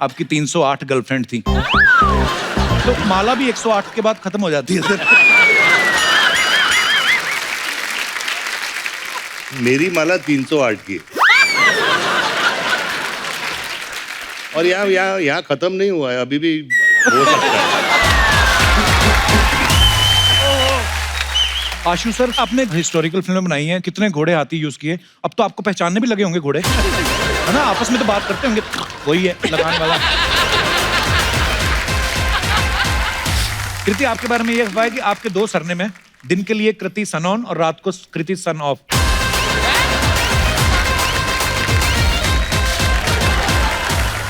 आपकी 308 गर्लफ्रेंड थी तो माला भी 108 के बाद खत्म हो जाती है सर। मेरी माला 308 की और यहाँ खत्म नहीं हुआ है, अभी भी हो सकता है। आशु सर, आपने हिस्टोरिकल फिल्म बनाई है, कितने घोड़े हाथी यूज किए, अब तो आपको पहचानने भी लगे होंगे घोड़े, है ना? आपस में तो बात करते होंगे, वही है लगाने वाला। कृति, आपके बारे में ये अफवाह है कि आपके दो सरनेम है, दिन के लिए कृति सन ऑन और रात को कृति सन ऑफ।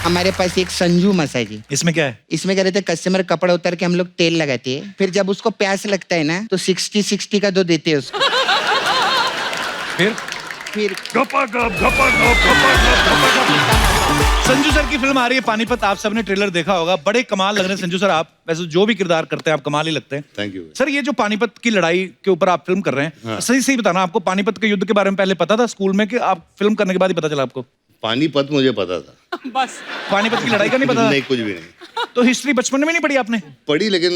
हमारे पास एक संजू मसाज है। इसमें क्या है? इसमें क्या रहता है, कस्टमर कपड़ा उतार के हम लोग तेल लगाते हैं, फिर जब उसको प्यास लगता है ना तो 60-60 का दो देते हैं उसको। फिर संजू सर की फिल्म आ रही है पानीपत, आप सबने ट्रेलर देखा होगा, बड़े कमाल लग रहे हैं संजू सर। आप वैसे जो भी किरदार करते हैं आप कमाल ही लगते हैं। Thank you sir. ये जो पानीपत की लड़ाई के ऊपर आप फिल्म कर रहे हैं, हाँ। सही सही बताना, आपको पानीपत के युद्ध के बारे में पहले पता था स्कूल में कि आप फिल्म करने के बाद ही पता चला आपको? पानीपत मुझे पता था, बस पानीपत की लड़ाई का नहीं पता? नहीं, कुछ भी नहीं तो हिस्ट्री बचपन में नहीं पढ़ी आपने? पढ़ी, लेकिन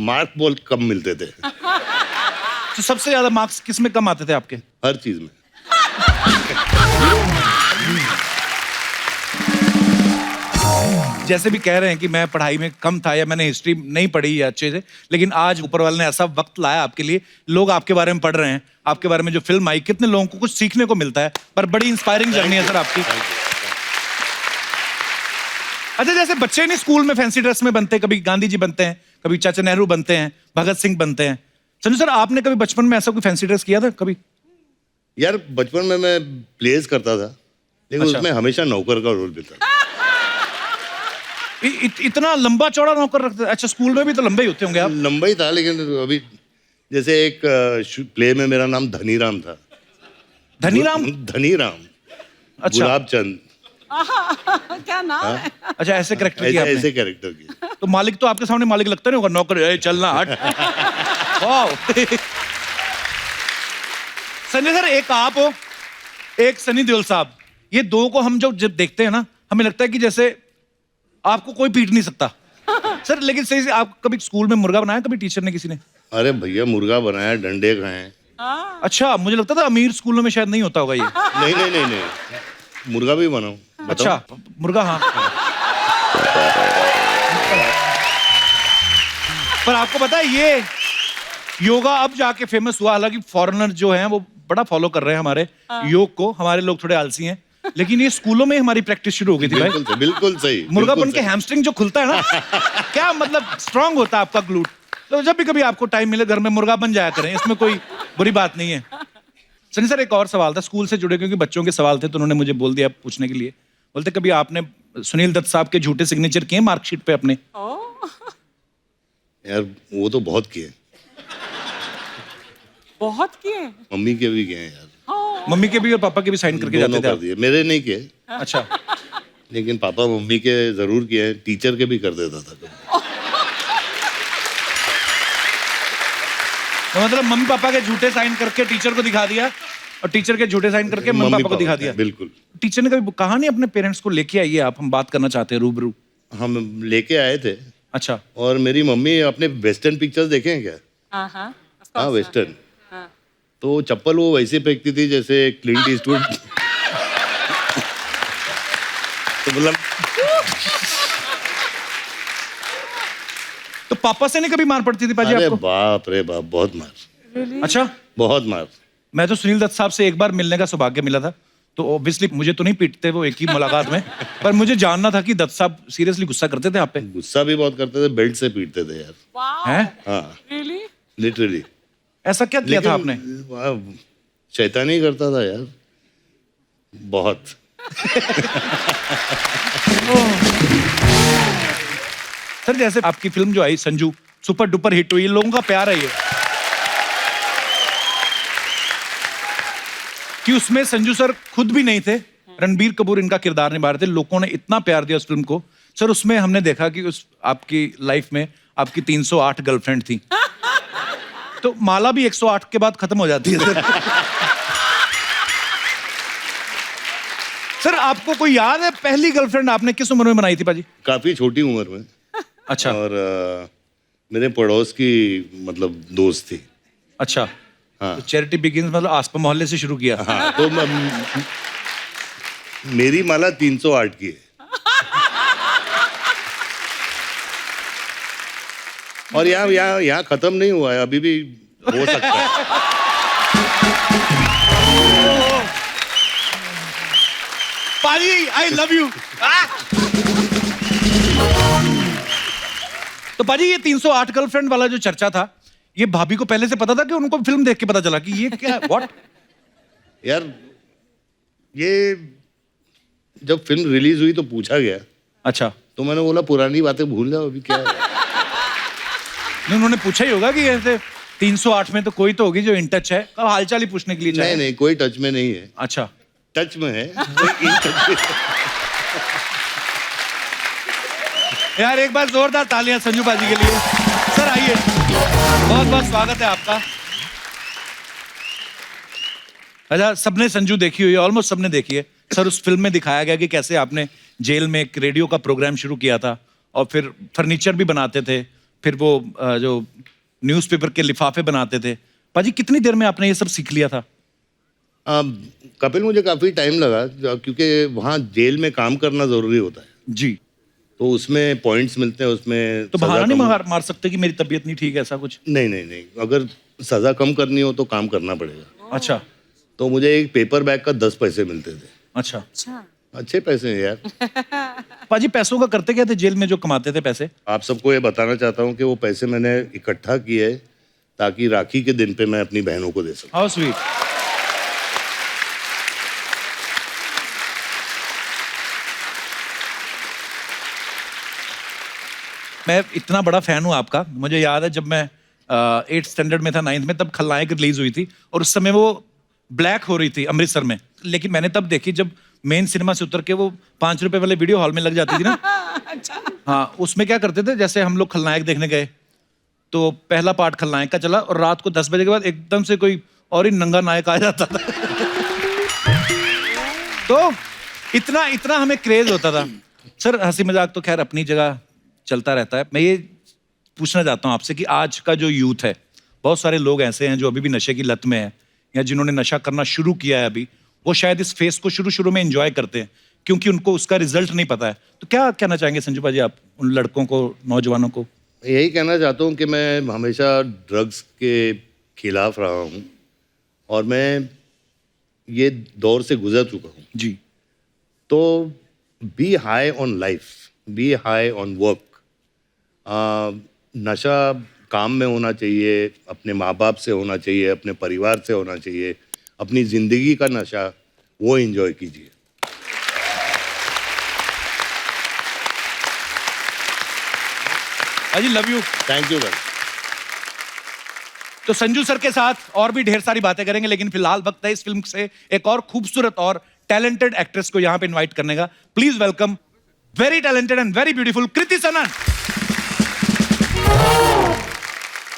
मार्क बहुत कम मिलते थे। तो सबसे ज्यादा मार्क्स किस में कम आते थे आपके? हर चीज में। जैसे भी कह रहे हैं कि मैं पढ़ाई में कम था या मैंने हिस्ट्री नहीं पढ़ी या अच्छे से, लेकिन आज ऊपर वाले ने ऐसा वक्त लाया आपके लिए, लोग आपके बारे में पढ़ रहे हैं, आपके बारे में जो फिल्म आई, कितने लोगों को कुछ सीखने को मिलता है, पर बड़ी इंस्पायरिंग जर्नी है सर आपकी। अच्छा, जैसे बच्चे नहीं स्कूल में फैंसी ड्रेस में बनते हैं, कभी गांधी जी बनते हैं, कभी चाचा नेहरू बनते हैं, भगत सिंह बनते हैं। संजू सर, आपने कभी बचपन में ऐसा कोई फैंसी ड्रेस किया था कभी? यार बचपन में मैं प्लेस करता था, लेकिन अच्छा। उसमें हमेशा नौकर का रोल मिलता था। इतना लंबा चौड़ा नौकर रखते? अच्छा, स्कूल में भी तो लंबे ही होते होंगे आप। लंबा ही था, लेकिन अभी जैसे एक प्ले में मेरा नाम धनीराम था। धनीराम? धनीराम। अच्छा। गुलाब चंद। क्या नाम है? अच्छा, ऐसे कैरेक्टर किया आपने? ऐसे कैरेक्टर की। तो मालिक तो आपके सामने मालिक लगता नहीं होगा, नौकर ए, चलना हट। वाह। संजय सर, एक आप हो, एक सनी देओल साहब, ये दो को हम जब देखते हैं ना, हमें लगता है कि जैसे आपको कोई पीट नहीं सकता सर। लेकिन सही से आप कभी स्कूल में मुर्गा बनाया कभी टीचर ने, किसी ने? अरे भैया, मुर्गा बनाया, डंडे खाए। अच्छा, मुझे लगता था अमीर स्कूलों में शायद नहीं होता होगा ये। नहीं नहीं नहीं नहीं, मुर्गा भी बनाऊं। अच्छा, मुर्गा, हाँ। पर आपको पता है ये योगा अब जाके फेमस हुआ, हालांकि फॉरेनर जो हैं वो बड़ा फॉलो कर रहे हैं हमारे योग को, हमारे लोग थोड़े आलसी हैं, लेकिन ये स्कूलों में हमारी प्रैक्टिस शुरू हो गई थी भाई। बिल्कुल सही। मुर्गा बन के हैमस्ट्रिंग जो खुलता है ना, क्या मतलब स्ट्रांग होता है आपका ग्लूट। तो जब भी कभी आपको टाइम मिले घर में मुर्गा बन जाया करें, इसमें कोई बुरी बात नहीं है। सनी सर, एक और सवाल था स्कूल से जुड़े, क्योंकि बच्चों के सवाल थे तो उन्होंने मुझे बोल दिया पूछने के लिए। बोलते कभी आपने सुनील दत्त साहब के झूठे सिग्नेचर किए मार्कशीट पे अपने? यार वो तो बहुत किए, बहुत किए। मम्मी के भी किए हैं यार। मम्मी के भी और पापा के भी साइन करके दोनों जाते थे कर आप? दिए, मेरे नहीं किए, अच्छा। लेकिन पापा मम्मी के जरूर किए हैं, टीचर के भी कर देता था कभी। तो मतलब मम्मी पापा के झूठे साइन करके टीचर को दिखा दिया और टीचर के झूठे साइन करके मम्मी पापा को दिखा दिया? बिल्कुल। टीचर ने कभी कहा नहीं अपने पेरेंट्स को लेके आइए आप, हम बात करना चाहते हैं रूबरू? हम लेके आए थे। अच्छा। और मेरी मम्मी अपने वेस्टर्न पिक्चर्स देखे हैं क्या? हाँ, वेस्टर्न। तो चप्पल वो वैसे फेंकती थी जैसे क्लिंट ईस्टवुड। तो मतलब तो पापा से नहीं कभी मार पड़ती थी पाजी अरे आपको? बाप रे बाप, बहुत मार। अच्छा। बहुत मार। मैं तो सुनील दत्त साहब से एक बार मिलने का सौभाग्य मिला था, तो ऑब्वियसली मुझे तो नहीं पीटते वो एक ही मुलाकात में, पर मुझे जानना था कि दत्त साहब सीरियसली गुस्सा करते थे आप पे? गुस्सा भी बहुत करते थे, बेल्ट से पीटते थे यार। हैं? हाँ, Really? लिटरली। ऐसा क्या किया था आपने? शैतानी करता था यार, बहुत। सर, जैसे आपकी फिल्म जो आई संजू, सुपर डुपर हिट हुई, लोगों का प्यार है ये, कि उसमें संजू सर खुद भी नहीं थे, रणबीर कपूर इनका किरदार निभा रहे थे, लोगों ने इतना प्यार दिया उस फिल्म को। सर, उसमें हमने देखा कि उस आपकी लाइफ में आपकी 308 गर्लफ्रेंड थी, तो माला भी 108 के बाद खत्म हो जाती है सर। सर आपको कोई याद है पहली गर्लफ्रेंड आपने किस उम्र में बनाई थी पाजी? काफी छोटी उम्र में। अच्छा। और मेरे पड़ोस की मतलब दोस्त थी। अच्छा। हाँ। तो चैरिटी बिगिंस मतलब आसपास मोहल्ले से शुरू किया। हाँ, तो मेरी माला 308 की है। और यहाँ खत्म नहीं हुआ है, अभी भी हो सकता है। पाजी आई लव यू। तो पाजी ये 308 गर्लफ्रेंड वाला जो चर्चा था, ये भाभी को पहले से पता था कि उनको फिल्म देख के पता चला कि ये क्या व्हाट? यार ये जब फिल्म रिलीज हुई तो पूछा गया, अच्छा। तो मैंने बोला पुरानी बातें भूल जाओ, अभी क्या है। नहीं उन्होंने पूछा ही होगा कि ऐसे 308 में तो कोई तो होगी जो इन टच है, अब हालचाल ही पूछने के लिए चाहे। नहीं कोई टच में नहीं है। अच्छा। टच में है, कोई इन टच में। यार एक बार जोरदार तालियां संजू पाजी के लिए। सर आइए, बहुत बहुत स्वागत है आपका। अच्छा सबने संजू देखी हुई है, ऑलमोस्ट सबने देखी है। सर उस फिल्म में दिखाया गया कि कैसे आपने जेल में एक रेडियो का प्रोग्राम शुरू किया था और फिर फर्नीचर भी बनाते थे, फिर वो जो न्यूज़पेपर के लिफाफे बनाते थे। पाजी कितनी देर में आपने ये सब सीख लिया था? कपिल मुझे काफी टाइम लगा, क्योंकि वहाँ जेल में काम करना जरूरी होता है जी। तो उसमें पॉइंट्स मिलते हैं, उसमें तो सजा बहाना नहीं कम- मार सकते कि मेरी तबीयत नहीं ठीक है, ऐसा कुछ? नहीं, अगर सजा कम करनी हो तो काम करना पड़ेगा। अच्छा। तो मुझे एक पेपर बैग का 10 पैसे मिलते थे। अच्छा। अच्छे पैसे हैं यार। पाजी पैसों का करते क्या थे जेल में जो कमाते थे पैसे? आप सबको ये बताना चाहता हूँ कि वो पैसे मैंने इकट्ठा किए ताकि राखी के दिन पे मैं अपनी बहनों को दे सकूं। How sweet. मैं इतना बड़ा फैन हूं आपका। मुझे याद है जब मैं 8th स्टैंडर्ड में था, 9th में, तब खलनायक रिलीज हुई थी और उस समय वो ब्लैक हो रही थी अमृतसर में, लेकिन मैंने तब देखी जब मेन सिनेमा से उतर के वो 5 रुपए वाले वीडियो हॉल में लग जाती थी ना। अच्छा। हाँ, उसमें क्या करते थे, जैसे हम लोग खलनायक देखने गए तो पहला पार्ट खलनायक का चला और रात को 10 बजे के बाद एकदम से कोई और ही नंगा नायक आ जाता था। तो इतना हमें क्रेज होता था। सर हंसी मजाक तो खैर अपनी जगह चलता रहता है। मैं ये पूछना चाहता हूँ आपसे कि आज का जो यूथ है, बहुत सारे लोग ऐसे हैं जो अभी भी नशे की लत में है या जिन्होंने नशा करना शुरू किया है अभी, वो शायद इस फेस को शुरू में एंजॉय करते हैं क्योंकि उनको उसका रिजल्ट नहीं पता है। तो क्या कहना चाहेंगे संजू पाजी आप उन लड़कों को, नौजवानों को? यही कहना चाहता हूँ कि मैं हमेशा ड्रग्स के खिलाफ रहा हूँ और मैं ये दौर से गुजर चुका हूँ जी। तो be high on life, be high on work. नशा काम में होना चाहिए, अपने माँ बाप से होना चाहिए, अपने परिवार से होना चाहिए। अपनी जिंदगी का नशा वो एंजॉय कीजिए। अजी लव यू। थैंक यू भाई। तो संजू सर के साथ और भी ढेर सारी बातें करेंगे, लेकिन फिलहाल वक्त है इस फिल्म से एक और खूबसूरत और टैलेंटेड एक्ट्रेस को यहां पे इनवाइट करने का। Please welcome very talented and very beautiful Kriti Sanon.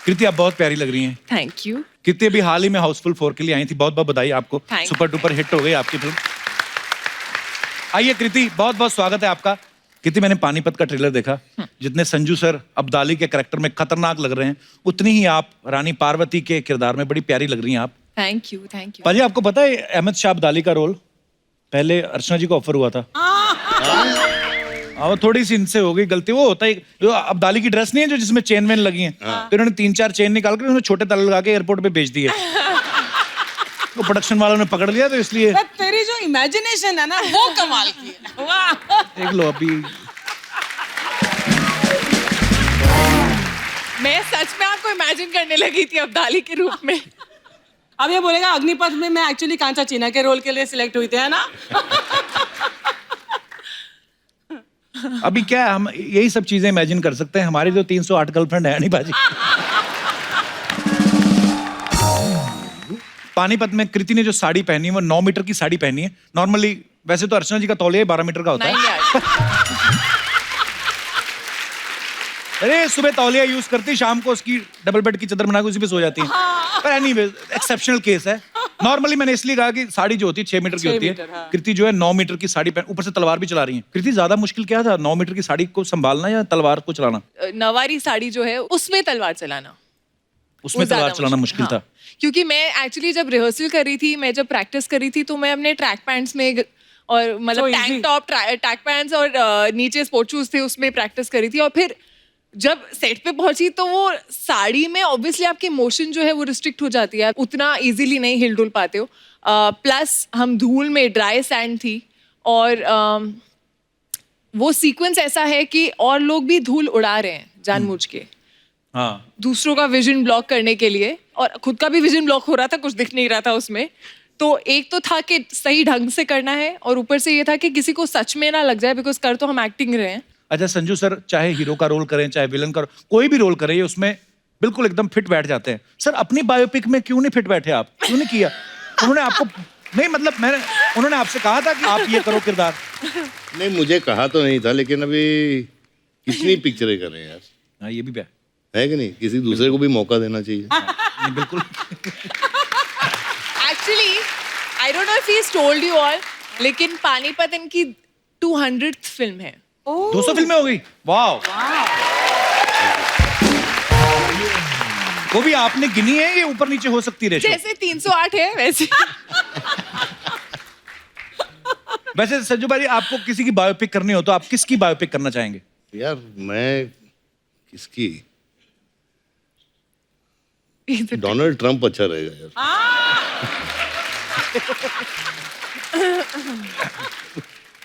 Kriti आप बहुत प्यारी लग रही हैं। Thank you. कृति अभी हाल ही में हाउसफुल 4 के लिए आई थी, बहुत बहुत बधाई आपको। Thank सुपर डुपर हिट हो गई आपकी फिल्म। आइए कृति, बहुत बहुत स्वागत है आपका। कृति मैंने पानीपत का ट्रेलर देखा, जितने संजू सर अब्दाली के कैरेक्टर में खतरनाक लग रहे हैं, उतनी ही आप रानी पार्वती के किरदार में बड़ी प्यारी लग रही हैं आप। Thank you. Thank you. पाजी आपको पता है अहमद शाह अब्दाली का रोल पहले अर्चना जी को ऑफर हुआ था। वो थोड़ी सी इनसे हो गई गलती। वो होता है जो अब्दाली की ड्रेस नहीं है जो जिसमें चेन वेन लगी हैं, तो इन्होंने 3-4 चेन निकाल कर उन्होंने छोटे ताले लगा के एयरपोर्ट पे बेच दिए। तो प्रोडक्शन वालों ने पकड़ लिया, तो इसलिए तेरी जो इमेजिनेशन है ना वो कमाल की है। वाह। देख लो अभी। मैं सच में आपको इमेजिन करने लगी थी अब्दाली के रूप में। अब ये बोलेगा अग्निपथ में मैं एक्चुअली कांचा चीना के रोल के लिए सिलेक्ट हुई थी, है ना? अभी क्या है, हम यही सब चीजें इमेजिन कर सकते हैं। हमारी जो 308 गर्लफ्रेंड है नहीं बाजी। पानीपत में कृति ने जो साड़ी पहनी है वो 9 मीटर की साड़ी पहनी है। नॉर्मली वैसे तो अर्चना जी का तौलिया 12 मीटर का होता है। नहीं यार। अरे सुबह तौलिया यूज करती, शाम को उसकी डबल बेड की चादर बना के उसी पे सो जाती है। पर एनीवे एक्सेप्शनल केस है। नॉर्मली मैंने इसलिए कहा कि साड़ी जो होती है 6 मीटर की 6 होती मीटर, है, हाँ। कृति जो है 9 मीटर की साड़ी पहन ऊपर से तलवार भी चला रही है। कृति ज्यादा मुश्किल क्या था, 9 मीटर की साड़ी को संभालना या तलवार को चलाना? नवारी साड़ी जो है उसमें तलवार चलाना, उसमें वो ज्यादा तलवार चलाना मुश्किल हाँ। था। क्योंकि मैं एक्चुअली जब रिहर्सल कर रही थी, मैं जब प्रैक्टिस कर रही थी, तो मैं अपने ट्रैक पैंट्स में और मतलब So easy. Tank top, track pants और नीचे स्पोर्ट शूज थे, उसमें प्रैक्टिस करी थी। और फिर जब सेट पे पहुंची तो वो साड़ी में ऑब्वियसली आपकी मोशन जो है वो रिस्ट्रिक्ट हो जाती है, उतना इजीली नहीं हिल डुल पाते हो। प्लस हम धूल में, ड्राई सैंड थी, और वो सीक्वेंस ऐसा है कि और लोग भी धूल उड़ा रहे हैं जानबूझ के, हाँ, दूसरों का विजन ब्लॉक करने के लिए, और खुद का भी विजन ब्लॉक हो रहा था, कुछ दिख नहीं रहा था उसमें। तो एक तो था कि सही ढंग से करना है, और ऊपर से ये था कि किसी को सच में ना लग जाए, बिकॉज कर तो हम एक्टिंग रहे हैं। अच्छा संजू सर, चाहे हीरो का रोल करें चाहे विलन का, कोई भी रोल करें, ये उसमें बिल्कुल एकदम फिट बैठ जाते हैं। सर अपनी बायोपिक में क्यों नहीं फिट बैठे आप, क्यों नहीं किया? उन्होंने आपको नहीं, मतलब उन्होंने आपसे कहा था कि आप ये करो किरदार? नहीं, मुझे कहा तो नहीं था, लेकिन अभी कितनी पिक्चरें कर रहे हैं यार, हाँ ये भी है कि नहीं? किसी दूसरे को भी मौका देना चाहिए। नहीं, बिल्कुल। Actually I don't know if he told you all, लेकिन पानीपत इनकी 200th फिल्म है। 200 फिल्में हो गई, वाह। वो भी आपने गिनी है, ये ऊपर नीचे हो सकती है? जैसे 308 है वैसे। वैसे संजू भाई, आपको किसी की बायोपिक करनी हो तो आप किसकी बायोपिक करना चाहेंगे? यार मैं किसकी, डोनाल्ड ट्रंप अच्छा रहेगा यार।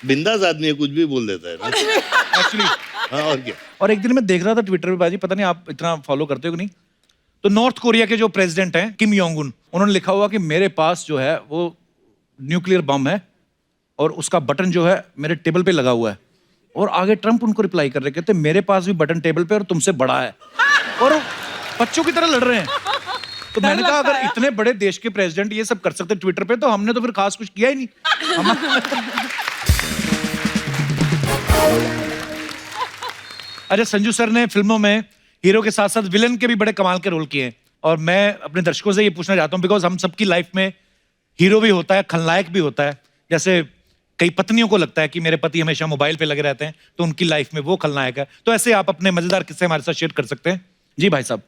बिंदास आदमी है, कुछ भी बोल देता है ना। एक्चुअली हाँ, और क्या। और एक दिन मैं देख रहा था ट्विटर पे बाजी, पता नहीं आप इतना फॉलो करते हो कि नहीं, तो नॉर्थ कोरिया के जो प्रेसिडेंट हैं किम योंग उन, उन्होंने लिखा हुआ कि मेरे पास जो है वो न्यूक्लियर बम है और उसका बटन जो है मेरे टेबल पे लगा हुआ है। और आगे ट्रंप उनको रिप्लाई कर रहे, कहते मेरे पास भी बटन टेबल पे और तुमसे बड़ा है, और बच्चों की तरह लड़ रहे हैं। तो मैंने कहा अगर इतने बड़े देश के प्रेसिडेंट ये सब कर सकते ट्विटर पे, तो हमने तो फिर खास कुछ किया ही नहीं। अच्छा संजू सर ने फिल्मों में हीरो के साथ साथ विलन के भी बड़े कमाल के रोल किए हैं, और मैं अपने दर्शकों से ये पूछना चाहता हूँ, बिकॉज हम सबकी लाइफ में हीरो भी होता है, खलनायक भी होता है। जैसे कई पत्नियों को लगता है कि मेरे पति हमेशा मोबाइल पे लगे रहते हैं, तो उनकी लाइफ में वो खलनायक है। तो ऐसे आप अपने मजेदार किस्से हमारे साथ शेयर कर सकते हैं। जी भाई साहब।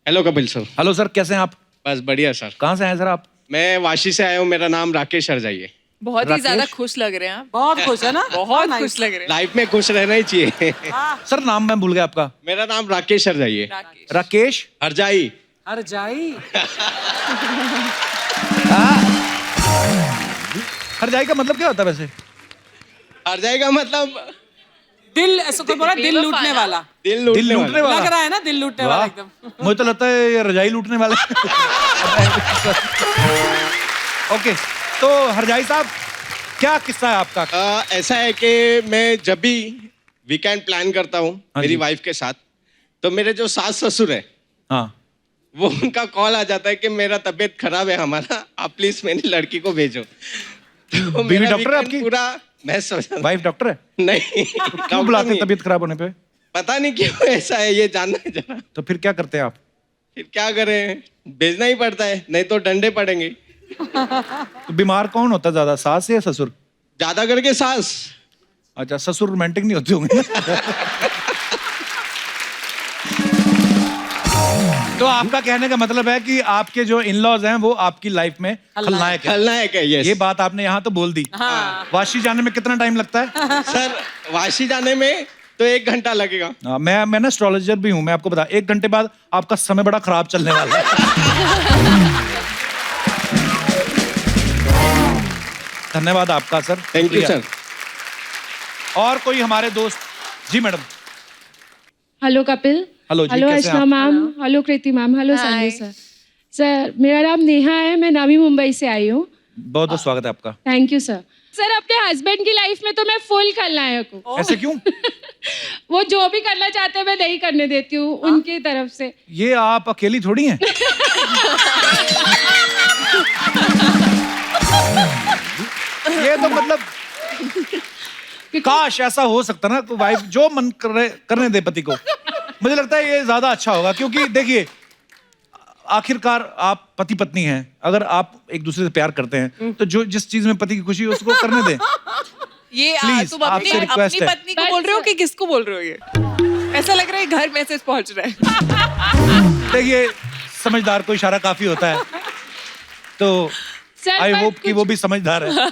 Hello Kapil sir. Hello sir, कैसे हैं आप? बस बढ़िया सर। कहाँ से आए सर आप? मैं वाशी से आया हूँ, मेरा नाम राकेश सरजाई है। बहुत ही राकेश? ज्यादा खुश लग रहे हैं आप। बहुत खुश है ना? बहुत nice. खुश लग रहे हैं। लाइफ में खुश रहना ही चाहिए। सर नाम मैं भूल गया आपका। मेरा नाम राकेश सरजाई है। राकेश। राकेश हरजाई। हर जाई। हरजाई का मतलब क्या होता है वैसे? हरजाई का मतलब दिल, ऐसा कोई बोला दिल लूटने वाला। दिल दिल लूटने वाला। लग रहा है ना दिल लूटने वाला वाह, एकदम। मुझे तो लगता है ये रजाई लूटने वाले। ओके, तो हरजाई साहब क्या किस्सा है आपका? ऐसा है कि मैं जब भी वीकेंड प्लान करता हूँ हाँ मेरी जी। वाइफ के साथ, तो मेरे जो सास ससुर है हाँ, वो उनका कॉल आ जाता है कि मेरा तबीयत खराब है हमारा, आप प्लीज मेरी लड़की को भेजो। तो बीवी मेरा डॉक्टर है weekend आपकी? पूरा मैं समझ वाइफ डॉक्टर है? नहीं क्यों डॉक्टर बुलाते नहीं। तबीयत खराब होने पे? पता नहीं क्यों ऐसा है, ये जानना है जरा। तो फिर क्या करते हैं आप? फिर क्या करें, भेजना ही पड़ता है, नहीं तो डंडे पड़ेंगे। तो बीमार कौन होता है ज्यादा, सास या ससुर? ज्यादा करके सास। अच्छा, ससुर रोमांटिक नहीं होते होंगे। तो आपका कहने का मतलब है कि आपके जो इन-लॉज हैं वो आपकी लाइफ में खलनायक है। खलनायक है, यस। ये बात आपने यहाँ तो बोल दी। हाँ। वाशी जाने में कितना टाइम लगता है? सर वाशी जाने में तो 1 घंटा लगेगा। हाँ, मैं ना एस्ट्रोलॉजर भी हूँ, मैं आपको बता, 1 घंटे बाद आपका समय बड़ा खराब चलने वाला है। धन्यवाद आपका सर। थैंक यू शुक्रिया। सर। और कोई हमारे दोस्त? जी मैडम। हेलो कपिल। हेलो जी, हेलो कैसे हैं अर्चना आप? Ma'am. Hello Kriti ma'am. Hello Hi. Sanjay sir. Sir मेरा नाम नेहा है, मैं नवी मुंबई से आई हूँ। बहुत बहुत स्वागत है आपका। Thank you sir. सर अपने हस्बैंड की लाइफ में तो मैं फुल खलनायक हूँ। ऐसे क्यों? वो जो भी करना चाहते हैं मैं नहीं करने देती हूँ उनकी तरफ से। ये आप अकेली थोड़ी हैं। ये तो मतलब काश ऐसा हो सकता ना, तो वाइफ जो मन करने दे पति को। मुझे लगता है ये ज्यादा अच्छा होगा, क्योंकि देखिए आखिरकार आप पति पत्नी हैं, अगर आप एक दूसरे से प्यार करते हैं तो जो जिस चीज में पति की खुशी है उसको करने दें। ये Please, तुम अपनी आपसे request अपनी है। पत्नी को बोल रहे हो कि किसको बोल रहे हो? ये ऐसा लग रहा है घर मैसेज पहुंच रहा है। देखिए समझदार को इशारा काफी होता है, तो सर, आई पर होप कि वो भी समझदार है।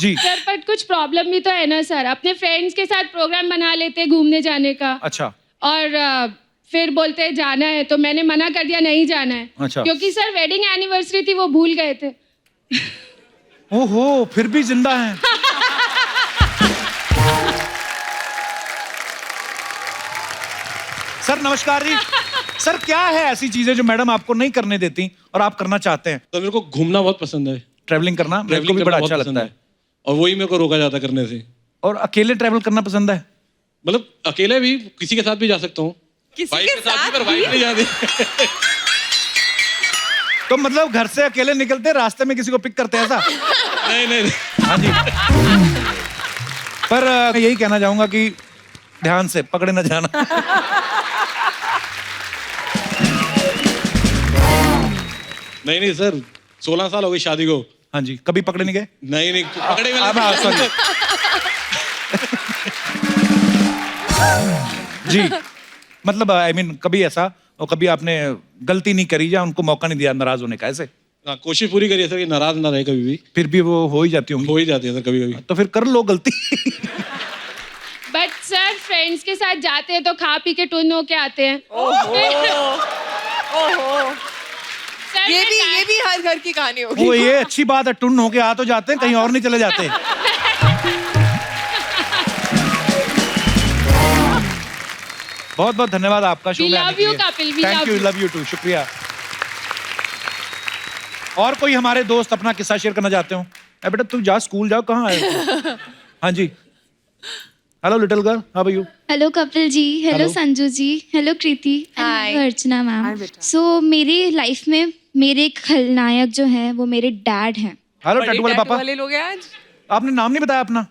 जी सर पर कुछ प्रॉब्लम भी तो है ना सर, अपने फ्रेंड्स के साथ प्रोग्राम बना लेते हैं घूमने जाने का, अच्छा और फिर बोलते हैं जाना है, तो मैंने मना कर दिया नहीं जाना है। अच्छा। क्योंकि सर वेडिंग एनिवर्सरी थी, वो भूल गए थे। ओहो फिर भी जिंदा हैं। सर नमस्कार जी। सर क्या है ऐसी चीजें जो मैडम आपको नहीं करने देती और आप करना चाहते हैं? तो मेरे को घूमना बहुत पसंद है, ट्रैवलिंग करना मेरे को ट्रैवलिंग भी करना बड़ा बहुत अच्छा पसंद लगता है। और वही मेरे को रोका जाता करने से। और अकेले ट्रैवल करना पसंद है? मतलब अकेले भी, किसी के साथ भी जा सकता हूँ, किसी वाइफ के के साथ भी, पर साथ वाइफ नहीं जाती। तो मतलब घर से अकेले निकलते रास्ते में किसी को पिक करते हैं ऐसा? नहीं नहीं नहीं। हाँ जी। पर मैं यही कहना चाहूंगा कि ध्यान से पकड़े न जाना। नहीं नहीं सर, 16 साल हो गई शादी को। हाँ जी, कभी पकड़े नहीं गए? नहीं नहीं, पकड़े में अब सॉरी जी, मतलब आई मीन कभी ऐसा, और कभी आपने गलती नहीं करी या उनको मौका नहीं दिया नाराज होने का ऐसे? हाँ, कोशिश पूरी करिए सर कि नाराज ना रहे कभी भी। फिर भी वो हो ही जाती होंगी। हो ही जाती है सर कभी कभी। तो फिर कर लो गलती। बट सर फ्रेंड्स के साथ जाते हैं तो खा पी के टुन होके आते हैं। सर, ये भी हर घर की कहानी होगी। वो ये अच्छी बात है, टुन होके आ तो जाते हैं, कहीं और नहीं चले जाते। बहुत बहुत धन्यवाद आपका शो We में आने love के you, लिए। Kapil, we Thank love you, you. love you too, शुक्रिया। और कोई हमारे दोस्त अपना किस्सा शेयर करना चाहते हो? बेटा तू जा, स्कूल जाओ, कहाँ आए हो? हाँ जी। Hello little girl, how are you? Hello Kapil ji, hello Hello. Sanju ji, hello Kriti, Hi. Hello Archana ma'am. Hi, बेटा। सो मेरी लाइफ में मेरे खलनायक जो हैं वो मेरे डैड हैं। हेलो बड़े टैटू वाले टैटू पापा। वाले लोग हैं आज। आपने नाम नहीं बताया अपना?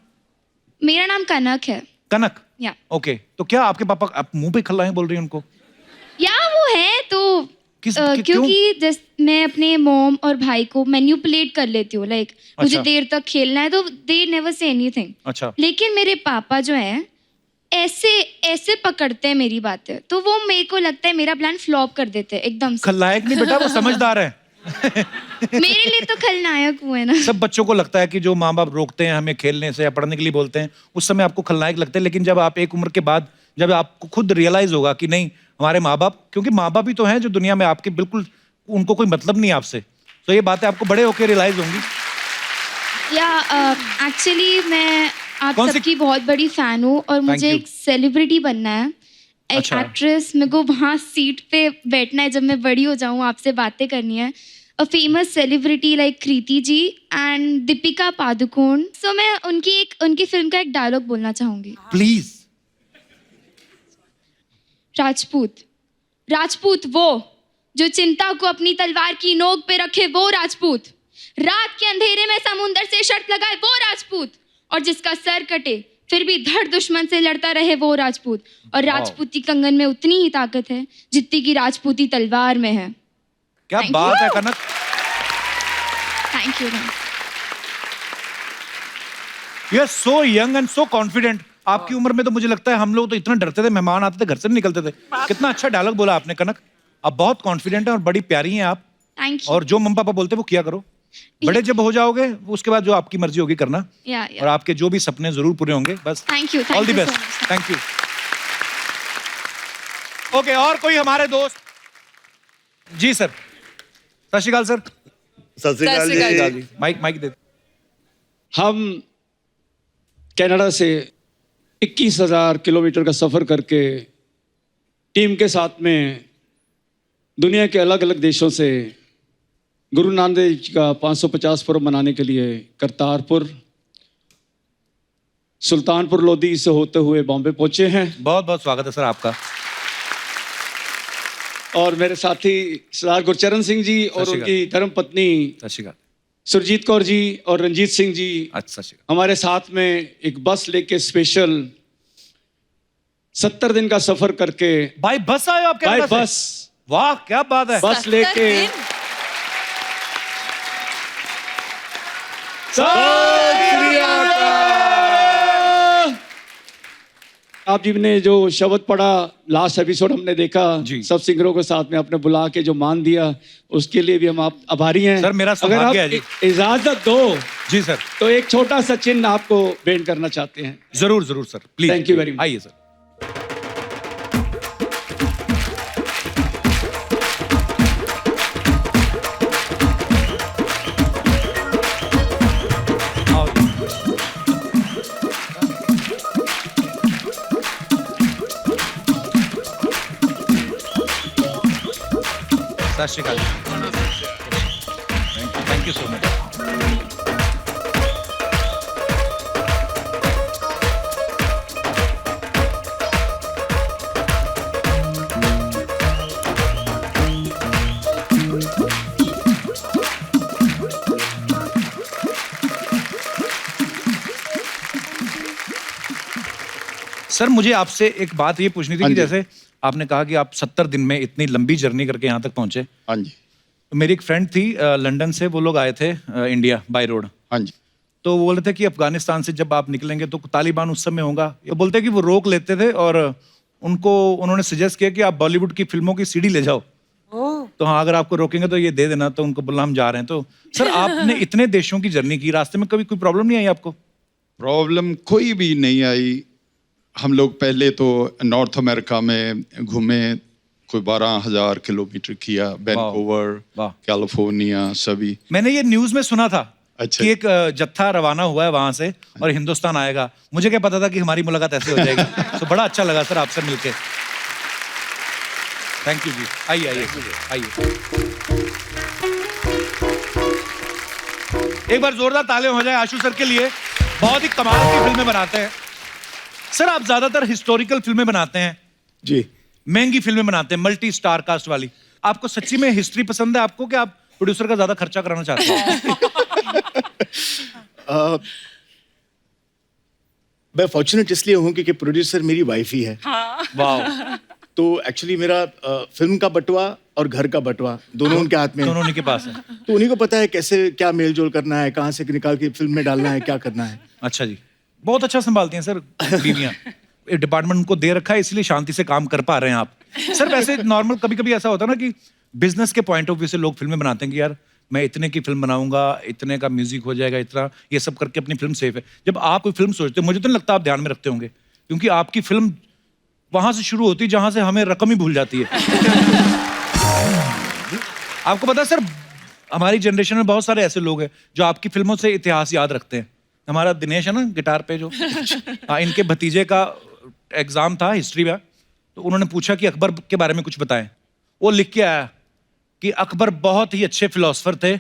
मेरा नाम कनक है। कनक। या ओके, तो क्या आपके पापा आप मुंह पे खल्लाएं बोल रही हैं उनको? वो है तो क्यों? क्योंकि मैं अपने मॉम और भाई को मैन्युपुलेट कर लेती हूँ, लाइक मुझे अच्छा। देर तक खेलना है तो दे नेवर से एनीथिंग। अच्छा। लेकिन मेरे पापा जो हैं ऐसे ऐसे पकड़ते हैं मेरी बातें, तो वो मेरे को लगता है मेरा प्लान फ्लॉप कर देते हैं एकदम से। खलनायक नहीं बेटा, वो समझदार है। मेरे लिए तो खलनायक हुए ना। सब बच्चों को लगता है कि जो माँ बाप रोकते हैं हमें खेलने से या पढ़ने के लिए बोलते हैं, उस समय आपको खलनायक लगते हैं, लेकिन जब आप एक उम्र के बाद जब आपको खुद रियलाइज होगा कि नहीं हमारे माँ बाप, क्योंकि माँ बाप ही तो हैं जो दुनिया में आपके बिल्कुल उनको कोई मतलब नहीं है आपसे, तो ये बातें आपको बड़े होकर रियलाइज होंगी। या एक्चुअली मैं आप कौन सी- सबकी बहुत बड़ी फैन हूँ और मुझे you. एक सेलिब्रिटी बनना है, एक अच्छा। एक्ट्रेस। मेरे को वहाँ सीट पे बैठना है जब मैं बड़ी हो जाऊँ, आपसे बातें करनी है। A famous celebrity like Kriti ji and Deepika Padukone. So मैं उनकी फिल्म का एक डायलॉग बोलना चाहूंगी। प्लीज। राजपूत, राजपूत वो जो चिंता को अपनी तलवार की नोक पे रखे, वो राजपूत। रात के अंधेरे में समुंदर से शर्त लगाए, वो राजपूत। और जिसका सर कटे फिर भी धड़ दुश्मन से लड़ता रहे, वो राजपूत। और राजपूती कंगन में उतनी ही ताकत है जितनी की राजपूती तलवार में है। क्या Thank बात you. है Kanak. Thank you. You are so young and so confident. आपकी उम्र में तो मुझे लगता है हम लोग तो इतना डरते थे, मेहमान आते थे घर से नहीं निकलते थे। कितना अच्छा डायलॉग बोला आपने कनक। आप बहुत कॉन्फिडेंट हैं और बड़ी प्यारी हैं आप। Thank you. और जो मम्मी पापा बोलते हैं वो किया करो। बड़े जब हो जाओगे उसके बाद जो आपकी मर्जी होगी करना, और आपके जो भी सपने जरूर पूरे होंगे। बस thank you. All the best. Thank you. Okay, और कोई हमारे दोस्त? जी सर। सत श्री अकाल सर। सत श्री अकाल सत श्री अकाल जी। जी। माइक दे। हम कनाडा से 21,000 किलोमीटर का सफ़र करके टीम के साथ में दुनिया के अलग अलग देशों से गुरु नानक देव जी का 550 पर्व मनाने के लिए करतारपुर, सुल्तानपुर लोधी से होते हुए बॉम्बे पहुंचे हैं। बहुत बहुत स्वागत है सर आपका। और मेरे साथी सरदार गुरचरण सिंह जी और सत श्री उनकी धर्म पत्नी सत श्री अकाल। सुरजीत कौर जी और रंजीत सिंह जी अच्छा, सत श्री अकाल। हमारे साथ में एक बस लेके स्पेशल 70 दिन का सफर करके बाय बस आए हो आप बाय कनाडा से? बस वाह क्या बात है। बस लेके आप जी ने जो शब्द पढ़ा, लास्ट एपिसोड हमने देखा जी। सब सिंगरों को साथ में आपने बुला के जो मान दिया, उसके लिए भी हम आप आभारी हैं सर, मेरा अगर सौभाग्य आप है जी। इजाजत दो जी सर, तो एक छोटा सा चिन्ह आपको भेंट करना चाहते हैं। जरूर जरूर sir, please. Thank you very much. आइए सर। आओ जी। सत श्री अकाल। Thank you so much. Sir मुझे आपसे एक बात ये पूछनी थी हाँ कि जी। जैसे आपने कहा कि आप 70 दिन में इतनी लंबी जर्नी करके यहाँ तक पहुंचे। हाँ जी, तो मेरी एक फ्रेंड थी लंदन से, वो लोग आए थे इंडिया बाय रोड। हाँ जी। तो वो बोल रहे थे कि अफगानिस्तान से जब आप निकलेंगे तो तालिबान उस समय होगा। ये बोलते कि वो रोक लेते थे और उन्होंने सजेस्ट किया कि आप बॉलीवुड की फिल्मों की सीडी ले जाओ। तो हाँ, अगर आपको रोकेंगे तो ये दे देना। तो उनको बोला हम जा रहे हैं। तो सर आपने इतने देशों की जर्नी की, रास्ते में कभी कोई प्रॉब्लम नहीं आई आपको? प्रॉब्लम कोई भी नहीं आई। हम लोग पहले तो नॉर्थ अमेरिका में घूमे, कोई 12,000 किलोमीटर किया, वैंकूवर, वाह। कैलिफोर्निया सभी। मैंने ये न्यूज में सुना था अच्छा। कि एक जत्था रवाना हुआ है वहां से और हिंदुस्तान आएगा। मुझे क्या पता था कि हमारी मुलाकात ऐसे हो जाएगी। तो बड़ा अच्छा लगा सर आपसे मिलके। थैंक यू जी। आइए आइए आइए। एक बार जोरदार तालियां हो जाए आशु सर के लिए। बहुत ही कमाल की फिल्में बनाते हैं सर। आप ज्यादातर हिस्टोरिकल फिल्में बनाते हैं जी, महंगी फिल्में बनाते हैं, मल्टी स्टार कास्ट वाली। आपको सच्ची में हिस्ट्री पसंद है आपको, कि आप प्रोड्यूसर का ज्यादा खर्चा कराना चाहते हैं? मैं फॉर्चुनेट इसलिए हूँ क्योंकि प्रोड्यूसर मेरी वाइफ ही है। वाह। तो एक्चुअली मेरा फिल्म का बटवा और घर का बटवा दोनों उनके हाथ में है। दोनों उन्हीं के पास है। तो उन्हीं को पता है कैसे क्या मेल जोल करना है, कहाँ से निकाल के फिल्म में डालना है, क्या करना है। अच्छा जी, बहुत अच्छा संभालती हैं सर बीवियां। डिपार्टमेंट उनको दे रखा है, इसलिए शांति से काम कर पा रहे हैं आप। सर वैसे नॉर्मल कभी कभी ऐसा होता है ना कि बिजनेस के पॉइंट ऑफ व्यू से लोग फिल्में बनाते हैं कि यार मैं इतने की फिल्म बनाऊंगा, इतने का म्यूजिक हो जाएगा, इतना ये सब करके अपनी फिल्म सेफ है। जब आप कोई फिल्म सोचते हो, मुझे तो नहीं लगता आप ध्यान में रखते होंगे, क्योंकि आपकी फिल्म वहां से शुरू होती है जहां से हमें रकम ही भूल जाती है। आपको पता है सर, हमारी जनरेशन में बहुत सारे ऐसे लोग हैं जो आपकी फिल्मों से इतिहास याद रखते हैं। हमारा दिनेश है ना गिटार पे जो, हाँ, इनके भतीजे का एग्जाम था हिस्ट्री का। तो उन्होंने पूछा कि अकबर के बारे में कुछ बताएं। वो लिख के आया कि अकबर बहुत ही अच्छे फिलोसफर थे।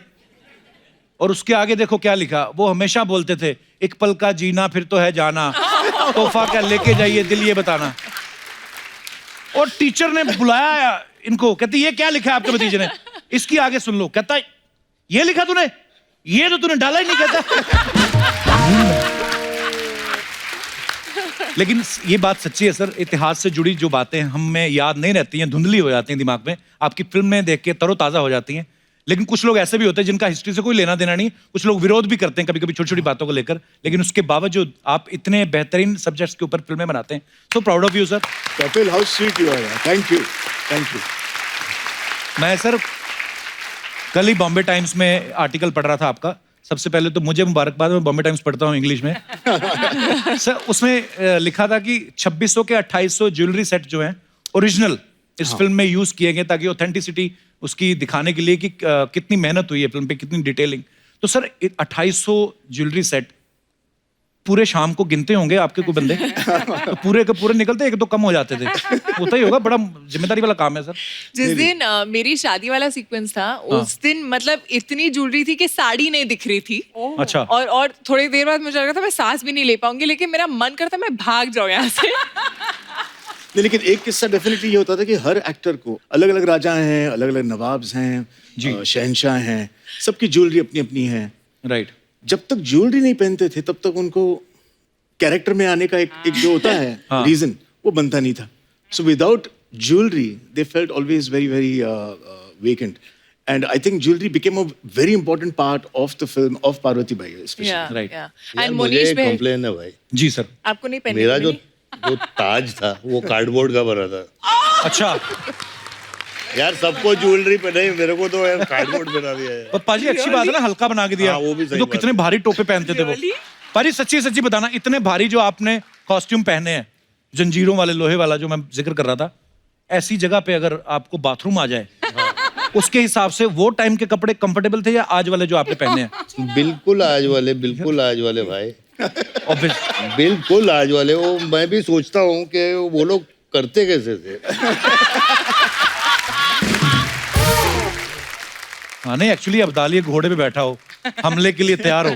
और उसके आगे देखो क्या लिखा, वो हमेशा बोलते थे एक पल का जीना फिर तो है जाना, तोहफा क्या लेके जाइए दिल ये बताना। और टीचर ने बुलाया इनको, कहती ये क्या लिखा है आपके भतीजे ने, इसकी आगे सुन लो। कहता ये लिखा तूने, ये तो तूने डाला ही नहीं। कहता लेकिन ये बात सच्ची है सर, इतिहास से जुड़ी जो बातें हमें याद नहीं रहती हैं, धुंधली हो जाती हैं दिमाग में, आपकी फिल्में देख के तरोताजा हो जाती हैं। लेकिन कुछ लोग ऐसे भी होते हैं जिनका हिस्ट्री से कोई लेना देना नहीं, कुछ लोग विरोध भी करते हैं कभी कभी छोटी छोटी बातों को लेकर, लेकिन उसके बावजूद आप इतने बेहतरीन सब्जेक्ट्स के ऊपर फिल्में बनाते हैं। So proud of you sir. Kapil, how sweet you are. Thank you, thank you. मैं सर कल ही बॉम्बे टाइम्स में आर्टिकल पढ़ रहा था आपका। सबसे पहले तो मुझे मुबारकबाद, मैं बॉम्बे टाइम्स पढ़ता हूँ इंग्लिश में। सर उसमें लिखा था कि 2600 के 2800 ज्वेलरी सेट जो हैं ओरिजिनल इस फिल्म में यूज किए गए, ताकि ऑथेंटिसिटी उसकी दिखाने के लिए कि कितनी मेहनत हुई है फिल्म पे, कितनी डिटेलिंग। तो सर 2800 ज्वेलरी सेट पूरे शाम को गिनते होंगे आपके कोई बंदे? तो पूरे के पूरे निकलते, एक तो कम हो जाते थे। होता ही होगा, बड़ा जिम्मेदारी वाला काम है सर। जिस दिन मेरी शादी वाला सीक्वेंस था, उस दिन मतलब इतनी ज्वेलरी थी कि साड़ी नहीं दिख रही थी। अच्छा। और थोड़ी देर बाद मुझे लगा था मैं सांस भी नहीं ले पाऊंगी, लेकिन मेरा मन करता मैं भाग जाऊं यहाँ से। नहीं, लेकिन एक किस्सा डेफिनेटली ये होता था कि हर एक्टर को अलग अलग राजा हैं, अलग अलग नवाब्स हैं, शहनशाह हैं, सबकी ज्वेलरी अपनी अपनी है। राइट। जब तक ज्वेलरी नहीं पहनते थे तब तक उनको कैरेक्टर में आने का एक जो होता है रीजन, वो बनता नहीं था। So without jewelry, they felt always very, very vacant. And I think jewelry became a very important part of the film of Parvati Bai, especially. Yeah, Right. yeah. यार, And मुझे Monish एक में complain है भाई, जी sir. आपको नहीं पहनने मेरा को जो मिली? ताज था वो कार्डबोर्ड का बना था। अच्छा, यार सबको ज्वेलरी पे नहीं, मेरे को तो यार कार्डबोर्ड बना दिया है। पर पाजी अच्छी बात है ना, हल्का बना के दिया। हाँ, वो भी सही तो बात कितने है। भारी टोपे पहनते थे वो। Really? पाजी सच्ची सच्ची बताना, इतने भारी जो आपने कॉस्ट्यूम पहने हैं, जंजीरों वाले, लोहे वाला, जो मैं जिक्र कर रहा था, ऐसी जगह पे अगर आपको बाथरूम आ जाए, उसके हिसाब से वो टाइम के कपड़े कंफर्टेबल थे या आज वाले जो आपने पहने हैं? बिल्कुल आज वाले भाई, Obvious- बिल्कुल आज वाले। वो मैं भी सोचता हूँ कि वो लोग करते कैसे थे। हाँ नहीं, एक्चुअली अब्दाली घोड़े पे बैठा हो, हमले के लिए तैयार हो।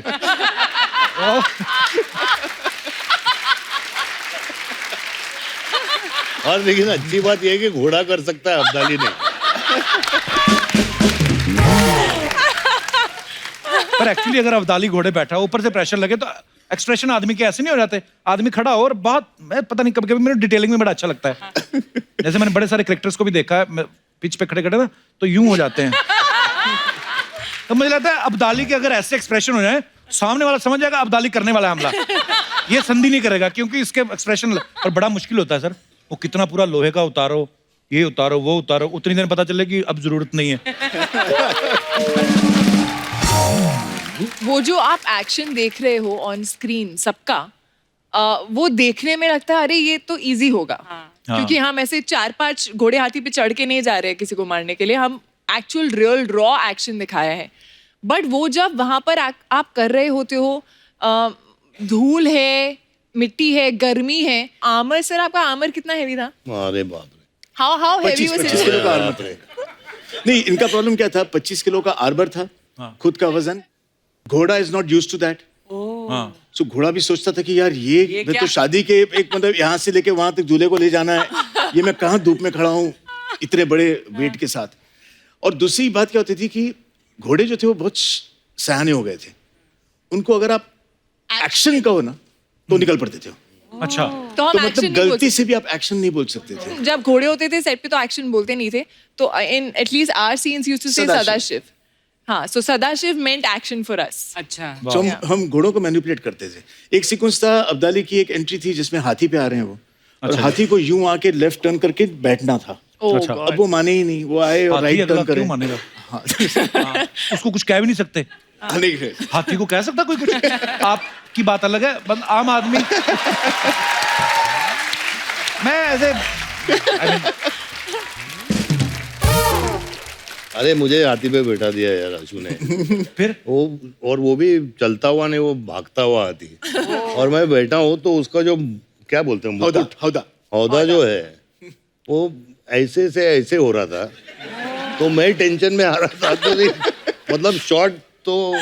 और लेकिन अच्छी बात यह है कि घोड़ा कर सकता है, अब्दाली नहीं। पर एक्चुअली अगर अब्दाली घोड़े बैठा हो, ऊपर से प्रेशर लगे, तो एक्सप्रेशन आदमी के ऐसे नहीं हो जाते। आदमी खड़ा हो और बहुत, मैं पता नहीं, कभी कभी मेरे डिटेलिंग में बड़ा अच्छा लगता है। जैसे मैंने बड़े सारे क्रिकेटर्स को भी देखा है, पिच पे खड़े खड़े ना, तो यूं हो जाते हैं। तो मुझे लगता है अब्दाली के अगर ऐसे एक्सप्रेशन हो जाए, सामने वाला समझ जाएगा अब्दाली करने वाला है हमला। ये संधि नहीं करेगा, क्योंकि इसके एक्सप्रेशन और बड़ा मुश्किल होता है सर। वो कितना पूरा लोहे का उतारो, ये उतारो, वो उतारो, उतनी देर पता चले कि अब जरूरत नहीं है। वो जो आप एक्शन देख रहे हो ऑन स्क्रीन सबका, वो देखने में लगता है अरे ये तो इजी होगा। क्योंकि हम ऐसे 4-5 घोड़े हाथी पे चढ़ के नहीं जा रहे हैं किसी को मारने के लिए, हम एक्चुअल रियल रॉ एक्शन दिखाया है। बट वो जब वहां पर आप कर रहे होते हो, धूल है, मिट्टी है, गर्मी है, आर्मर, सर आपका आर्मर कितना हैवी था? अरे बाप रे, हाउ हैवी 25 किलो का आर्मर था। नहीं, इनका प्रॉब्लम क्या था, 25 किलो का आर्मर था, खुद का वजन। घोड़ा is not used to that. So घोड़ा भी सोचता था कि यार ये मैं तो शादी के एक मतलब यहाँ से लेके वहां तक दूल्हे को ले जाना है, ये मैं कहाँ धूप में खड़ा हूँ इतने बड़े वेट के साथ। और दूसरी बात क्या होती थी कि घोड़े जो थे वो बहुत सयाने हो गए थे, उनको अगर आप एक्शन कहो ना तो निकल पड़ते थे। अच्छा, तो हम तो एक्शन मतलब गलती से भी आप एक्शन नहीं बोल सकते थे। जब घोड़े होते थे सेट पे तो एक्शन बोलते नहीं थे, तो in at least our scenes used to say Sadashiv. Sadashiv. हाँ, so Sadashiv meant action for us. अच्छा। तो हम घोड़ों को मैनिपुलेट करते थे। एक सीक्वेंस था, अब्दाली की एक एंट्री थी जिसमें हाथी पे आ रहे हैं वो, और हाथी को यूं आके लेफ्ट टर्न करके बैठना था। अच्छा। अब वो माने ही नहीं, वो आए और हाथी राइट अगला टर्न करे। क्यों मानेगा? हाँ। हाँ, उसको कुछ कह भी नहीं सकते। नहीं, हाथी को कह सकता कोई कुछ? आपकी बात अलग है, बस आम आदमी। मैं ऐसे अरे मुझे हाथी पे बैठा दिया यार आशु ने। फिर वो भी चलता हुआ नहीं, वो भागता हुआ हाथी। और मैं बैठा हूँ तो उसका जो क्या बोलते हैं, हौदा, मुकुट, हौदा। हौदा जो है वो ऐसे से ऐसे हो रहा था, तो मैं टेंशन में आ रहा था। तो मतलब शॉट तो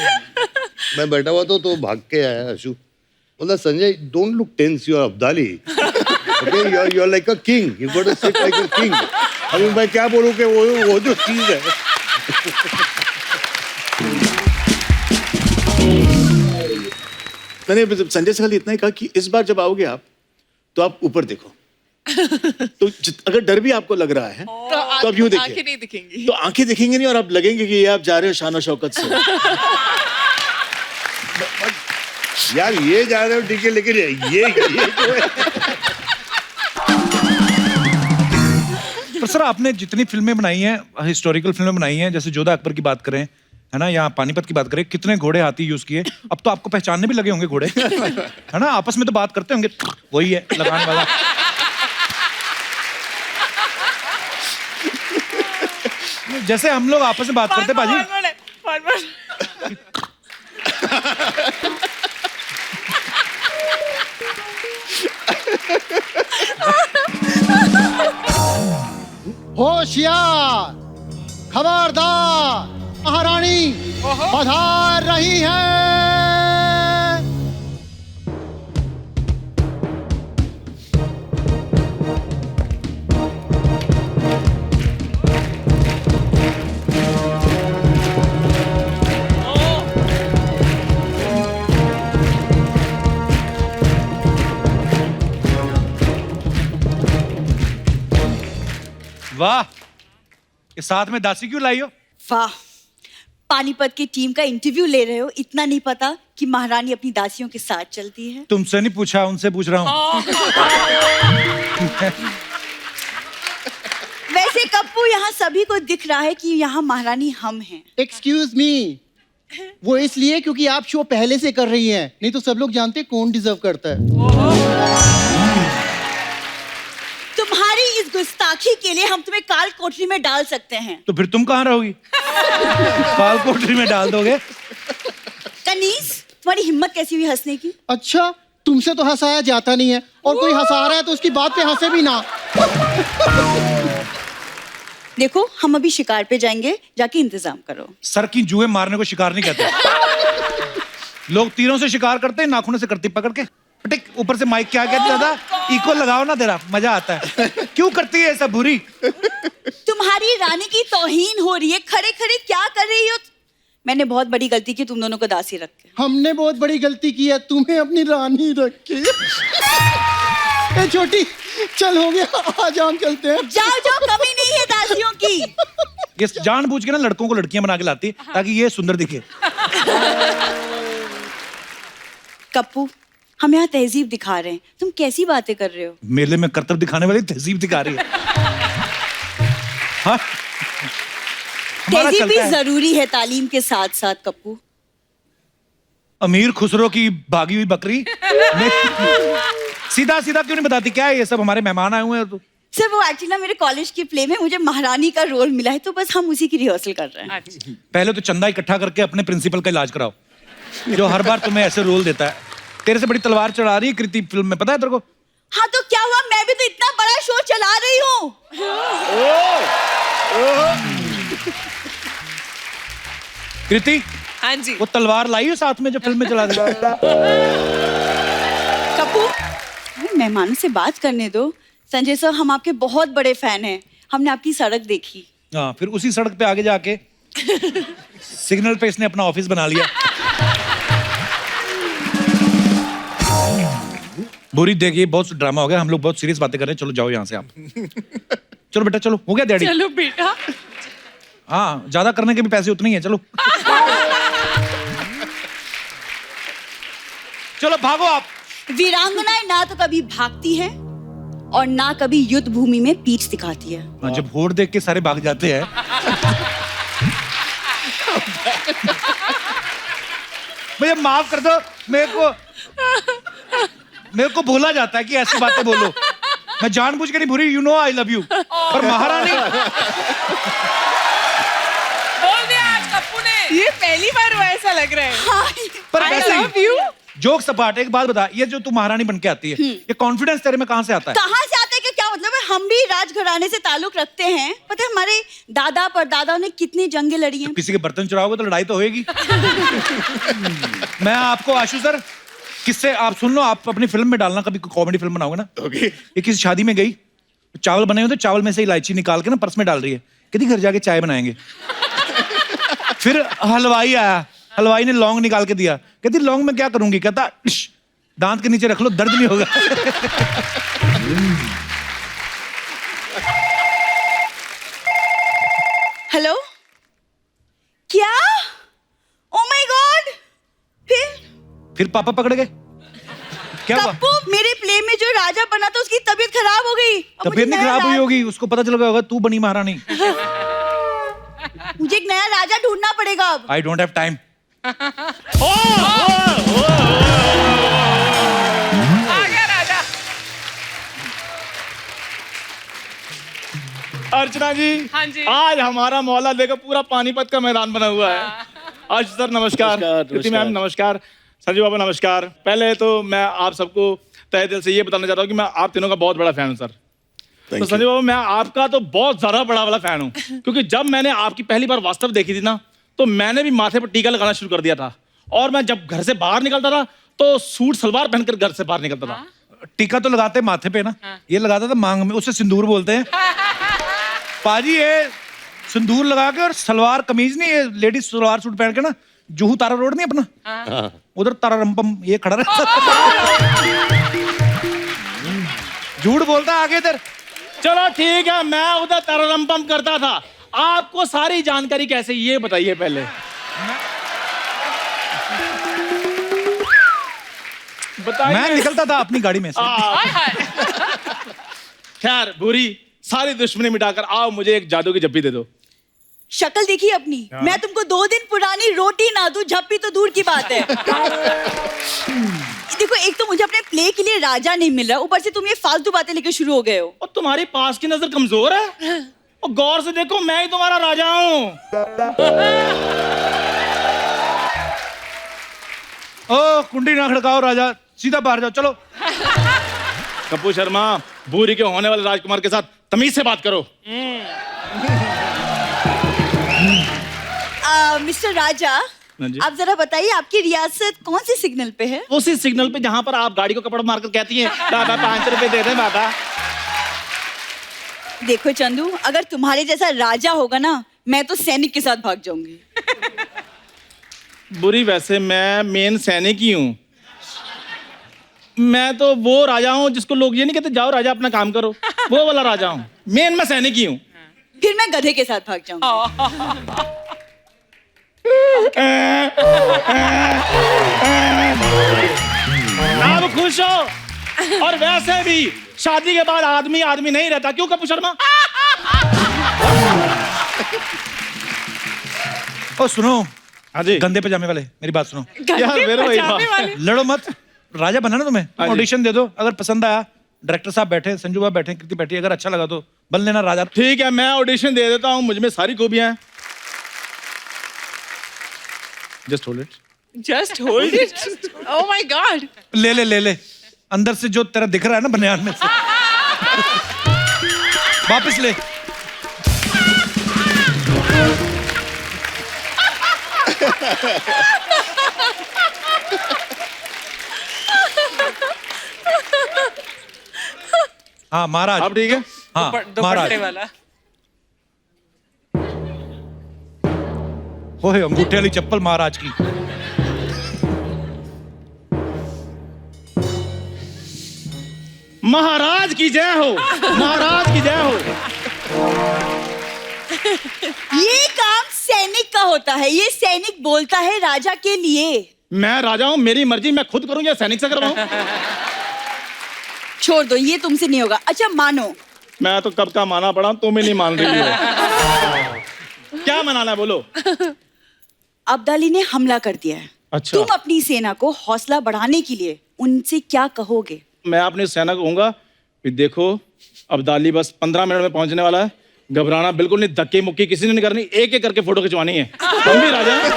मैं बैठा हुआ तो भाग के आया आशु, बोला Sanjay don't look tense, you are Abdali, okay, you are like a king, you got to sit like a king. अभी मैं क्या बोलूं कि वो जो चीज है। मैंने संजय से खाली इतना ही कहा कि इस बार जब आओगे आप तो आप ऊपर देखो। तो अगर डर भी आपको लग रहा है तो आप यूं देखिए, आंखें नहीं दिखेंगी। तो आंखें दिखेंगी नहीं और आप लगेंगे कि ये आप जा रहे हो शान और शौकत से। यार ये जा रहे हो ठीक है, लेकिन ये जो है। तो सर आपने जितनी फिल्में बनाई हैं, हिस्टोरिकल फिल्में बनाई हैं, जैसे जोधा अकबर की बात करें, है ना, यहाँ पानीपत की बात करें, कितने घोड़े हाथी यूज किए। अब तो आपको पहचानने भी लगे होंगे घोड़े, है ना, आपस में तो बात करते होंगे, वही है लगाने वाला। जैसे हम लोग आपस में बात करते पाजी। होशियार, खबरदार, महारानी पधार रही है। वाह, ये साथ में दासी क्यों लाई हो? वाह, पानीपत की टीम का इंटरव्यू ले रहे हो, इतना नहीं पता कि महारानी अपनी दासियों के साथ चलती है। तुमसे नहीं पूछा, उनसे पूछ रहा हूँ। वैसे कप्पू, यहाँ सभी को दिख रहा है कि यहाँ महारानी हम हैं। एक्सक्यूज मी, वो इसलिए क्योंकि आप शो पहले से कर रही हैं, नहीं तो सब लोग जानते हैं कौन डिजर्व करता है। तुम्हारी इस गुस्ताखी के लिए हम तुम्हें काल कोठरी में डाल सकते हैं। तो फिर तुम कहाँ रहोगी? काल कोठरी में डाल दोगे? कनीज, तुम्हारी हिम्मत कैसी हुई हंसने की? अच्छा, तुमसे तो हंसाया जाता नहीं है, और कोई हंसा रहा है तो उसकी बात पे हंसे भी ना। देखो, हम अभी शिकार पे जाएंगे, जाके इंतजाम करो। सर की जुए मारने को शिकार नहीं कहते। लोग तीरों से शिकार करते हैं, नाखूनों से करती पकड़ के। टिक, ऊपर से माइक क्या कहते दादा, इको लगाओ ना, तेरा मजा आता है। क्यों करती है ऐसा बुरी? तुम्हारी रानी की तौहीन हो रही है, खड़े खड़े क्या कर रही हो? मैंने बहुत बड़ी गलती की तुम दोनों को दासी रख के। हमने बहुत बड़ी गलती की है, तुम्हें अपनी रानी रख के। ए छोटी, चल हो गया, आज हम चलते हैं। जाओ जाओ, कमी नहीं है दासियों की। ये जानबूझ के ना लड़कों को लड़कियां बना के लाती है ताकि ये सुंदर दिखे। कप्पू, हम यहाँ तहजीब दिखा रहे हैं, तुम कैसी बातें कर रहे हो? मेले में करतब दिखाने वाली तहजीब दिखा रही है। हाँ? तहजीब भी जरूरी है तालीम के साथ साथ कप्पू। अमीर खुसरो की भागी हुई बकरी सीधा सीधा क्यों नहीं बताती? क्या है ये सब? हमारे मेहमान आए हुए हैं। तो सर, वो एक्चुअली ना मेरे कॉलेज की प्ले में मुझे महारानी का रोल मिला है, तो बस हम उसी की रिहर्सल कर रहे हैं। पहले तो चंदा इकट्ठा करके अपने प्रिंसिपल का इलाज कराओ, जो हर बार तुम्हें ऐसे रोल देता है। तेरे से बड़ी तलवार चढ़ा रही है कृति फिल्म में, पता है तेरे को? हाँ, तो क्या हुआ? मैं भी तो इतना बड़ा शो चला रही हूँ। कृति, हाँ जी, वो तलवार लाई हो साथ में जो फिल्म में चला देगा? कप्पू, मेहमानों से बात करने दो। संजय सर, हम आपके बहुत बड़े फैन हैं, हमने आपकी सड़क देखी। हाँ, फिर उसी सड़क पे आगे जाके सिग्नल पे इसने अपना ऑफिस बना लिया। बुरी, देखिए बहुत ड्रामा हो गया, हम लोग बहुत सीरियस बातें कर रहे हैं। चलो जाओ यहाँ से आप। चलो बेटा, चलो, हो गया डैडी? चलो बेटा। हाँ, ज्यादा करने के भी पैसे उतने ही है। चलो चलो भागो आप। वीरांगनाएं ना तो कभी भागती है और ना कभी युद्ध भूमि में पीठ दिखाती है। हाँ, जब होड़ देख के सारे भाग जाते हैं। भैया माफ कर दो, मेरे को भूला जाता है कि ऐसी बातें बोलो। मैं जानबूझ के नहीं भूली, you know I love you. पर महारानी बोल दिया आज कप्पू ने। ये पहली बार हुआ ऐसा लग रहा है। हाँ। पर I वैसे love you। जोक सपाट, एक बात बता, ये जो तू महारानी बन के आती है, ये कॉन्फिडेंस तेरे में कहाँ से आता है? कहाँ से आता है कि क्या मतलब है? हम भी राजघराने से ताल्लुक रखते हैं। पता है हमारे दादा परदादा ने कितनी जंगें लड़ी हैं। किसी के बर्तन चुराओगे तो लड़ाई तो होएगी। मैं आपको आशु सर किससे आप सुन लो, आप अपनी फिल्म में डालना, कभी कॉमेडी फिल्म बनाओगे ना। ओके। ये किसी शादी में गई, चावल बने हुए थे, चावल में से इलायची निकाल के ना पर्स में डाल रही है, कहती घर जाके चाय बनाएंगे। फिर हलवाई आया, हलवाई ने लौंग निकाल के दिया, कहती लौंग में क्या करूंगी? कहता दांत के नीचे रख लो, दर्द नहीं होगा। हेलो, क्या? Oh my God! फिर पापा पकड़ गए? क्या हुआ? कप्पू, मेरे प्ले में जो राजा बना था उसकी तबीयत खराब हो गई। तबीयत नहीं खराब हुई होगी, उसको पता चल गया होगा तू बनी महारानी। मुझे एक नया राजा ढूंढना पड़ेगा अब। I don't have time. Archana ji, हाँ जी। आज हमारा मौला देखो पूरा पानीपत का मैदान बना हुआ है। आज सर नमस्कार, कृति मैम नमस्कार, संजय बाबा नमस्कार। पहले तो मैं आप सबको तहे दिल से ये बताना चाहता हूँ कि मैं आप तीनों का बहुत बड़ा फैन हूँ सर। तो संजय बाबा, मैं आपका तो बहुत ज्यादा बड़ा वाला फैन हूँ, क्योंकि जब मैंने आपकी पहली बार वास्तव देखी थी ना, तो मैंने भी माथे पर टीका लगाना शुरू कर दिया था। और मैं जब घर से बाहर निकलता था तो सूट सलवार पहनकर घर से बाहर निकलता था। टीका तो लगाते माथे पे ना, ये लगाता था मांग में, उसे सिंदूर बोलते हैं। पाजी ये सिंदूर लगा के और सलवार कमीज नहीं, ये लेडीज सलवार सूट पहन के ना, जुहू तारा रोड नहीं अपना, उधर तारा रंपम ये खड़ा रहता। झूठ बोलता आगे इधर। चलो ठीक है, मैं उधर तररम करता था, आपको सारी जानकारी कैसे, ये बताइए पहले। बताइए। मैं निकलता था अपनी गाड़ी में से। खैर बुरी सारी दुश्मनी मिटाकर आओ, मुझे एक जादू की जप्पी दे दो। शक्ल देखी अपनी, मैं तुमको 2 दिन पुरानी रोटी ना दूं, झप्पी तो दूर की बात है। देखो, एक तो मुझे अपने प्ले के लिए राजा नहीं मिल रहा, ऊपर से तुम ये फालतू बातें लेके शुरू हो गए हो। और तुम्हारी पास की नजर कमजोर है, और गौर से देखो, मैं ही तुम्हारा राजा हूँ। ओ कुंडी ना खड़काओ राजा, सीधा बाहर जाओ, चलो। कपूर शर्मा, भूरी के होने वाले राजकुमार के साथ तमीज से बात करो। मिस्टर राजा, आप जरा बताइए, आपकी रियासत कौन सी सिग्नल पे है? उसी सिग्नल पे जहां पर आप गाड़ी को कपड़ा मारकर कहती हैं, बाबा 5 रुपए दे दे बाबा। देखो चंदू, अगर तुम्हारे जैसा राजा होगा ना, मैं तो सैनिक के साथ भाग जाऊंगी। बुरी, वैसे मैं मेन सैनिक ही हूँ। मैं तो वो राजा हूँ जिसको लोग ये नहीं कहते जाओ राजा अपना काम करो, वो वाला राजा हूँ। मेन मैं सैनिक ही हूँ। फिर मैं गधे के साथ भाग जाऊंगी। आप खुश हो? और वैसे भी शादी के बाद आदमी आदमी नहीं रहता, क्यों कपूर शर्मा? ओ सुनो, हाँ जी, गंदे पजामे वाले, मेरी बात सुनो यार, मेरे वही बात। लड़ो मत, राजा बनना ना तुम्हें, हाँ जी। ऑडिशन दे दो, अगर पसंद आया, डायरेक्टर साहब बैठे, संजू बाबा बैठे, कृति बैठी, अगर अच्छा लगा तो बन लेना राजा। ठीक है, मैं ऑडिशन दे देता हूँ, मुझ में सारी खूबियां हैं। Just hold it, just hold it. Oh my God. ले ले ले ले, अंदर से जो तेरा दिख रहा है ना बनियान में से, वापस ले। हाँ महाराज, अब ठीक है। हाँ महाराज, वाला। वो है अंगूठे वाली चप्पल महाराज की। महाराज की जय हो, महाराज की जय हो। ये काम सैनिक का होता है, ये सैनिक बोलता है राजा के लिए। मैं राजा हूँ, मेरी मर्जी, मैं खुद करूँ या सैनिक से करवाऊँ? छोड़ दो, ये तुमसे नहीं होगा। अच्छा मानो। मैं तो कब का माना पड़ा, तुम ही नहीं मान रही हो। क्या मनाना है, बोलो। अब्दाली ने हमला कर दिया है। अच्छा। तुम अपनी सेना को हौसला बढ़ाने के लिए उनसे क्या कहोगे? मैं अपनी सेना को कहूंगा कि देखो, अब्दाली बस 15 मिनट में पहुंचने वाला है, घबराना बिल्कुल नहीं, धक्के मुक्की किसी ने नहीं करनी, एक एक करके फोटो खिंचवानी है। हम भी राजा हैं।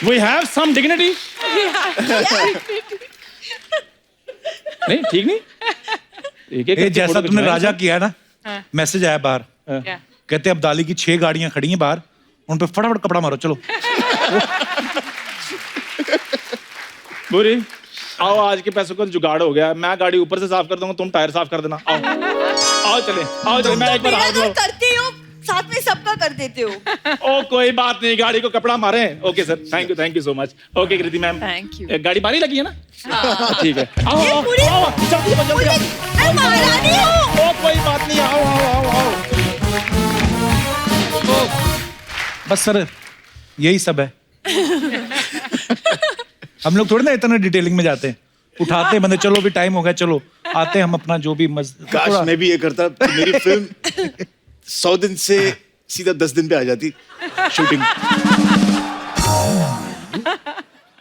We have some dignity. नहीं ठीक नहीं, एक एक जैसा तुमने राजा किया ना, मैसेज आया बाहर, कहते अब्दाली की 6 गाड़ियां खड़ी हैं बाहर, उन पे फटाफट कपड़ा मारो, चलो। बुरी, आओ, आज के पैसों का जुगाड़ हो गया, मैं गाड़ी ऊपर से साफ कर दूंगा, तुम टायर साफ कर देना। आओ आओ चले, आओ चले, मैं एक बार हाथ धो। करते हो, साथ में सबका कर देते हो। ओ कोई बात नहीं, गाड़ी को कपड़ा मारे। Okay sir, thank you so much. Okay Kriti ma'am, thank you. गाड़ी बारी लगी है ना? ठीक है, आओ आओ पूरी- आओ, जल्दी आओ, जल्दी आओ। मैं महारानी हूँ। ओ कोई बात नहीं, आओ आओ आओ आओ। बस सर, यही सब है। हम लोग थोड़ी ना इतना डिटेलिंग में जाते हैं, उठाते हैं बंदे, चलो भी टाइम हो गया, चलो आते हैं हम अपना जो भी काश मैं भी ये करता तो मेरी फिल्म 100 दिन से सीधा 10 दिन पे आ जाती शूटिंग।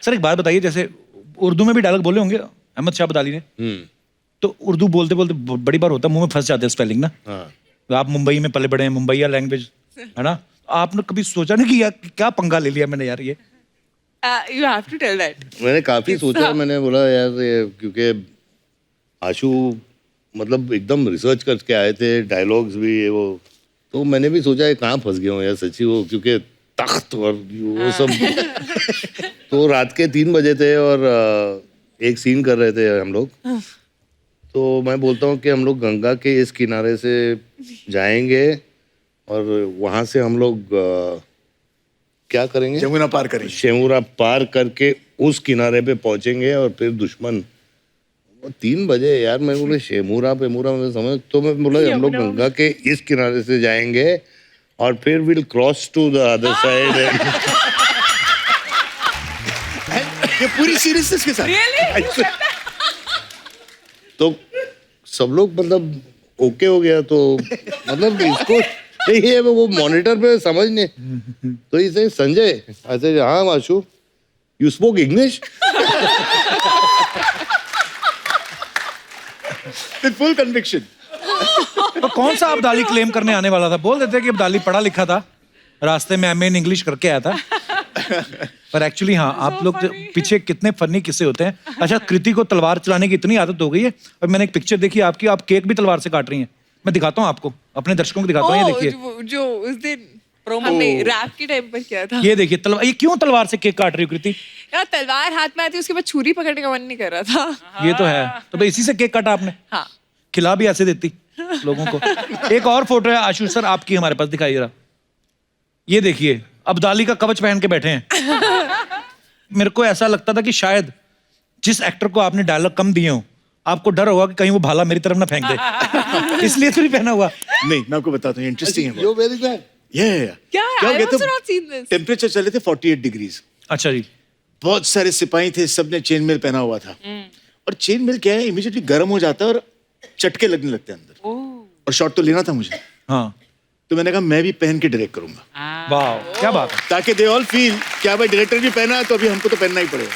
सर एक बात बताइए, जैसे उर्दू में भी डायलॉग बोले होंगे अहमद शाह अब्दाली ने, तो उर्दू बोलते बोलते बड़ी बार होता है मुंह में फंस जाते हैं स्पेलिंग ना। आप मुंबई में पले बड़े हैं, मुंबईया लैंग्वेज है ना, आपने कभी सोचा नहीं कि यार क्या पंगा ले लिया मैंने यार ये? You have to tell that. मैंने काफी सोचा, मैंने बोला यार ये, क्योंकि आशु मतलब एकदम रिसर्च करके आए थे, डायलॉग्स भी ये वो, तो मैंने भी सोचा ये कहाँ फंस गया हूँ यार सच्ची, वो क्योंकि तख्त और वो सब। तो रात के 3 बजे थे और एक सीन कर रहे थे हम लोग, तो मैं बोलता हूँ कि हम लोग गंगा के इस किनारे से जाएंगे और वहाँ से हम लोग क्या करेंगे, यमुना पार करेंगे, यमुना पार करके उस किनारे पे पहुंचेंगे और फिर दुश्मन और 3 बजे यार, मैं बोले शेमूरा पेमूरा में समझ, तो मैं बोला हम लोग गंगा के इस किनारे से जाएंगे और फिर will cross to the other side. ये पूरी सीरीज के साथ तो सब लोग मतलब ओके हो गया, तो मतलब इसको नहीं है, वो मॉनिटर पे समझ नहीं, तो इसे संजय ऐसे, हाँ Ashu you spoke English with full conviction. तो कौन सा अब्दाली क्लेम करने आने वाला था? बोल देते कि अब्दाली पढ़ा लिखा था, रास्ते में एमए इन इंग्लिश करके आया था। पर एक्चुअली हाँ, आप लोग पीछे कितने फनी किस्से होते हैं। अच्छा, कृति को तलवार चलाने की इतनी आदत हो गई है, और मैंने एक पिक्चर देखी आपकी, आप केक भी तलवार से काट रही हैं। मैं दिखाता हूँ आपको, अपने दर्शकों को दिखाता हूँ, ये देखिए। जो उस दिन हमने रैप के टाइम पर किया था। ये देखिए तलवार, ये क्यों तलवार से केक काट रही हो कृति? यार तलवार हाथ में आती, उसके बाद छुरी पकड़ने का मन नहीं कर रहा था। ये तो है, तो भाई इसी से केक काटा आपने? हाँ। खिला भी ऐसे देती लोगों को। एक और फोटो है आशु सर आपकी हमारे पास, दिखाइए जरा। ये देखिए, अब्दाली का कवच पहन के बैठे हैं। मेरे को ऐसा लगता था कि शायद जिस एक्टर को आपने डायलॉग कम दिए हो, आपको डर होगा कि कहीं वो भाला मेरी तरफ ना फेंक दे, इसलिए तो नहीं पहना हुआ। नहीं, मैं आपको बताता हूँ, इंटरेस्टिंग है। You very bad. क्या I have also not seen this. Temperature चले थे 48 डिग्रीज। अच्छा जी। बहुत सारे सिपाही थे, सबने चेन मेल पहना हुआ था। और चेन मेल क्या है, इमीडिएटली गर्म हो जाता है और चटके लगने लगते हैं अंदर। और शॉट तो लेना था मुझे। हाँ, तो मैंने कहा मैं भी पहन के डायरेक्ट करूंगा। वाह, क्या बात है। ताकि दे ऑल फील क्या भाई डायरेक्टर भी पहना है, तो अभी हमको तो पहनना ही पड़ेगा।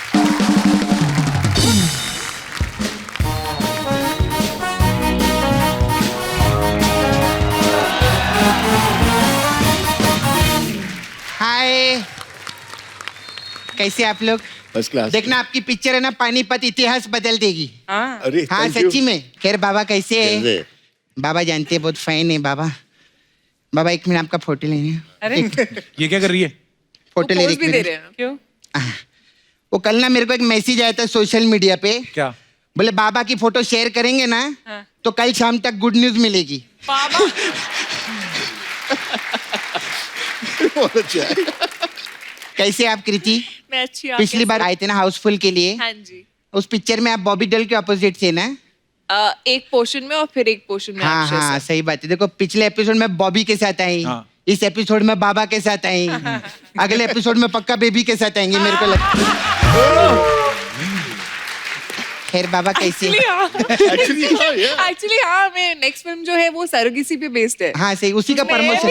हाय, कैसे आप लोग? First class. देखना आपकी पिक्चर है ना, पानीपत इतिहास बदल देगी। अरे हाँ thank you। सच्ची में। खैर बाबा कैसे है? कैसे? बाबा जानते हैं बहुत फैन है बाबा। बाबा एक मिनट आपका फोटो लेने हैं। अरे ये क्या कर रही है? फोटो ले पोज भी दे रही रहे हैं। क्यों? वो कल ना मेरे को एक मैसेज आया था सोशल मीडिया पे। क्या? बोले बाबा की फोटो शेयर करेंगे ना, तो कल शाम तक गुड न्यूज मिलेगी। बाबा बहुत अच्छा है। कैसे आप कृति? मैं अच्छी हूँ। पिछली बार आए थे ना हाउसफुल के लिए, हाँ जी। उस पिक्चर में आप बॉबी डल के अपोजिट थे ना? एक पोर्शन में और फिर एक पोर्शन में हाँ अक्षय हाँ सर। सही बात है। देखो पिछले एपिसोड में बॉबी के साथ आई, इस एपिसोड में बाबा के साथ आई, अगले एपिसोड में पक्का बेबी के साथ आएंगे मेरे को लगता है। खैर बाबा कैसे? एक्चुअली हाँ, मैं नेक्स्ट फिल्म जो है वो सरगेसी पे बेस्ड है। हाँ सही, उसी का प्रमोशन,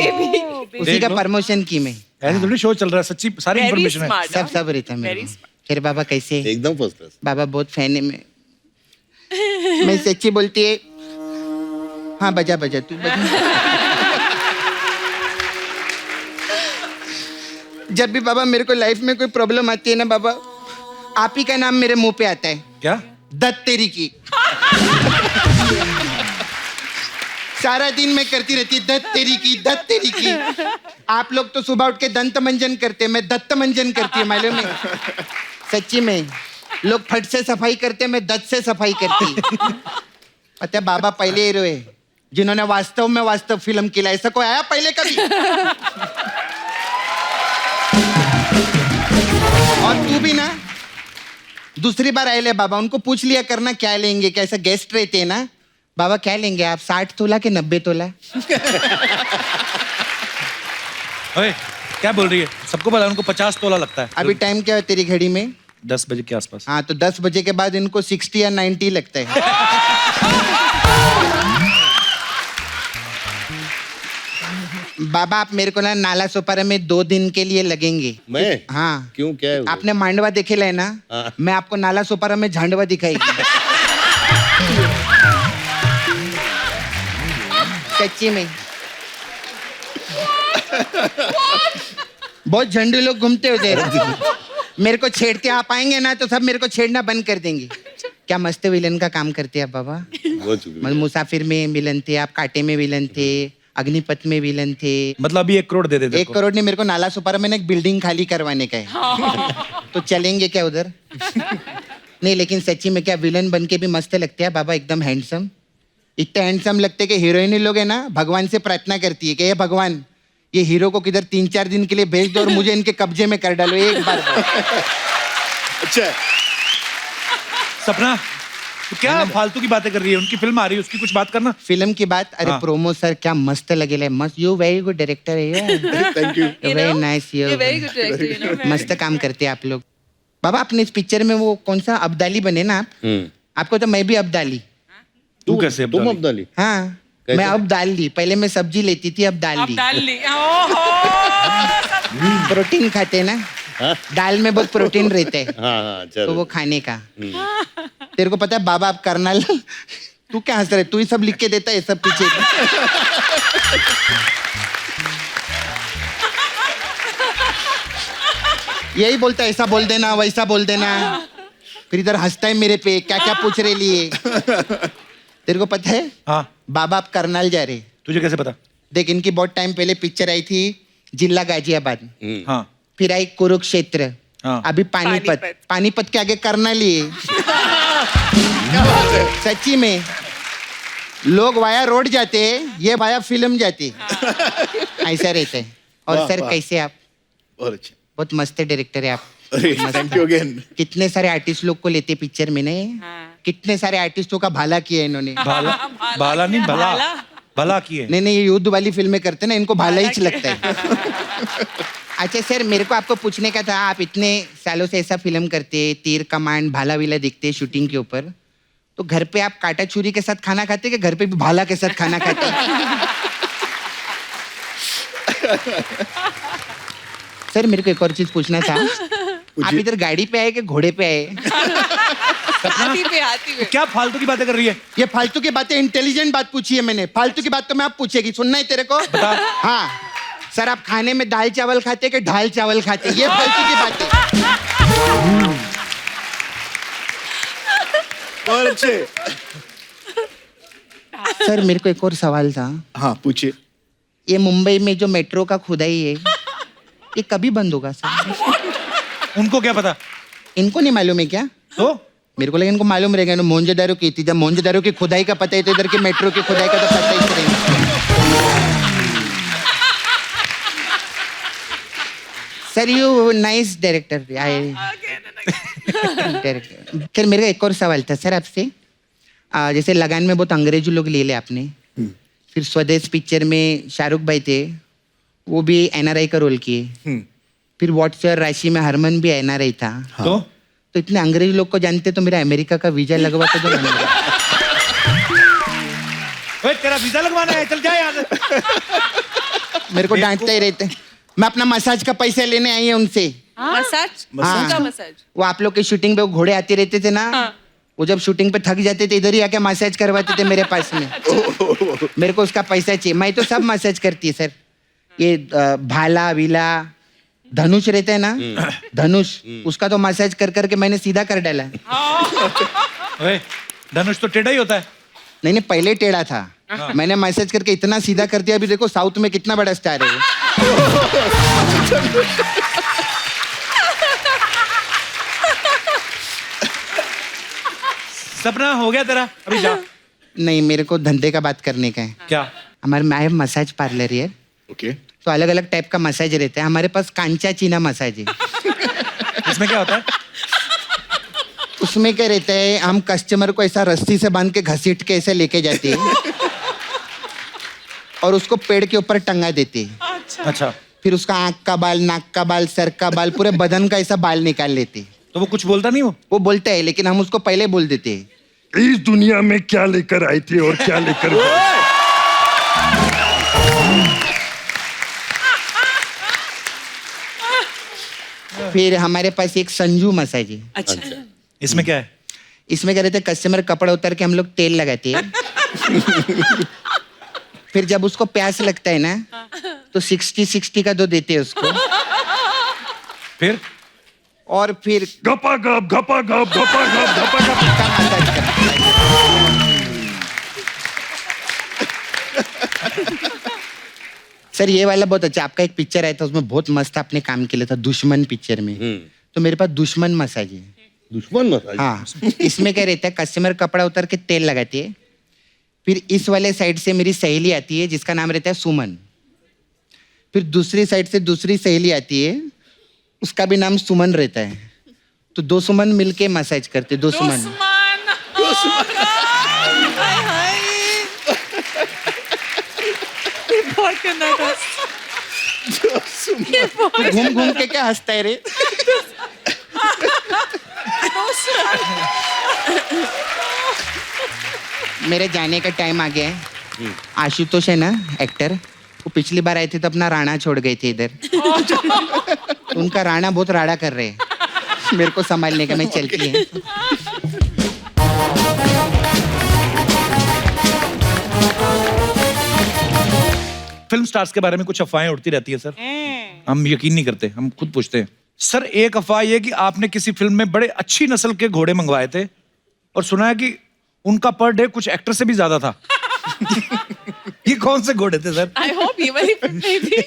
उसी का प्रमोशन की मैं। ऐसे थोड़ी शो चल रहा है, सच्ची सारी Very इन्फॉर्मेशन है। smart, सब सब रहता है मेरे को। खैर बाबा कैसे? एकदम फर्स्ट क्लास। बाबा बहुत फैन है मैं सच्ची बोलती है। हाँ बजा बजा तू बजा। जब भी बाबा मेरे को लाइफ में कोई प्रॉब्लम आती है ना बाबा, आप ही का नाम मेरे मुंह पे आता है। क्या? दत्त तेरी की। सारा दिन मैं करती रहती दत्त तेरी की, दत्त तेरी की। आप लोग तो सुबह उठ के दंत मंजन करते, मैं दत्त मंजन करती है, मालूम है? सच्ची में लोग फट से सफाई करते, मैं दत्त से सफाई करती। पता है बाबा पहले हीरो है जिन्होंने वास्तव में वास्तव फिल्म किया। ऐसा कोई आया पहले कभी? और तू भी ना दूसरी बार आए ले बाबा, उनको पूछ लिया करना क्या लेंगे, कैसा गेस्ट रहते हैं ना बाबा, क्या लेंगे आप, 60 तोला के 90 तोला? ओए, क्या बोल रही है? सबको पता है उनको 50 तोला लगता है। अभी टाइम क्या है तेरी घड़ी में? 10 बजे के आसपास। हाँ तो 10 बजे के बाद इनको 60 या 90 लगता है। बाबा आप मेरे को ना नाला सोपारा में 2 दिन के लिए लगेंगे। मैं? हाँ। क्यों, क्या है? आपने मांडवा देखे है ना? हाँ। मैं आपको नाला सोपारा में झांडवा दिखाएगी। सच्ची में बहुत झंडू लोग घूमते होते हैं, मेरे को छेड़ते आप आएंगे ना तो सब मेरे को छेड़ना बंद कर देंगे। क्या मस्त विलन का काम करते हैं बाबा। मतलब मुसाफिर में विलन थे आप, कांटे में विलन थे, अग्निपथ में विलन थे। मतलब अभी 1 करोड़ दे देते। 1 करोड़ नहीं, मेरे को नाला सुपारा में ना एक बिल्डिंग खाली करवाने का है। तो चलेंगे क्या उधर? नहीं लेकिन सच्ची में क्या विलन बन के भी मस्त लगते हैं बाबा, एकदम हैंडसम। इतने हैंडसम लगते कि हीरोइन लोग है ना भगवान से प्रार्थना करती है कि ये भगवान ये हीरो को किधर 3-4 दिन के लिए भेज दो और मुझे इनके कब्जे में कर डालो एक बार। अच्छा सपना, तो क्या फालतू की बातें कर रही है? उनकी फिल्म आ रही है, उसकी कुछ बात करना। फिल्म की बात, अरे हाँ। प्रोमो सर क्या मस्त लगेला, मस्त, यू वेरी गुड डायरेक्टर है। Thank you. Very nice, you very good director, you know, very मस्त काम करते हैं आप लोग। बाबा आपने इस पिक्चर में वो कौन सा अब्दाली बने ना आप? आपको तो मैं भी अब्दाली। तू कैसे तुम अब्दाली? हाँ मैं अब डाल ली, पहले मैं सब्जी लेती थी, अब डाल अब दी। डाल ली। ओहो। प्रोटीन खाते हैं ना, दाल में बहुत प्रोटीन रहते हैं, हाँ तो चलो। वो खाने का। तेरे को पता है बाबा आप कर्नल, तू क्या हंस रहे, तू ही सब लिख के देता है सब पीछे। यही बोलता है, ऐसा बोल देना वैसा बोल देना, फिर इधर हंसता है मेरे पे, क्या क्या पूछ रहे लिए। तेरे को पता है हाँ बाबा आप करनाल जा रहे? तुझे कैसे पता? देख इनकी बहुत टाइम पहले पिक्चर आई थी, जिला गाजियाबाद, हाँ फिर आई कुरुक्षेत्र, हाँ। अभी पानीपत, पानीपत के आगे करनाल ही है। सच्ची में लोग वाया रोड जाते, ये वाया फिल्म जाती, ऐसा रहता है। और वाह, सर वाह। कैसे आप? और अच्छा। बहुत मस्त डायरेक्टर है आप। अरे थैंक यू अगेन। कितने सारे आर्टिस्ट लोग को लेते पिक्चर में नहीं? कितने सारे आर्टिस्टों का भाला किया है इन्होंने। भाला नहीं, भला भला किए। नहीं ये युद्ध वाली फिल्में करते ना, इनको भाला ही लगता है। अच्छा सर मेरे को आपको पूछने का था, आप इतने सालों से ऐसा फिल्म करते, तीर कमांड भाला विला दिखते शूटिंग के ऊपर, तो घर पे आप काटा छुरी के साथ खाना खाते कि घर पे भी भाला के साथ खाना खाते? सर मेरे को एक और चीज पूछना था, आप इधर गाड़ी पे आए कि घोड़े पे आए? हाथी पे, हाथी पे। क्या फालतू की बातें कर रही है? ये फालतू की बातें, इंटेलिजेंट बात पूछी है मैंने, फालतू की बात तो मैं आप पूछेगी, सुनना है तेरे को? हाँ सर आप खाने में दाल चावल खाते कि ढाल चावल खाते? ये फालतू की बातें। और अच्छे। सर मेरे को एक और सवाल था। हाँ पूछिए। ये मुंबई में जो मेट्रो का खुदाई है, ये कभी बंद होगा सर? उनको क्या पता? इनको नहीं मालूम है क्या? तो मेरे को लगा इनको मालूम रहेगा, इन्होंने मोहनजोदारो की थी, जब मोहनजोदारो की खुदाई का पता है तो इधर की मेट्रो की खुदाई का तो पता ही रहेगा। Sir you nice director. Director फिर मेरा एक और सवाल था सर आपसे, जैसे लगान में बहुत अंग्रेजी लोग ले ले आपने, फिर स्वदेश पिक्चर में शाहरुख भाई थे, वो भी एनआरआई का रोल किए, फिर व्हाट्सएप राशि में हरमन भी एनआरआई था। तो इतने अंग्रेजी लोग को जानते तो मेरा अमेरिका का वीजा लगवा के दो। ओए तेरा वीजा लगवाना है, चल जा यहाँ से। मेरे को डांटते ही रहते। मैं अपना मसाज का पैसा लेने आई है उनसे। मसाज? हाँ। मसाज? वो आप लोग के शूटिंग पे वो घोड़े आते रहते थे ना, वो जब शूटिंग पे थक जाते थे इधर ही आके मसाज करवाते थे मेरे पास में। मेरे को उसका पैसा चाहिए, मैं तो सब मसाज करती है सर। ये भाला विला धनुष रहता है ना, धनुष, उसका तो मसाज कर करके मैंने सीधा कर डाला है। ओए धनुष तो टेढ़ा ही होता है। नहीं पहले टेढ़ा था, मैंने मैसेज करके इतना सीधा कर दिया, अभी देखो साउथ में कितना बड़ा स्टार है वो। सपना हो गया तेरा, अभी जा। नहीं मेरे को धंधे का बात करने का है। क्या? हमारे में है मसाज पार्लर है, ओके। तो अलग अलग टाइप का मसाज रहता है। हमारे पास कांचा चीना मसाज है। इसमें क्या होता है? उसमें क्या रहता है, हम कस्टमर को ऐसा रस्सी से बांध के घसीट के ऐसे लेके जाते हैं और उसको पेड़ के ऊपर टंगा देते हैं। अच्छा। फिर उसका आंख का बाल, नाक का बाल, सर का बाल, पूरे बदन का ऐसा बाल निकाल लेते हैं। तो वो कुछ बोलता नहीं? वो बोलता है, लेकिन हम उसको पहले बोल देते हैं इस दुनिया में क्या लेकर आई थी और क्या लेकर गई? फिर हमारे पास एक संजू मसाज है। अच्छा। इसमें क्या है? इसमें क्या रहता है, कस्टमर कपड़ा उतार के हम लोग तेल लगाते हैं। फिर जब उसको प्यास लगता है ना, तो 60-60 का 2 देते हैं उसको। फिर और फिर गपा गप गपा गप गपा गप गपा गप का मसाज करते हैं। सर ये वाला बहुत अच्छा, आपका एक पिक्चर आया था उसमें बहुत मस्त आपने काम किया था, दुश्मन पिक्चर में। तो मेरे पास दुश्मन मसाज है। दुश्मन मसाज? हाँ। इसमें क्या रहता है, कस्टमर कपड़ा उतार के तेल लगाती है, फिर इस वाले साइड से मेरी सहेली आती है जिसका नाम रहता है सुमन, फिर दूसरी साइड से दूसरी सहेली आती है, उसका भी नाम सुमन रहता है, तो 2 सुमन मिलके मसाज करते, 2 सुमन। घूम घूम के क्या हंसता है रे? मेरे जाने का टाइम आ गया है। आशुतोष है ना एक्टर, वो पिछली बार आए थे तो अपना राणा छोड़ गए थे इधर। उनका राणा बहुत राड़ा कर रहे हैं, मेरे को संभालने का, मैं चलती है। फिल्म स्टार्स के बारे में कुछ अफवाहें उड़ती रहती है सर, हम यकीन नहीं करते, हम खुद पूछते हैं। सर एक अफवाह ये कि आपने किसी फिल्म में बड़े अच्छी नस्ल के घोड़े मंगवाए थे और सुना है कि उनका पर डे कुछ एक्टर से भी ज्यादा था। ये कौन से घोड़े थे सर? आई होप ये वाली फिल्म नहीं थी।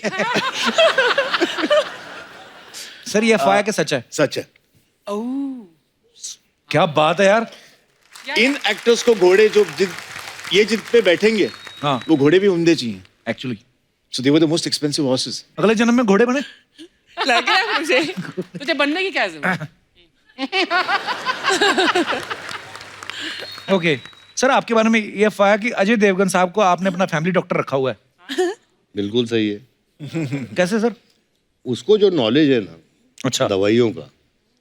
सर ये अफवाह है कि सच है? सच है। क्या बात है यार। इन एक्टर्स को घोड़े जो ये जिन पे बैठेंगे, हाँ, वो घोड़े भी उम्दे चाहिए actually. So they were the most expensive horses. अगले जन्म में घोड़े बने? लग रहा है मुझे। तुझे बनने की क्या जरूरत? ओके सर, आपके बारे में ये अफवाह है कि अजय देवगन साहब को आपने अपना फैमिली डॉक्टर रखा हुआ है। बिल्कुल सही है। कैसे सर? उसको जो नॉलेज है ना, अच्छा, दवाइयों का,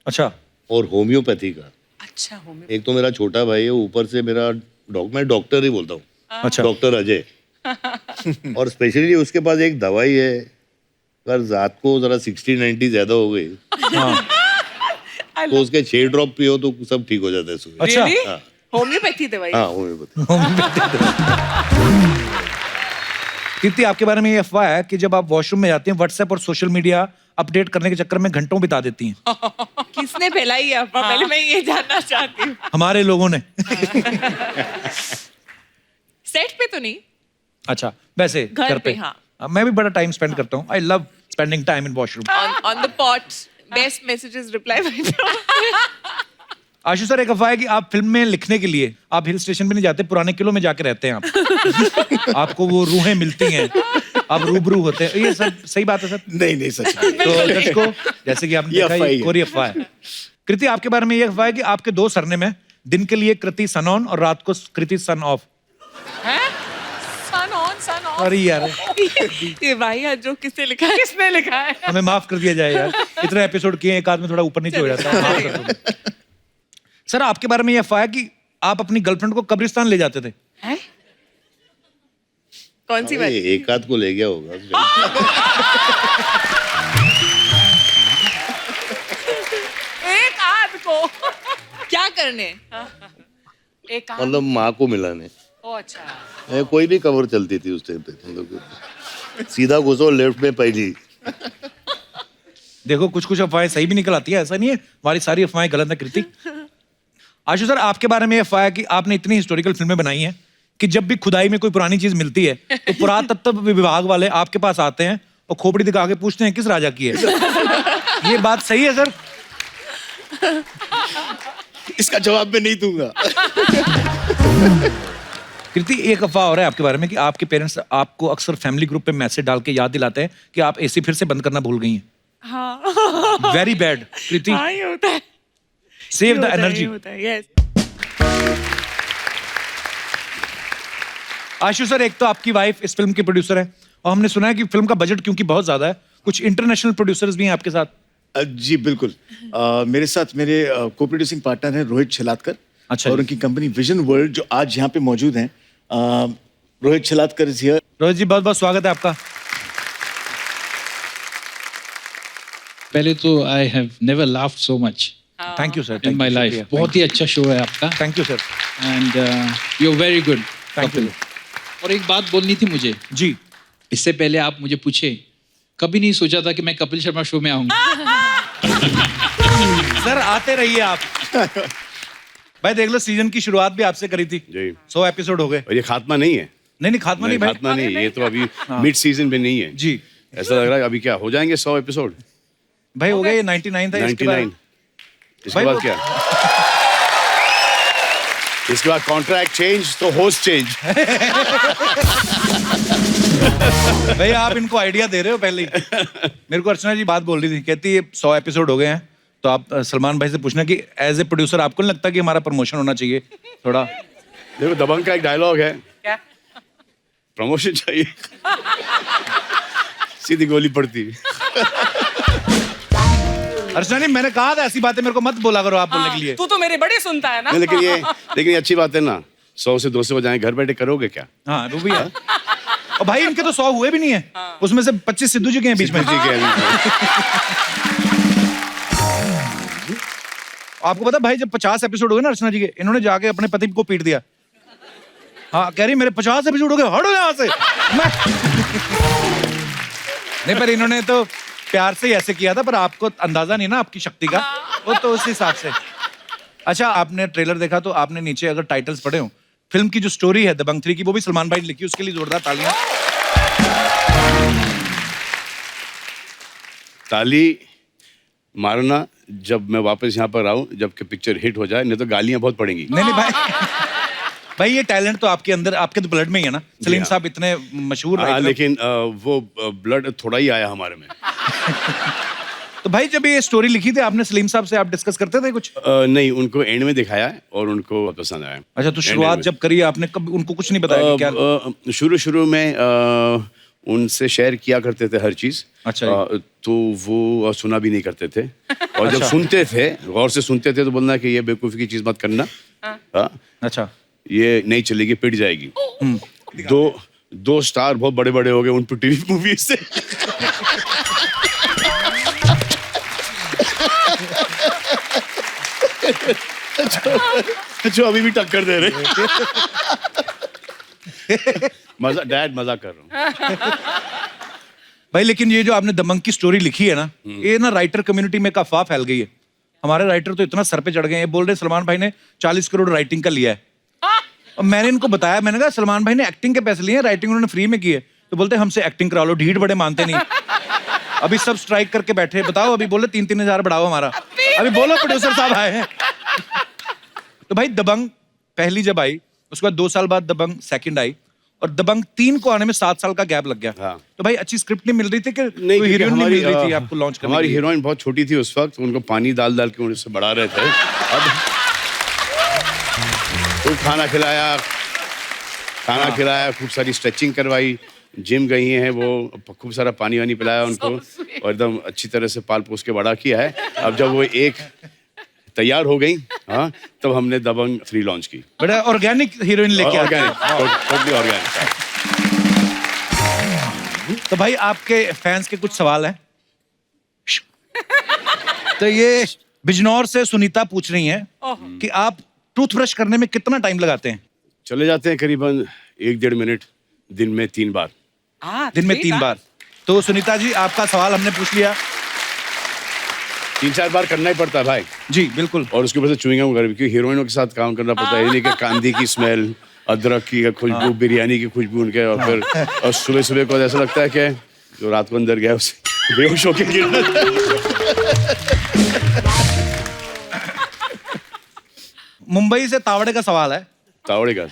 अच्छा, और होम्योपैथी का। अच्छा, एक तो मेरा छोटा भाई है, ऊपर से मेरा मैं डॉक्टर ही बोलता हूँ, अच्छा, डॉक्टर अजय। और स्पेशली उसके पास एक दवाई है, अगर रात को जरा 60-90 ज्यादा हो गई तो उसके 6 ड्रॉप पियो तो सब ठीक हो जाता है सुबह। अच्छा, हाँ, होम्योपैथी दवाई? हाँ होम्योपैथी। कीर्ति आपके बारे में ये अफवाह है कि जब आप वॉशरूम में जाती हैं व्हाट्सएप और सोशल मीडिया अपडेट करने के चक्कर में घंटों बिता देती हैं। किसने फैलाई है अफवाह? पहले मैं ये जानना चाहती हूँ। हमारे लोगों ने। सेट पे तो नहीं? अच्छा, वैसे घर पे, हाँ। मैं भी बड़ा टाइम स्पेंड करता हूँ। I love spending time in washroom. On the pot, best messages reply. Ashu sir एक अफवाह है कि आप फिल्म में लिखने के लिए आप हिल स्टेशन पे नहीं जाते, पुराने किलों में जाके रहते हैं आप। आपको वो रूहें मिलती हैं, आप रूबरू होते हैं। ये सब सही बात है सर? नहीं सच नहीं। तो दर्शकों को जैसे कि आपने देखा ये कोरी अफवाह है। कृति आपके बारे में ये अफवाह है कि आपके 2 सरनेम है, दिन के लिए कृति सन ऑन और रात को Kriti sun off. Sun on, sun off. अरे यार ये भाई जो किसने लिखा है? किसने लिखा है? हमें माफ कर दिया जाए यार, इतने एपिसोड किए, एक आदमी थोड़ा ऊपर नीचे हो जाता है, माफ कर दो। सर आपके बारे में ये अफवाह है कि आप अपनी गर्लफ्रेंड को कब्रिस्तान ले जाते थे। हैं? कौन सी बात? एक आध को ले गया होगा। एक आध को क्या करने? एक मतलब माँ को मिलाने। ओ अच्छा। कोई भी कवर चलती थी उस टाइम पे, मतलब सीधा घुसो लेफ्ट में पहली। देखो कुछ कुछ अफवाहें सही भी निकल आती है, ऐसा नहीं है हमारी सारी अफवाहें गलत है। कृति आशु सर आपके बारे में अफवाह है कि आपने इतनी हिस्टोरिकल फिल्में बनाई हैं कि जब भी खुदाई में कोई पुरानी चीज मिलती है तो पुरातत्व विभाग वाले आपके पास आते हैं और खोपड़ी दिखा के पूछते हैं किस राजा की है। ये बात सही है सर? इसका जवाब मैं नहीं दूंगा। कृति एक अफवाह हो रहा है आपके बारे में कि आपके पेरेंट्स आपको अक्सर फैमिली ग्रुप पे मैसेज डाल के याद दिलाते हैं कि आप एसी फिर से बंद करना भूल गई हैं। हाँ। वेरी बैड कृति। हाँ ये होता है। Save the energy. Yes. Ashu sir एक तो आपकी वाइफ इस फिल्म की प्रोड्यूसर है और हमने सुना है कि फिल्म का बजट क्योंकि बहुत ज्यादा है, कुछ इंटरनेशनल प्रोड्यूसर्स भी हैं आपके साथ। जी बिल्कुल। मेरे साथ मेरे को प्रोड्यूसिंग पार्टनर हैं रोहित छलातकर। अच्छा। और उनकी कंपनी विजन वर्ल्ड जो आज यहाँ पे मौजूद हैं। Rohit Chalatkar is here. रोहित जी बहुत बहुत स्वागत है आपका। पहले तो I have never laughed so much thank you sir in my life. बहुत ही अच्छा शो है आपका। Thank you sir. And you are very good. Thank you. और एक बात बोलनी थी मुझे जी। इससे पहले आप मुझे पूछे, कभी नहीं सोचा था कि मैं कपिल शर्मा शो में आऊंगा। सर आते रहिए आप। भाई देख लो सीजन की शुरुआत भी आपसे करी थी जी। 100 एपिसोड हो गए। और ये खात्मा नहीं है। नहीं खात्मा नहीं भाई। खात्मा नहीं, ये तो अभी मिड सीजन में नहीं है जी। ऐसा लग रहा है अभी क्या हो जाएंगे 100 एपिसोड। भाई हो गए, ये 99 था। 99 इसके बाद क्या? इसके बाद कॉन्ट्रैक्ट चेंज तो होस्ट चेंज। भाई आप इनको आइडिया दे रहे हो पहले ही। मेरे को अर्चना जी बात बोल रही थी, कहती है 100 एपिसोड हो गए हैं तो आप सलमान भाई से पूछना कि एज ए प्रोड्यूसर आपको नहीं लगता कि हमारा प्रमोशन होना चाहिए थोड़ा? देखो दबंग का एक डायलॉग है, क्या? प्रमोशन चाहिए सीधी गोली पड़ती। अर्चना जी, मैंने कहा था ऐसी बातें मेरे को मत बोला करो आप बोलने के लिए। तू तो मेरे बड़े सुनता है ना। नहीं, लेकिन ये अच्छी बात है ना, 100 से 200 बजाएं, घर बैठे करोगे क्या? हाँ वो भी है। और भाई इनके तो 100 हुए भी नहीं है, उसमें से 25 सिद्धू जी के हैं बीच में। आपको पता भाई, जब 50 एपिसोड हो गए ना अर्चना जी के, इन्होंने जाके अपने पति को पीट दिया। हाँ, कह रही मेरे 50 एपिसोड हो गए, हटो यहाँ से। नहीं, पर इन्होंने तो प्यार से ही ऐसे किया था, पर आपको अंदाजा नहीं ना आपकी शक्ति का, वो तो उस हिसाब से। अच्छा, आपने ट्रेलर देखा तो आपने नीचे अगर टाइटल्स पढ़े हो, फिल्म की जो स्टोरी है दबंग 3 की, वो भी सलमान भाई ने लिखी, उसके लिए जोरदार तालियां। ताली मारना जब मैं वापस यहाँ पर आऊँ, जबकि पिक्चर हिट हो जाए, नहीं तो गालियां बहुत पड़ेंगी। नहीं भाई, भाई ये टैलेंट तो आपके अंदर, आपके तो ब्लड में ही है ना। सलीम साहब इतने मशहूर हैं, लेकिन वो ब्लड थोड़ा ही आया हमारे में। तो भाई जब ये स्टोरी लिखी थी आपने सलीम साहब से आप डिस्कस करते थे कुछ? नहीं, उनको एंड में दिखाया है और उनको पसंद आया। अच्छा, तो शुरुआत जब करी आपने, कब उनको कुछ नहीं बताया कि क्या? शुरू में उनसे शेयर किया करते थे हर चीज। अच्छा। तो वो सुना भी नहीं करते थे, और जब सुनते थे, गौर से सुनते थे, तो बोलना कि ये बेवकूफ़ी की चीज मत करना। अच्छा, ये नहीं चलेगी, पिट जाएगी। दो स्टार बहुत बड़े बड़े हो गए उन पर टीवी मूवी से। जो अभी भी टक्कर दे रहे। डैड मजा कर रहा हूँ। भाई लेकिन ये जो आपने दबंग की स्टोरी लिखी है ना, ये ना राइटर कम्युनिटी में एक अफवाह फैल गई है। हमारे राइटर तो इतना सर पे चढ़ गए हैं, बोल रहे सलमान भाई ने 40 करोड़ राइटिंग का लिया है। और मैंने इनको बताया, मैंने कहा सलमान भाई ने एक्टिंग के पैसे लिए हैं, राइटिंग उन्होंने फ्री में की है। तो बोलते हमसे एक्टिंग करा लो, ढीठ बड़े मानते नहीं। अभी सब स्ट्राइक करके बैठे, बताओ अभी बोले 3-3 हजार बढ़ाओ हमारा। अभी बोलो प्रोड्यूसर साहब आए हैं। तो भाई दबंग पहली जब आई, उसके बाद 2 साल बाद दबंग सेकंड आई, और दबंग 3 को आने में 7 साल का गैप लग गया। तो भाई अच्छी स्क्रिप्ट नहीं मिल रही थी कि कोई हीरोइन नहीं मिल रही थी आपको लॉन्च करने? हमारी हीरोइन बहुत छोटी थी उस वक्त, उनको पानी डाल डाल के उनसे बढ़ा रहे थे। अब तो खाना खिलाया, खूब सारी स्ट्रेचिंग करवाई, जिम गई हैं वो, खूब सारा पानी वानी पिलाया उनको, और एकदम अच्छी तरह से पाल पोस के बड़ा किया है। अब जब वो एक तैयार हो गई, हाँ, तब हमने दबंग 3 लॉन्च की। बड़ा ऑर्गेनिक हीरोइन लेके आए। Totally organic. तो भाई आपके फैंस के कुछ सवाल हैं। तो ये बिजनौर से सुनीता पूछ रही हैं कि आप टूथब्रश करने में कितना टाइम लगाते हैं? चले जाते हैं करीबन 1-1.5 मिनट, दिन में 3 बार। दिन में 3 बार। तो सुनीता जी आपका सवाल हमने पूछ लिया। 3-4 बार करना ही पड़ता है भाई। जी बिल्कुल। और उसके ऊपर से च्युइंगम कर, क्योंकि हीरोइनों के साथ काम करना पड़ता है, यानी कि कांदी की स्मेल, अदरक की खुशबू, बिरयानी की खुशबू उनके, और फिर और सुबह को ऐसा लगता है कि जो रात को अंदर गया उसे बेहोश होके गिरना। मुंबई से तावड़े का सवाल है। तावड़े का?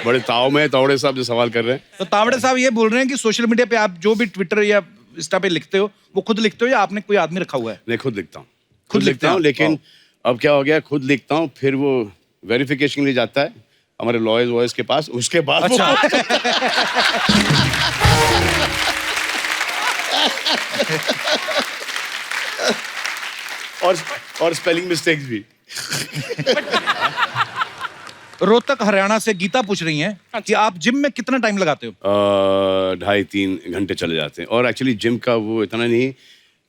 बड़े ताव में तावड़े साहब जो सवाल कर रहे हैं। तो तावड़े साहब ये बोल रहे हैं कि सोशल मीडिया पे आप जो भी ट्विटर या इंस्टा पे लिखते हो, वो खुद लिखते हो या आपने कोई आदमी रखा हुआ है? नहीं, खुद लिखता हूँ। खुद लिखता हूँ, लेकिन अब क्या हो गया, खुद लिखता हूँ, फिर वो वेरिफिकेशन के लिए जाता है हमारे लॉयर्स वॉयर्स के पास, उसके बाद अच्छा। और स्पेलिंग मिस्टेक्स भी। रोहतक हरियाणा से गीता पूछ रही हैं कि आप जिम में कितना टाइम लगाते हो? 2.5-3 घंटे चले जाते हैं। और एक्चुअली जिम का वो इतना नहीं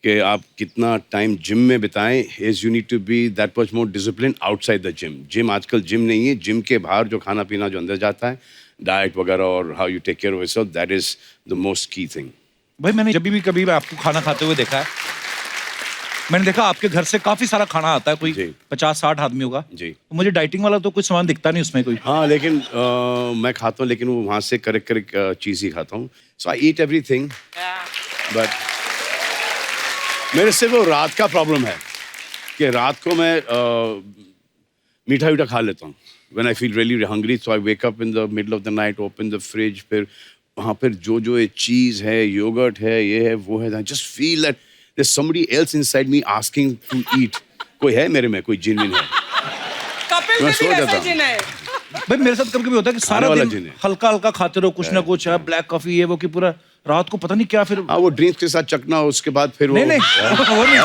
कि आप कितना टाइम जिम में बिताएं, is you need to be that much more discipline outside the gym. Gym आजकल जिम नहीं है, जिम के बाहर जो खाना पीना जो अंदर जाता है, डाइट वगैरह, और how you take care of yourself, that is the most key thing. भाई मैंने जब भी कभी आपको खाना खाते हुए देखा है, मैंने देखा आपके घर से काफी सारा खाना आता है, कोई 50-60 आदमी होगा जी। मुझे डाइटिंग वाला तो कुछ सामान दिखता नहीं उसमें कोई। हाँ, लेकिन मैं खाता हूँ, लेकिन वो वहाँ से करेक्ट चीज़ ही खाता हूँ। सो आई ईट एवरीथिंग, बट मेरे से वो रात का प्रॉब्लम है कि रात को मैं मीठा वीठा खा लेता हूँ। When I feel really hungry, so I wake up in the middle of the night, open the fridge, फिर वहाँ पर जो ये चीज़ है, योगर्ट है, ये है, वो है, I just feel that there's somebody else inside me asking to eat. कोई है मेरे में, कोई जिन है। कपिल मैं में भी सो वैसा जाता जिन है। भाई मेरे साथ कभी-कभी होता है कि सारा वाला दिन जिन है। हल्का हल्का खाते रहो कुछ ना कुछ, ब्लैक कॉफी ये वो, कि पूरा रात को पता नहीं क्या फिर। हाँ, वो ड्रिंक्स के साथ चकना, उसके बाद फिर वो नहीं नहीं वो नहीं।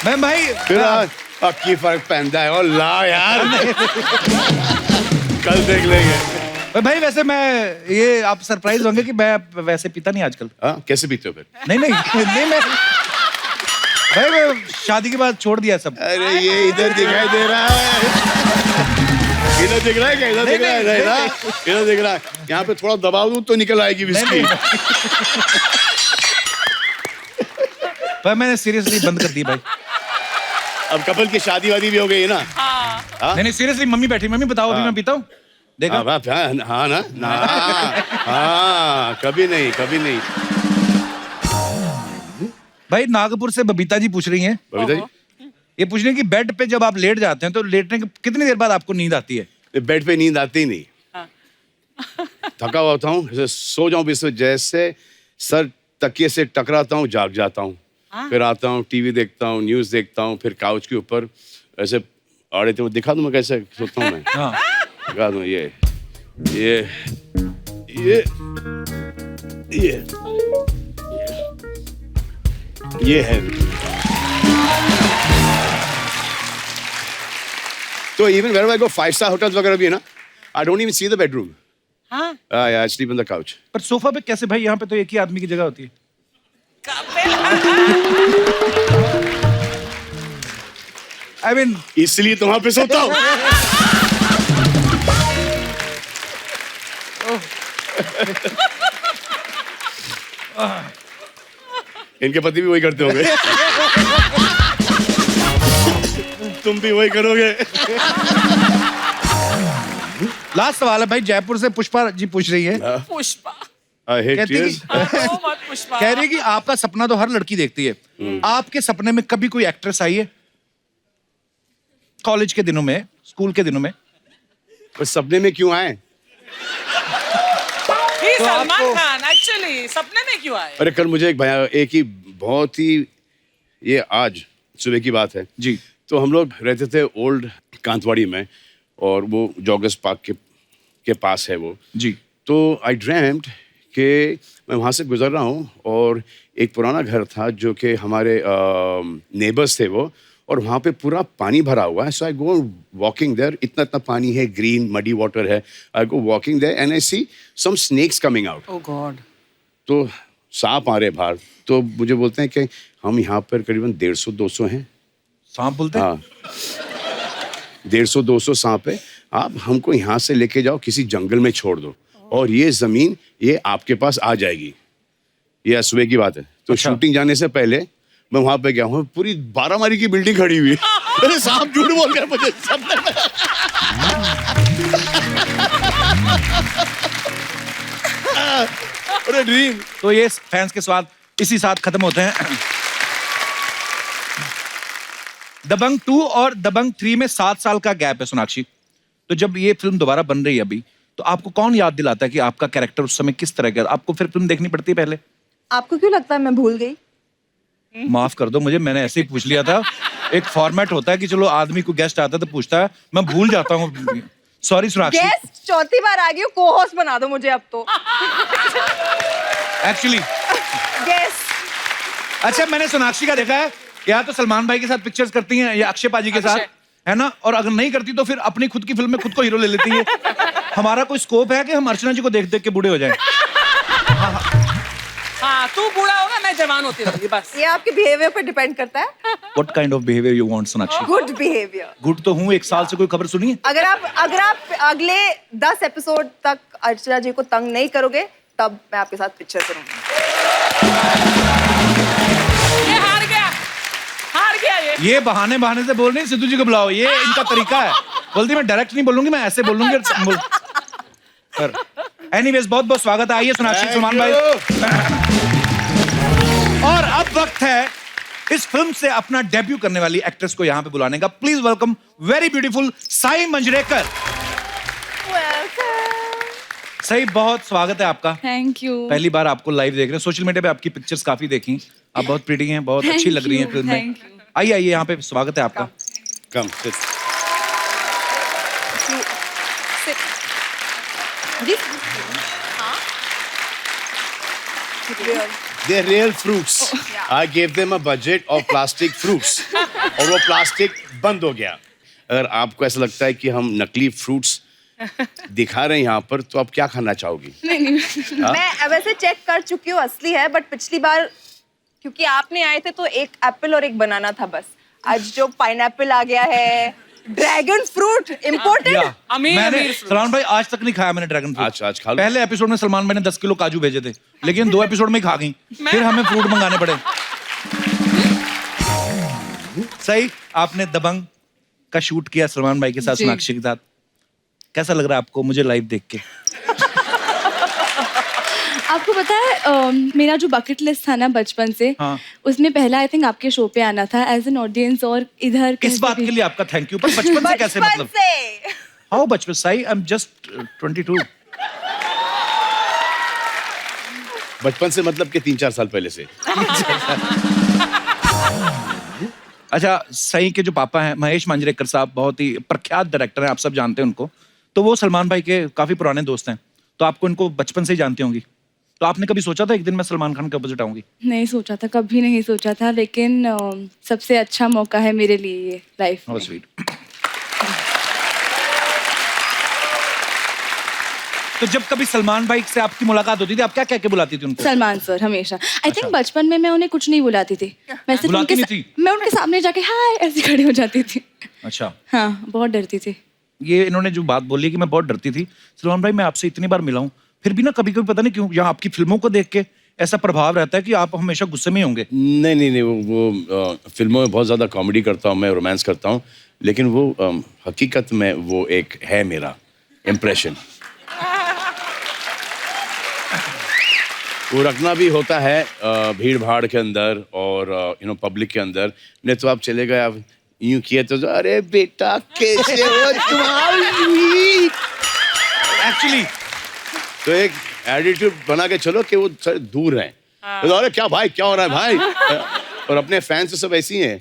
मैं भाई फिर की फर्क पहनता है और ला यार कल देख लेंगे। भाई वैसे मैं ये आप सरप्राइज होंगे कि मैं वैसे पीता नहीं आजकल। कैसे पीते हो फिर? नहीं नहीं नहीं मैं भाई मैं शादी के बाद छोड़ दिया सब। अरे ये इधर दिखाई दे रहा है, इधर दिख रहा है क्या? इधर दिख रहा है, इधर दिख रहा है। यहाँ पे थोड़ा दबाव दूं तो निकल आएगी विस्की। भाई मैंने सीरियसली बंद कर दी भाई। अब कपिल की शादी वादी भी हो गई है ना? नहीं नहीं सीरियसली, मम्मी बैठी, मम्मी बताओ अभी मैं पीता हूँ, देखा? हाँ ना, हाँ कभी नहीं, कभी नहीं। भाई नागपुर से बबीता जी पूछ रही हैं, बबीता जी ये पूछ रही हैं कि बेड पे जब आप लेट जाते हैं तो लेटने के कितनी देर बाद आपको नींद आती है? बेड पे नींद आती नहीं, थका हुआ होता हूँ, जैसे सो जाऊं भी, जैसे सर तकिए से टकराता हूँ, जाग जाता हूँ। फिर आता हूँ, टीवी देखता हूँ, न्यूज देखता हूँ, फिर काउच के ऊपर ऐसे आड़े थे, वो दिखा दूं मैं कैसे सोता हूँ मैं। दिखा दूं, ये है। तो even where I go 5-star hotels वगैरह भी है ना, I don't even see the bedroom. हाँ? I sleep on the couch. पर सोफा पे कैसे भाई? यहाँ पे तो एक ही आदमी की जगह होती है। I mean, इसलिए तो वहां पे सोता हूँ। इनके पति भी वही करते होंगे। तुम भी वही करोगे। लास्ट सवाल है भाई, जयपुर से पुष्पा जी पूछ रही है। पुष्पा कहती कह रही कि आपका सपना तो हर लड़की देखती है, आपके सपने में कभी कोई एक्ट्रेस आई है? कॉलेज के दिनों में, स्कूल के दिनों में? तो सपने में क्यों आए? सलमान खान एक्चुअली सपने में क्यों आए? अरे कल मुझे एक ही बहुत ही, ये आज सुबह की बात है जी, तो हम लोग रहते थे ओल्ड कांतवाड़ी में, और वो जॉगर्स पार्क के पास है वो जी। तो आई ड्रीम्ड कि मैं वहाँ से गुजर रहा हूँ, और एक पुराना घर था जो कि हमारे नेबर्स थे वो, और वहाँ पे पूरा पानी भरा हुआ है। सो आई गो वॉकिंग देयर, इतना इतना पानी है, ग्रीन मडी वाटर है। I go walking there and I see some snakes coming out. Oh God. तो सांप आ रहे बाहर, तो मुझे बोलते हैं कि हम यहाँ पर करीबन 150-200 हैं। सांप बोलते हैं? हाँ 150-200 सांप है, आप हमको यहाँ से लेके जाओ, किसी जंगल में छोड़ दो, और ये जमीन ये आपके पास आ जाएगी। ये सुबह की बात है। तो शूटिंग जाने से पहले मैं वहां पे गया हूँ, पूरी 12 मारी की बिल्डिंग खड़ी हुई है। अरे सांप झूठ बोल गया मुझे सपने में। अरे ड्रीम। तो ये फैंस के स्वाद इसी साथ खत्म होते हैं। दबंग 2 और दबंग 3 में 7 साल का गैप है सोनाक्षी। तो जब ये फिल्म दोबारा बन रही है अभी, तो आपको कौन याद दिलाता है कि आपका कैरेक्टर उस समय किस तरह का? आपको फिर फिल्म देखनी पड़ती है पहले? आपको क्यों लगता है मैं भूल गई? माफ कर दो मुझे, मैंने ऐसे ही पूछ लिया था। एक फॉर्मेट होता है कि चलो आदमी को गेस्ट आता है तो पूछता है, मैं भूल जाता हूँ। सॉरी सोनाक्षी। गेस्ट चौथी बार आ गई, को होस्ट बना दो मुझे अब तो। Actually guest. अच्छा, मैंने सोनाक्षी का देखा है, या तो सलमान भाई के साथ पिक्चर्स करती हैं या अक्षय पाजी के साथ, है ना? और अगर नहीं करती तो फिर अपनी खुद की फिल्म में खुद को हीरो ले लेती है। हमारा कोई स्कोप है कि हम अर्चना जी को देख देख के बूढ़े हो जाएं? हाँ, तू बूढ़ा होगा, मैं जवान होती रहूंगी बस। ये आपके बिहेवियर पर डिपेंड करता है। What kind of behavior you want, Sonakshi? Good behaviour. Good तो हूँ, 1 साल से कोई खबर सुनी है? अगर आप अगले 10 एपिसोड तक अर्चना जी को तंग नहीं करोगे, तब मैं आपके साथ पिक्चर करूंगी। ये हार गया ये बहाने से बोल रही है, सिद्धू जी को बुलाओ, ये इनका तरीका है। बोलती मैं डायरेक्ट नहीं बोलूंगी, मैं ऐसे बोलूंगी। एनीवेज, बहुत बहुत स्वागत है। आइए सोनाक्षी, सलमान भाई। और अब वक्त है इस फिल्म से अपना डेब्यू करने वाली एक्ट्रेस को यहाँ पे बुलाने का। Please welcome very beautiful Sai Manjrekar. सही, बहुत स्वागत है आपका। Thank you. पहली बार आपको लाइव देख रहे हैं। सोशल मीडिया पे आपकी पिक्चर्स काफी देखी, आप बहुत प्रीटी हैं, बहुत अच्छी लग रही हैं फिल्म में। आइए आइए, यहाँ पे स्वागत है आपका। Come sit. They're real fruits. I gave them a budget of plastic fruits. और वो प्लास्टिक बंद हो गया। अगर आपको ऐसा लगता है कि हम नकली फ्रूट्स दिखा रहे हैं यहाँ पर, तो आप क्या खाना चाहोगी? नहीं मैं वैसे चेक कर चुकी हूँ, असली है, बट पिछली बार क्योंकि आपने आए थे तो एक एप्पल और एक बनाना था बस। आज जो पाइनएप्पल आ गया है, ड्रैगन फ्रूट इम्पोर्टेड। मैंने सलमान भाई आज तक नहीं खाया मैंने ड्रैगन फ्रूट। आज खा लो। पहले एपिसोड में सलमान भाई ने 10 किलो काजू भेजे थे, लेकिन 2 एपिसोड में ही खा गई, फिर हमें फ्रूट मंगाने पड़े। सही, आपने दबंग का शूट किया सलमान भाई के साथ, सोनाक्षी के साथ। कैसा लग रहा है आपको मुझे लाइव देख के? आपको पता है मेरा जो बकेट लिस्ट था ना बचपन से, उसमें पहला आई थिंक आपके शो पे आना था एज एन ऑडियंस। और इधर इस बात के लिए आपका थैंक यू। पर बचपन से कैसे, मतलब हाउ बचपन? सही, आई एम जस्ट 22। बचपन से मतलब कि 3-4 साल पहले से। अच्छा, सही के जो पापा हैं महेश मांजरेकर साहब, बहुत ही प्रख्यात डायरेक्टर हैं, आप सब जानते हैं उनको। तो वो सलमान भाई के काफी पुराने दोस्त हैं, तो आपको इनको बचपन से ही जानती होंगी। तो आपने कभी सोचा था एक दिन मैं सलमान खान के अपोजिट आऊंगी? नहीं सोचा था, कभी नहीं सोचा था, लेकिन सबसे अच्छा मौका है मेरे लिए ये लाइफ में। स्वीट। तो जब कभी सलमान भाई से आपकी मुलाकात होती थी, आप क्या कह के बुलाती थी उनको? सलमान सर हमेशा। आई थिंक बचपन में मैं उन्हें कुछ नहीं बुलाती थी, मैं सिर्फ मैं उनके सामने जाके हाय ऐसे खड़ी हो जाती थी। अच्छा। हाँ, बहुत डरती थी। ये इन्होंने जो बात बोली कि मैं बहुत डरती थी, सलमान भाई मैं आपसे इतनी बार मिला हूँ, फिर भी ना कभी कभी पता नहीं क्यों यहाँ आपकी फिल्मों को देख के ऐसा प्रभाव रहता है कि आप हमेशा गुस्से में ही होंगे। नहीं, वो फिल्मों में बहुत ज्यादा कॉमेडी करता हूँ मैं, रोमांस करता हूँ, लेकिन वो हकीकत में वो एक है मेरा इम्प्रेशन। वो रखना भी होता है भीड़ भाड़ के अंदर और पब्लिक के अंदर। नहीं तो आप चले गए, आप यूं किए तो अरे बेटा कैसे हो तुम्हारी। एक्चुअली तो एक एटीट्यूड बना के चलो कि वो दूर हैं। तो अरे क्या भाई, क्या हो रहा है भाई? और अपने फैंस तो सब ऐसी हैं,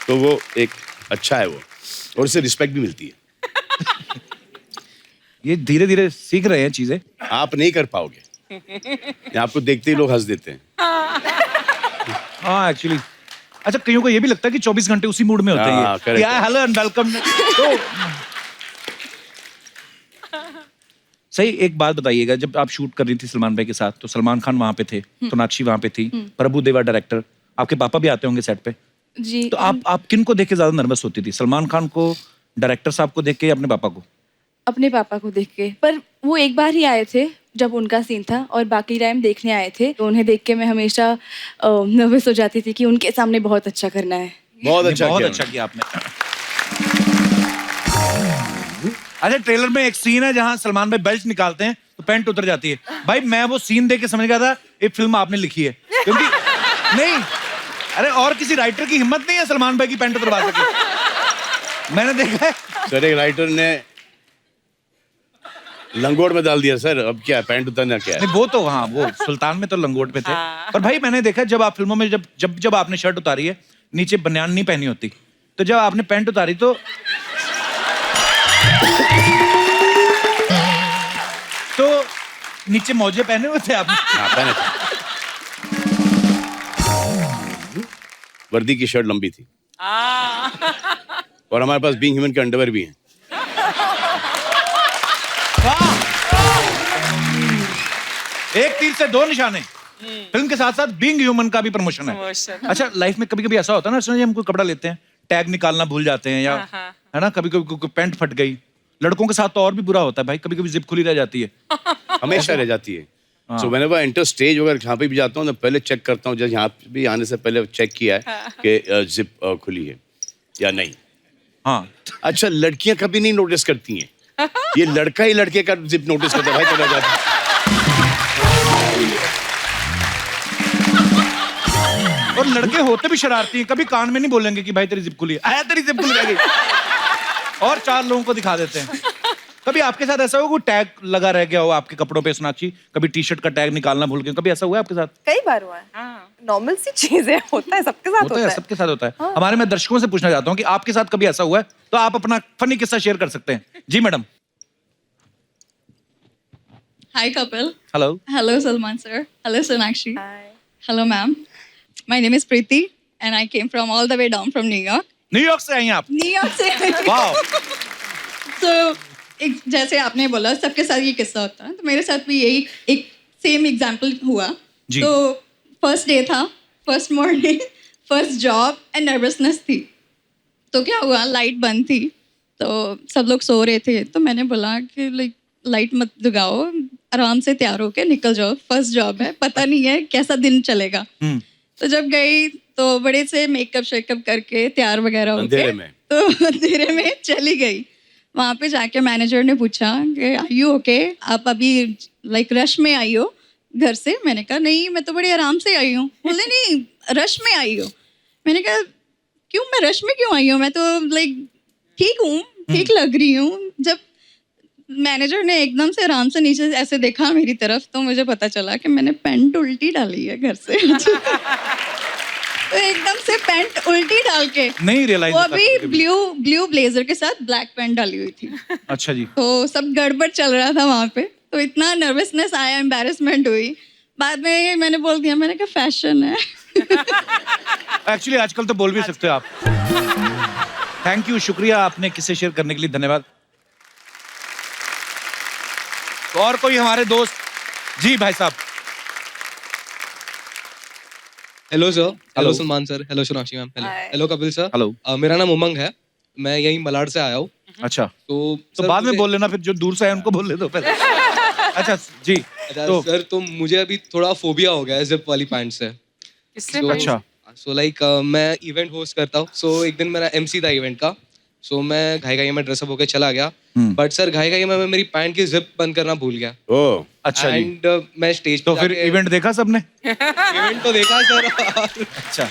तो वो एक अच्छा है वो, और उससे रिस्पेक्ट भी मिलती है। ये धीरे धीरे सीख रहे हैं चीजें, आप नहीं कर पाओगे, आपको देखते ही लोग हंस देते हैं। हाँ एक्चुअली। अच्छा, कईयों को ये भी लगता है कि 24 घंटे उसी मूड में होते हैं। क्या हेलो एंड वेलकम। तो सही, एक बात बताइएगा, जब आप शूट कर रही थी सलमान भाई के साथ, तो सलमान खान वहां पे थे, सोनाक्षी वहां पे थी, प्रभु देवा डायरेक्टर, आपके पापा भी आते होंगे सेट पे जी। तो आप किन को देख के ज्यादा नर्वस होती थी, सलमान खान को, डायरेक्टर साहब को देख के, या अपने पापा को? अपने पापा को देख के। पर वो एक बार ही आए थे जब उनका सीन था, और बाकी टाइम देखने आए थे, तो उन्हें देख के मैं हमेशा नर्वस हो जाती थी कि उनके सामने बहुत अच्छा करना है। बहुत अच्छा किया आपने। अच्छा, ट्रेलर में एक सीन है जहां सलमान भाई बेल्ट निकालते हैं तो पैंट उतर जाती है। भाई मैं वो सीन देख के समझ गया था ये फिल्म आपने लिखी है, क्योंकि नहीं, अरे और किसी राइटर की हिम्मत नहीं है सलमान भाई की पैंट उतरवा सके। मैंने देखा है सर, एक राइटर ने लंगोट में डाल दिया सर, अब क्या पैंट उतरना क्या है? नहीं, वो तो हाँ, वो सुल्तान में तो लंगोट पे थे। पर भाई मैंने देखा जब आप फिल्मों में जब आपने शर्ट उतारी है, नीचे बनियान नहीं पहनी होती, तो जब आपने पैंट उतारी तो नीचे मौजे पहने हुए थे आपने? हाँ, पहने थे। वर्दी की शर्ट लंबी थी और हमारे पास बीइंग ह्यूमन के अंडरवेयर भी हैं। एक तीर से 2 निशाने। फिल्म के साथ साथ बीइंग ह्यूमन का भी प्रमोशन है। अच्छा, लाइफ में कभी कभी ऐसा होता है ना, अर्चना जी, हम कोई कपड़ा लेते हैं, टैग निकालना भूल जाते हैं, या है ना, कभी कभी पैंट फट गई। लड़कों के साथ तो और भी बुरा होता है भाई, कभी कभी जिप खुली रह जाती है। हमेशा रह जाती है। So whenever I enter stage, अगर जहाँ पे भी जाता हूँ तो पहले चेक करता हूँ, जैसे यहाँ भी आने से पहले चेक किया है कि जिप खुली है या नहीं। हाँ। अच्छा, लड़कियां कभी नहीं नोटिस करती हैं, ये लड़का ही लड़के का जिप नोटिस करता है भाई, चला जाता है। और लड़के होते भी शरारती हैं, कभी कान में नहीं बोलेंगे कि भाई तेरी जिप खुली है, आया तेरी जिप खुली रह गई। और 4 लोगों को दिखा देते हैं। कभी आपके साथ ऐसा हुआ कोई टैग लगा रह गया हो आपके कपड़ों पे सोनाक्षी? कभी टी-शर्ट का टैग निकालना भूल गए, कभी ऐसा हुआ है आपके साथ? कई बार हुआ है। नॉर्मल सी चीज है, होता है, सबके साथ होता है। सबके साथ होता है। हमारे मैं दर्शकों से पूछना चाहता हूँ कि आपके साथ कभी ऐसा हुआ है? तो आप अपना फनी किस्सा शेयर कर सकते हैं। जी madam. Hi, Kapil. Hello. Hello, Salman sir. Hello, Sonakshi. Hi. Hello, ma'am. My name is Preeti, and I came from all the way down from New York. New York से आई हैं आप? न्यूयॉर्क से। Wow. So, जैसे आपने बोला सबके साथ ये किस्सा होता है, तो मेरे साथ भी यही एक सेम एग्जाम्पल हुआ। जी। तो फर्स्ट डे था, first morning, first job and nervousness थी। तो क्या हुआ, लाइट बंद थी, तो सब लोग सो रहे थे, तो मैंने बोला कि लाइट मत जगाओ, आराम से तैयार होके निकल जाओ, फर्स्ट जॉब है, पता नहीं है कैसा दिन चलेगा। तो जब गई तो बड़े से मेकअप शेकअप करके तैयार वगैरह होके तो अंधेरे में चली गई। वहाँ पे जाके मैनेजर ने पूछा कि आर यू ओके, आप अभी रश में आई हो घर से? मैंने कहा नहीं, मैं तो बड़ी आराम से आई हूँ। बोले नहीं, रश में आई हो। मैंने कहा क्यों, मैं रश में क्यों आई हूँ, मैं तो ठीक हूँ, ठीक लग रही हूँ। जब मैनेजर ने एकदम से आराम से नीचे ऐसे देखा मेरी तरफ, तो मुझे पता चला कि मैंने पैंट उल्टी डाली है घर से। तो एकदम से पैंट उल्टी डाल के नहीं रियलाइज, वो अभी ब्लू ब्लेजर के साथ ब्लैक पैंट डाली हुई थी। अच्छा जी। तो सब गड़बड़ चल रहा था वहाँ पे, तो इतना नर्वसनेस आया, एम्बैरेसमेंट हुई। बाद में मैंने बोल दिया, मैंने कहा फैशन है। एक्चुअली आजकल तो बोल भी सकते हो आप। थैंक यू, शुक्रिया आपने किस्से शेयर करने के लिए, धन्यवाद। तो और कोई हमारे दोस्त? जी भाई साहब। Hello sir. Hello Salman sir. Hello Sonakshi ma'am. Hello Kapil sir. Hello. मेरा नाम उमंग है, मैं यहीं मलाड से आया हूँ। अच्छा, तो बाद में बोल लेना, फिर जो दूर से आए उनको बोल ले दो पहले। अच्छा जी। तो सर, तो मुझे अभी थोड़ा फोबिया हो गया है जिप वाली पैंट से। अच्छा। सो मैं इवेंट होस्ट करता हूँ। सो एक दिन मेरा MC था इवेंट का। सो मैं घाई में ड्रेसअप होकर चला गया, बट सर घाई में मैं मेरी पैंट की जिप बंद करना भूल गया। ओह अच्छा जी। एंड मैं स्टेज तो फिर इवेंट देखा सबने? इवेंट तो देखा सर। अच्छा।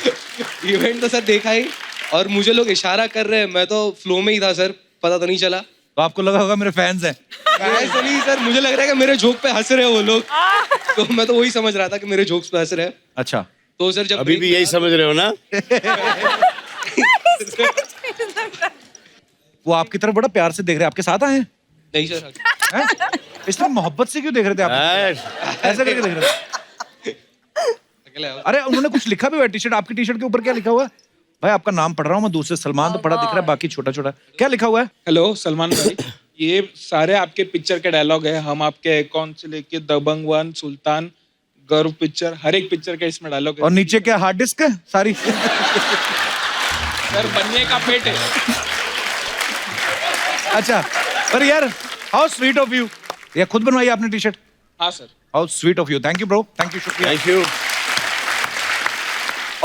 इवेंट तो सर देखा ही, और मुझे लोग इशारा कर रहे हैं, मैं तो फ्लो में ही था सर, पता तो नहीं चला। तो आपको लगा होगा मेरे फैंस हैं। फैंस नहीं सर, मुझे लग रहा है कि मेरे जोक पे हंस रहे हैं वो लोग। तो मैं तो वही समझ रहा था कि मेरे जोक्स पे हंस रहे हैं। अच्छा। तो सर जब अभी भी यही समझ रहे हो ना? वो आपकी तरफ बड़ा प्यार से देख रहे हैं, आपके साथ आए हैं? नहीं सर। हैं? इसलिए मोहब्बत से क्यों देख रहे थे आप? ऐसे करके देख रहे थे? अरे उन्होंने कुछ लिखा भी हुआ है टी-शर्ट, आपकी टी-शर्ट के ऊपर क्या लिखा हुआ है? भाई आपका नाम पढ़ रहा हूँ मैं, दूसरे सलमान तो पढ़ा दिख रहा है, बाकी छोटा छोटा क्या लिखा हुआ है? हेलो सलमान भाई, ये सारे आपके पिक्चर के डायलॉग है। हम आपके अकाउंट से लेके दबंग 1, सुल्तान, गर्व पिक्चर, हर एक पिक्चर का इसमें डायलॉग है। और नीचे क्या हार्ड डिस्क है सारी? सर बनने का पेट है। अच्छा, पर यार हाउ स्वीट ऑफ यू। ये खुद बनवाई आपने टी-शर्ट? हाँ sir. How sweet of you, thank you bro, thank you, शुक्रिया। Thank you.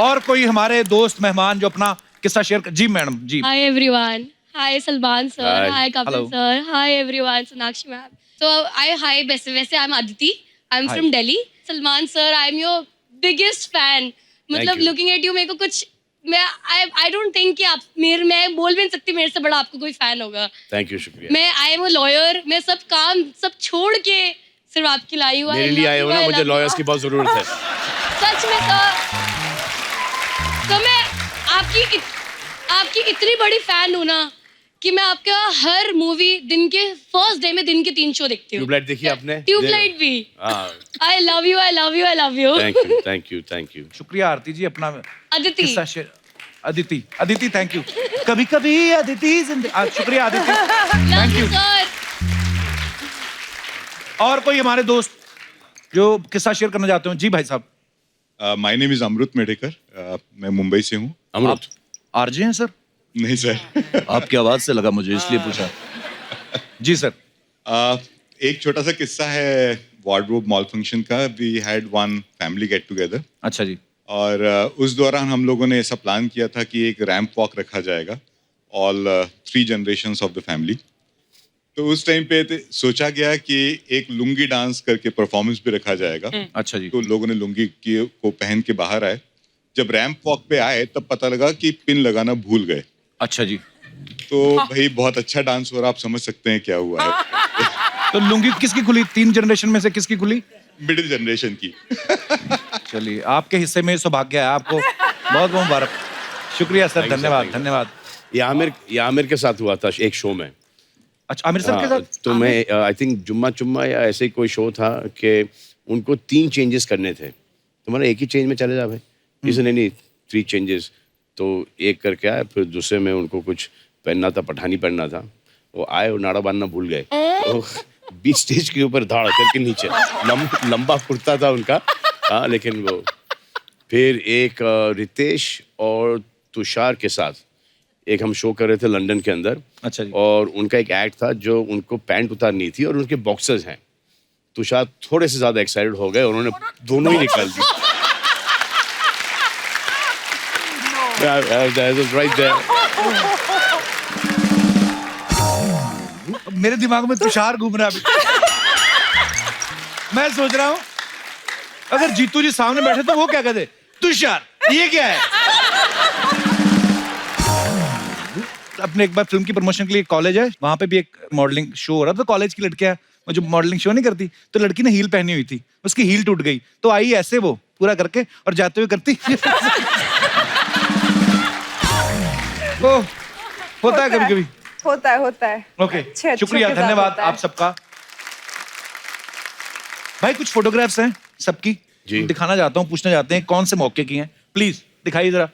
और कोई हमारे दोस्त मेहमान जो अपना किस्सा शेयर कर? जी मैडम जी। Hi everyone. Hi Salman sir. Hi. Hi Kapil Hello. sir. Hi everyone. Sonakshi ma'am. So hi वैसे I'm Aditi. I'm Hi. from Delhi. Salman sir, I'm your biggest fan. मतलब you. looking at you मेरे को कुछ I don't think कि आप मैं बोल भी नहीं सकती मेरे से बड़ा आपको कोई फैन होगा। थैंक यू, शुक्रिया। मैं I am a lawyer. मैं सब काम सब छोड़ के सिर्फ आपके लिए हुआ। मेरे लिए आए हो ना, मुझे लॉयर्स की बहुत जरूरत है। सच में तो मैं आपकी इतनी बड़ी फैन हूँ ना कि मैं आपका हर मूवी दिन के फर्स्ट डे में दिन के 3 शो देखती हूँ। ट्यूबलाइट देखी आपने? ट्यूबलाइट भी। हाँ। I love you, I love you, I love you. Thank you, thank you, thank you. शुक्रिया आरती जी, अपना अदिति। किस्सा शेयर। Aditi thank you. कभी कभी अदिति जिंदगी। शुक्रिया अदिति, थैंक यू। और कोई हमारे दोस्त जो किस्सा शेयर करना चाहते हो? जी भाई साहब। My name is Amrit Medhekar, मैं मुंबई से हूँ। अमृत आरजे हैं सर? नहीं सर। आपकी आवाज से लगा मुझे, इसलिए पूछा। जी सर। एक छोटा सा किस्सा है वार्डरोब मॉल फंक्शन का। We had one family get together. अच्छा जी। और उस दौरान हम लोगों ने ऐसा प्लान किया था कि एक रैंप वॉक रखा जाएगा, all 3 generations of the family. तो उस टाइम पे सोचा गया कि एक लुंगी डांस करके परफॉर्मेंस भी रखा जाएगा। अच्छा जी। तो लोगों ने लुंगी को पहन के बाहर आए। जब रैंप वॉक पे आए तब पता लगा कि पिन लगाना भूल गए। अच्छा जी। तो भाई बहुत अच्छा डांस हो रहा, आप समझ सकते हैं क्या हुआ है। तो लुंगी किसकी खुली? 3 जनरेशन में से किसकी खुली? मिडिल जनरेशन की। चलिए, आपके हिस्से में सौभाग्य है, आपको बहुत बहुत मुबारक। शुक्रिया सर, धन्यवाद धन्यवाद। ये आमिर के साथ हुआ था एक शो में। अच्छा, आमिर सर के साथ? तो मैं आई थिंक जुम्मा चुम्मा या ऐसे ही कोई शो था कि उनको 3 चेंजेस करने थे। तो मैंने एक ही चेंज में चले जा भाई, इसने नहीं 3 चेंजेस। तो एक करके आया, फिर दूसरे में उनको कुछ पहनना था, पठानी पहनना था। वो आए और नाड़ा बांधना भूल गए। तो बीच स्टेज के ऊपर धाड़ करके नीचे लंबा कुर्ता था उनका। हाँ, लेकिन वो फिर एक रितेश और तुषार के साथ एक हम शो कर रहे थे लंदन के अंदर। अच्छा जी। और उनका एक एक्ट था जो उनको पैंट उतारनी थी और उनके बॉक्सर्स हैं। तुषार थोड़े से ज्यादा एक्साइटेड हो गए, उन्होंने दोनों ही निकाल दी। right there. मेरे दिमाग में तुषार घूम रहा है अभी। मैं सोच रहा हूँ अगर जीतू जी सामने बैठे तो वो क्या कहते? तुषार, ये क्या है? अपने एक बार फिल्म की प्रमोशन के लिए कॉलेज है, वहां पे भी एक मॉडलिंग शो हो रहा था। तो कॉलेज की लड़कियां वो जो मॉडलिंग शो नहीं करती, तो लड़की ने हील पहनी हुई थी, उसकी हील टूट गई, तो आई ऐसे वो पूरा करके और जाते हुए करती। ओ, होता है कभी कभी। होता है। ओके, शुक्रिया, धन्यवाद आप सबका। भाई कुछ फोटोग्राफ्स हैं सबकी, दिखाना चाहता हूँ, पूछना चाहते हैं कौन से मौके की हैं, प्लीज दिखाइए जरा।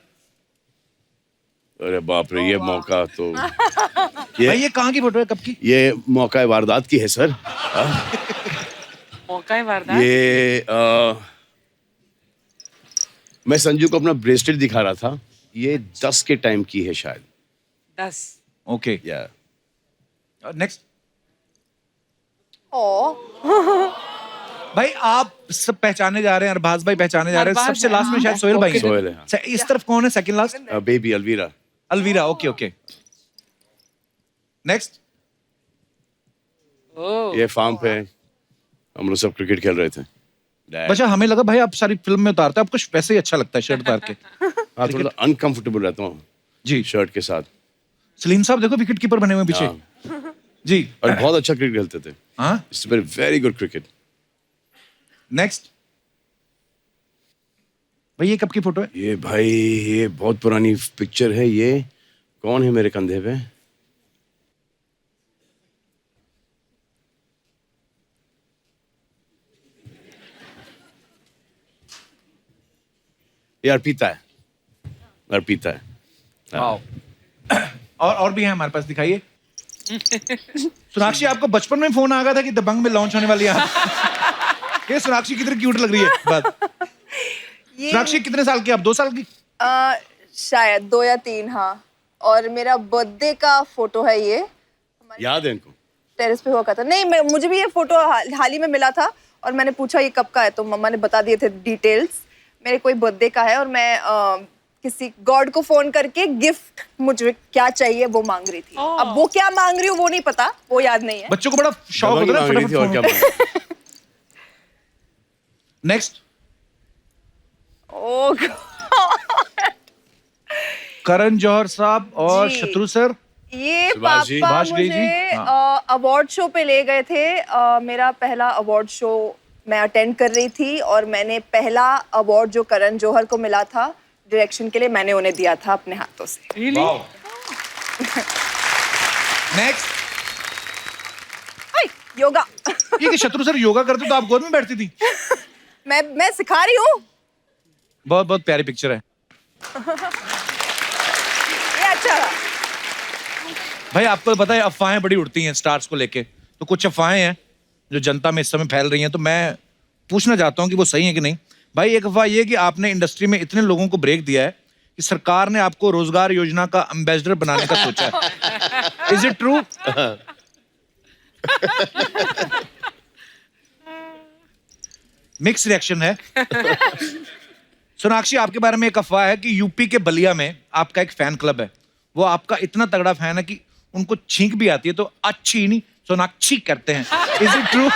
अरे बाप रे, ये मौका तो भाई ये कहाँ की फोटो है, कब की? ये मौका वारदात की है सर। मौका वारदात? ये मैं संजू को अपना ब्रेसलेट दिखा रहा था, ये 10 के टाइम की है शायद। 10। ओके, या नेक्स्ट। भाई आप सब पहचाने जा रहे हैं, अरबाज भाई पहचाने जा रहे हैं, सबसे लास्ट में शायद सोहेल भाई। सोहेल है, हाँ। इस तरफ कौन है second last? Baby Alvira. Alvira, okay okay. Next. ये फार्म पे हम लोग सब क्रिकेट खेल रहे थे। अच्छा, हमें लगा भाई आप सारी फिल्म में उतारते हैं, आपको वैसे ही अच्छा लगता है शर्ट उतार के। हाँ, थोड़ा अनकंफर्टेबल रहता हूँ जी शर्ट के साथ। सलीम साहब देखो विकेट कीपर बने हुए पीछे। जी, और बहुत अच्छा क्रिकेट खेलते थे। हाँ, it's very good cricket. Next. भाई ये कब की फोटो है? ये भाई ये बहुत पुरानी पिक्चर है। ये कौन है मेरे कंधे पे? ये अर्पिता है, अर्पिता है। और भी है हमारे पास, दिखाइए। सोनाक्षी, आपको बचपन में फोन आ गया था कि दबंग में लॉन्च होने वाली है? ये सोनाक्षी कितनी क्यूट लग रही है बात। सोनाक्षी कितने साल की? आप 2 साल की? शायद 2 या 3, हाँ। और मेरा बर्थडे का फोटो है ये। याद है इनको? टेरेस पे हुआ था। नहीं, मुझे भी ये फोटो हाल ही में मिला था और मैंने पूछा ये कब का है, तो मम्मा ने बता दिए थे डिटेल्स। मेरे कोई बर्थडे का है और मैं किसी गॉड को फोन करके गिफ्ट मुझे क्या चाहिए वो मांग रही थी। अब वो क्या मांग रही हूँ वो नहीं पता, वो याद नहीं है। बच्चों को बड़ा शौक होता है फटाफट। नेक्स्ट। ओह, करण जौहर साहब और शत्रु सर। ये पापा मुझे अवार्ड शो पे ले गए थे। मेरा पहला अवार्ड शो मैं अटेंड कर रही थी और मैंने पहला अवार्ड जो करण जौहर को मिला था डायरेक्शन के लिए, मैंने उन्हें दिया था अपने हाथों से। नेक्स्ट। योगा। ये कि शत्रु सर योगा करते तो आप गोद में बैठती थी? मैं सिखा रही हूँ। बहुत बहुत प्यारी पिक्चर है। ये अच्छा रहा। भाई आपको पता है अफवाहें बड़ी उड़ती हैं स्टार्स को लेके, तो कुछ अफवाहें हैं जो जनता में इस समय फैल रही हैं, तो मैं पूछना चाहता हूं कि वो सही है कि नहीं। भाई एक अफवाह ये कि आपने इंडस्ट्री में इतने लोगों को ब्रेक दिया है कि सरकार ने आपको रोजगार योजना का एम्बेसडर बनाने का सोचा है। Is it true? Mix reaction है। सोनाक्षी, आपके बारे में एक अफवाह है कि यूपी के बलिया में आपका एक फैन क्लब है, वो आपका इतना तगड़ा फैन है कि उनको छींक भी आती है तो अच्छी नहीं सोनाक्षी करते हैं। Is it true?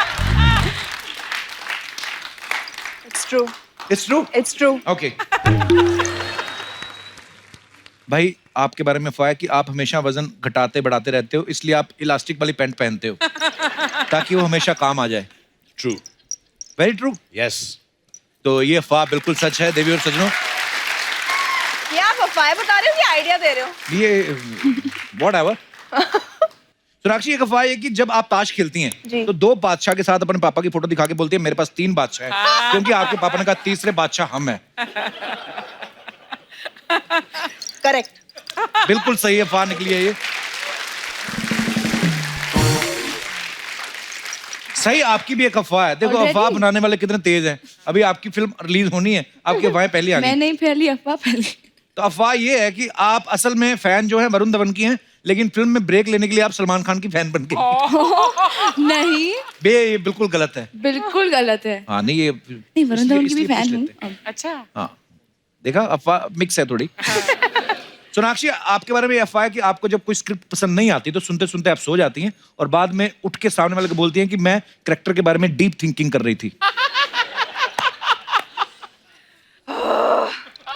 It's true. It's true? It's true. Okay. भाई आपके बारे में अफवाह है कि आप हमेशा वजन घटाते बढ़ाते रहते हो, इसलिए आप इलास्टिक वाली पैंट पहनते हो ताकि वो हमेशा काम आ जाए। ट्रू। Very true. यस। तो ये अफवाह बिल्कुल सच है देवी और सज्जनों। ये आप अफवाह बता रहे हो कि आइडिया दे रहे हो? ये व्हाटएवर। सोनाक्षी, एक अफवाह है कि जब आप ताश खेलती हैं तो 2 बादशाह के साथ अपने पापा की फोटो दिखा के बोलती है मेरे पास 3 बादशाह हैं, क्योंकि आपके पापा ने कहा तीसरे बादशाह हम हैं। करेक्ट। बिल्कुल सही अफवाह निकली है ये। सही, आपकी भी एक अफवाह है। देखो अफवाह बनाने वाले कितने तेज हैं। अभी आपकी फिल्म रिलीज होनी है, आपकी अफवाहें पहले आ गई। मैं नहीं फैली अफवाह पहले। तो अफवाह ये है कि आप असल में फैन जो है वरुण धवन की हैं, लेकिन फिल्म में ब्रेक लेने के लिए आप सलमान खान की फैन बन गई। नहीं, ये बिल्कुल गलत है। बिल्कुल गलत है। हाँ नहीं, ये नहीं, वरुण धवन की भी फैन हूँ। अच्छा। हाँ देखा, अफवाह मिक्स है थोड़ी। सोनाक्षी, आपके बारे में अफवाह है कि आपको जब कोई स्क्रिप्ट पसंद नहीं आती तो सुनते सुनते आप सो जाती हैं और बाद में उठ के सामने वाले को बोलती हैं कि मैं कैरेक्टर के बारे में डीप थिंकिंग कर रही थी।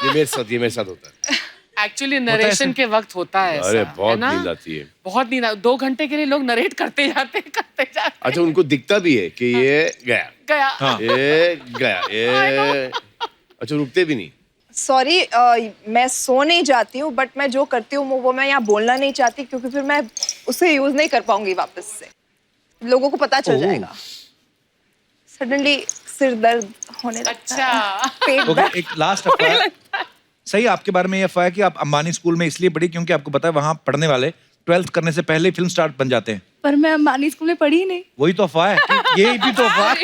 ये मेरे साथ होता है। एक्चुअली नरेशन के वक्त होता है अरे ऐसा, बहुत है ना? नींद आती है। बहुत नींद 2 घंटे के लिए लोग नरेट करते जाते। अच्छा, उनको दिखता भी है कि ये गया, हाँ। ये गया, ये अच्छा, रुकते भी नहीं। सॉरी, मैं सो नहीं जाती हूँ, बट मैं जो करती हूँ वो मैं यहाँ बोलना नहीं चाहती, क्योंकि फिर मैं उसे यूज नहीं कर पाऊंगी वापस से, लोगों को पता चल जाएगा। सडनली सिर दर्द होने लगता है, पेट ओके, दर्द। एक लास्ट अफवाह। सही, आपके बारे में ये अफवाह है कि आप अंबानी स्कूल में इसलिए पढ़ी क्योंकि आपको पता है वहां पढ़ने वाले 12th करने से पहले ही फिल्म स्टार बन जाते हैं। पर मैं अंबानी स्कूल में पढ़ी ही नहीं। वही तो अफवाह है कि ये भी तो अफवाह है।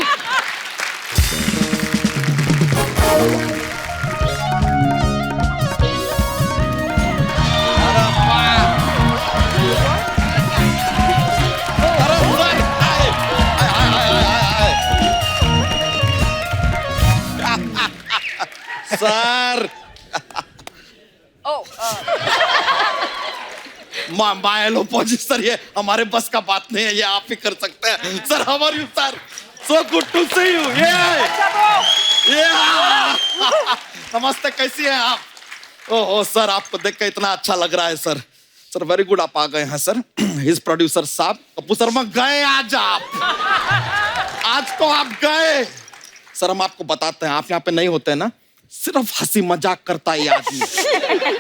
सर माय लो सर, ये हमारे बस का बात नहीं है, ये आप ही कर सकते हैं। Sir how are you sir? So good to see you. ये नमस्ते, कैसी हैं आप? ओहो सर, आपको देख के इतना अच्छा लग रहा है सर। सर वेरी गुड, आप आ गए हैं सर। हिज प्रोड्यूसर साहब कपूर शर्मा गए आज, आज तो आप गए। सर हम आपको बताते हैं, आप यहाँ पे नहीं होते ना, सिर्फ हंसी मजाक करता है ये आदमी।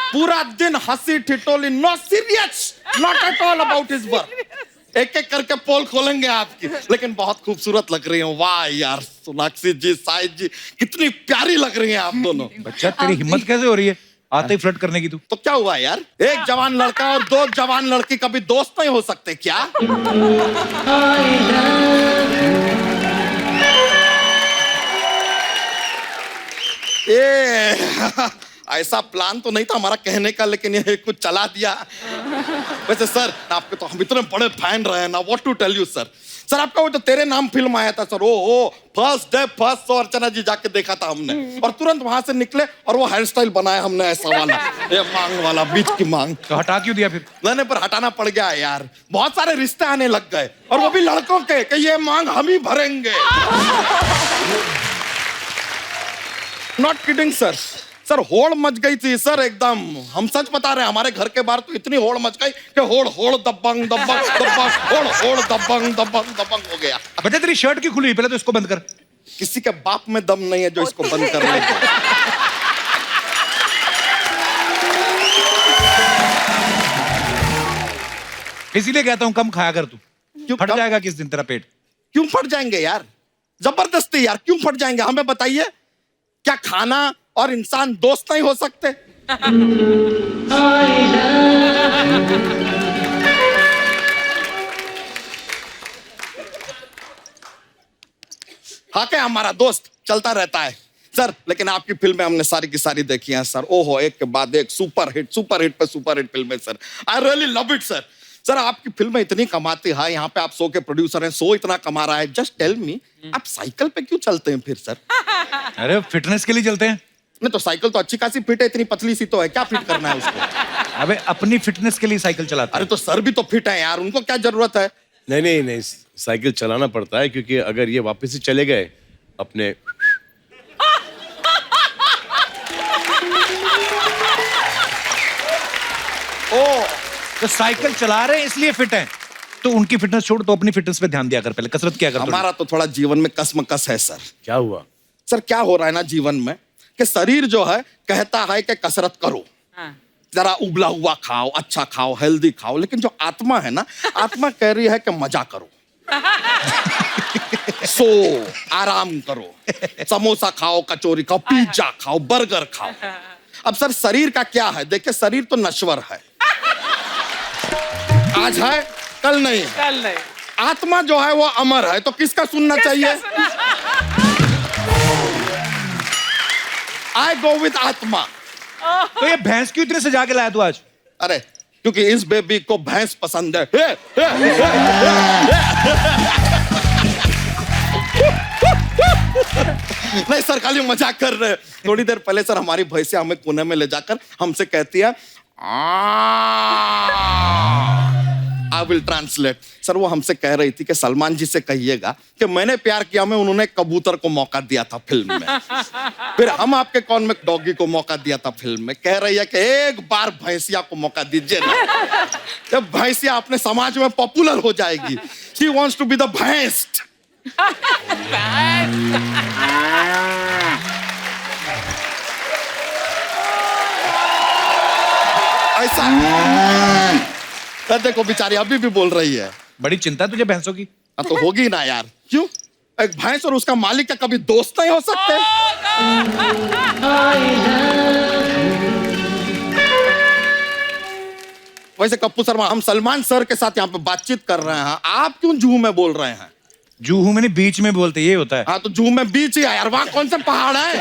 पूरा दिन हंसी ठिठोली, no serious, not at all about his work. एक एक करके पोल खोलेंगे आपकी, लेकिन बहुत खूबसूरत लग रही हैं। वाह यार, सोनाक्षी जी, साहिद जी, कितनी प्यारी लग रही हैं आप दोनों। बच्चा, तेरी हिम्मत कैसे हो रही है आते ही फ्लर्ट करने की? तू तो क्या हुआ यार, एक जवान लड़का और 2 जवान लड़की कभी दोस्त नहीं हो सकते क्या? ऐसा प्लान तो नहीं था हमारा कहने का, लेकिन ये कुछ चला दिया। वैसे सर, आपके तो हम इतने बड़े फैन रहे हैं ना, what to tell you sir. Sir आपका वो जो तेरे नाम फिल्म आया था सर, ओ first day first show Archana ji जाके देखा था हमने, और तुरंत वहां से निकले और वो हेयर स्टाइल बनाया हमने ऐसा वाला, ये मांग वाला, बीच की मांग। तो हटा क्यों दिया फिर? मैंने पर हटाना पड़ गया यार, बहुत सारे रिश्ते आने लग गए, और वो भी लड़कों के, कि ये मांग हम ही भरेंगे। Not kidding sir. सर होड़ मच गई थी सर एकदम, हम सच बता रहे हैं। हमारे घर के बाहर तो इतनी होड़ मच गई कि होड़ होड़ दबंग दबंग दबंग, होड़ होड़ दबंग दबंग दबंग हो गया। बच्चा, तेरी शर्ट क्यों खुली? पहले तो इसको बंद कर। किसी के बाप में दम नहीं है जो इसको बंद कर ले। इसीलिए कहता हूँ कम खाया कर तू, क्यों फट जाएगा किस दिन तेरा पेट। क्यों फट जाएंगे यार, जबरदस्ती यार, क्यों फट जाएंगे? हमें बताइए, क्या खाना और इंसान दोस्त नहीं हो सकते? हाँ, क्या हमारा दोस्त चलता रहता है सर, लेकिन आपकी फिल्में हमने सारी की सारी देखी हैं सर। ओहो, एक के बाद एक सुपर हिट पे सुपर हिट फिल्में sir. I really love it sir. Sir आपकी फिल्में इतनी कमाती है, यहाँ पे आप शो के प्रोड्यूसर हैं, शो इतना कमा रहा है। जस्ट टेल मी, आप साइकिल पे क्यों चलते हैं फिर सर? अरे फिटनेस के लिए चलते हैं। नहीं तो साइकिल तो अच्छी खासी फिट है, इतनी पतली सी तो है, क्या फिट करना है उसको? अबे अपनी फिटनेस के लिए साइकिल चलाते। अरे तो सर भी तो फिट है यार, उनको क्या जरूरत है? नहीं, साइकिल चलाना पड़ता है, क्योंकि अगर ये वापस से चले गए अपने तो साइकिल चला रहे हैं इसलिए फिट हैं, तो उनकी फिटनेस छोड़, तो अपनी फिटनेस पे ध्यान दिया कर, पहले कसरत किया कर। हमारा तो थोड़ा जीवन में कसमकस है सर। क्या हुआ सर? क्या हो रहा है ना जीवन में कि शरीर जो है कहता है कि कसरत करो, जरा उबला हुआ खाओ, अच्छा खाओ, हेल्दी खाओ, लेकिन जो आत्मा है ना, आत्मा कह रही है कि मजा करो, सो आराम करो, समोसा खाओ, कचौरी खाओ, पिज्जा खाओ, बर्गर खाओ। अब सर शरीर का क्या है? देखिए शरीर तो नश्वर है, आज है कल नहीं है। कल नहीं। आत्मा जो है वो अमर है, तो किसका सुनना चाहिए? आई गो विद आत्मा। तो ये भैंस क्यों इतने सजा के लाया तू आज? अरे क्योंकि इस बेबी को भैंस पसंद है। नहीं सर, खाली मजाक कर रहे हैं। थोड़ी देर पहले सर हमारी भैंसिया हमें कोने में ले जाकर हमसे कहती है, आई विल ट्रांसलेट। सर वो हमसे कह रही थी कि सलमान जी से कहिएगा कि मैंने प्यार किया में उन्होंने कबूतर को मौका दिया था फिल्म में, फिर हम आपके कौन में डॉगी को मौका दिया था फिल्म में। कह रही है कि एक बार भैंसिया को मौका दीजिए ना, जब भैंसिया अपने समाज में पॉपुलर हो जाएगी। She wants to be the भैंस। ऐसा देखो बेचारी अभी भी बोल रही है। बड़ी चिंता तुझे भैंसों की? तो होगी ना यार, क्यों? एक भैंस और उसका मालिक का कभी दोस्त नहीं हो सकते? वैसे कप्पू शर्मा, हम सलमान सर के साथ यहाँ पे बातचीत कर रहे हैं, आप क्यों जूह में बोल रहे हैं? जूहू में नहीं, बीच में बोलते, ये होता है। हाँ तो जूह में बीच ही है यार, वहां कौन सा पहाड़ है?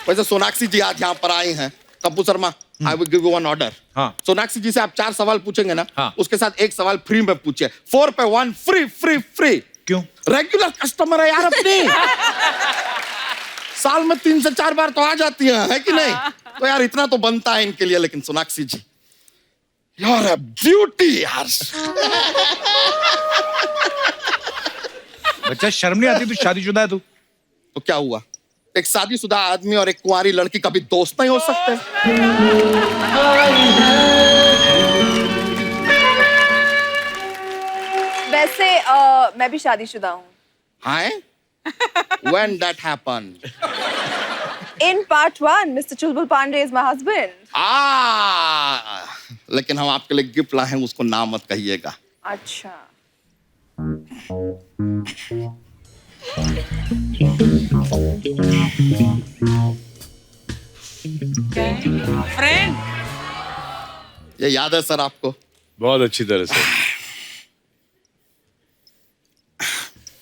वैसे सोनाक्षी जी आज यहाँ पर आई हैं। Kappu Sharma, I will give you one order. हाँ। सोनाक्षी जी से आप 4 सवाल पूछेंगे ना, हाँ। उसके साथ 1 सवाल फ्री में पूछिए। 4 पे 1 फ्री फ्री फ्री। क्यों? रेगुलर कस्टमर है यार अपनी। साल में 3 से 4 बार तो आ जाती है कि नहीं? तो यार इतना तो बनता है इनके लिए। लेकिन सोनाक्षी जी, यार अ ब्यूटी यार। बच्चा शर्म नहीं आती? तू शादीशुदा है तू? तो क्या हुआ? एक शादीशुदा आदमी और एक कुंवारी लड़की कभी दोस्त नहीं हो सकते? वैसे मैं भी शादीशुदा हूँ। हाँ? When that happened? In part 1, Mr. Chulbul Pandey is my husband. लेकिन हम आपके लिए गिफ्ट लाए हैं, उसको नाम मत कहिएगा। अच्छा। फ्रेंड? ये याद है सर आपको? बहुत अच्छी तरह से।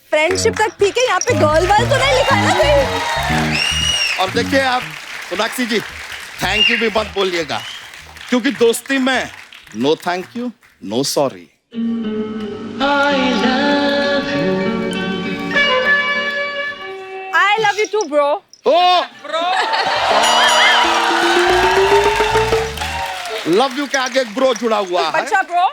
फ्रेंडशिप तक ठीक है, यहाँ पे गर्ल वर्ल तो नहीं लिखा है ना कहीं? और देखिए आप सोनाक्षी जी, थैंक यू भी मत बोलिएगा, क्योंकि दोस्ती में no thank you, no sorry. I love you too, bro. ओ लव यू के आगे एक ब्रो जुड़ा हुआ है। बच्चा bro.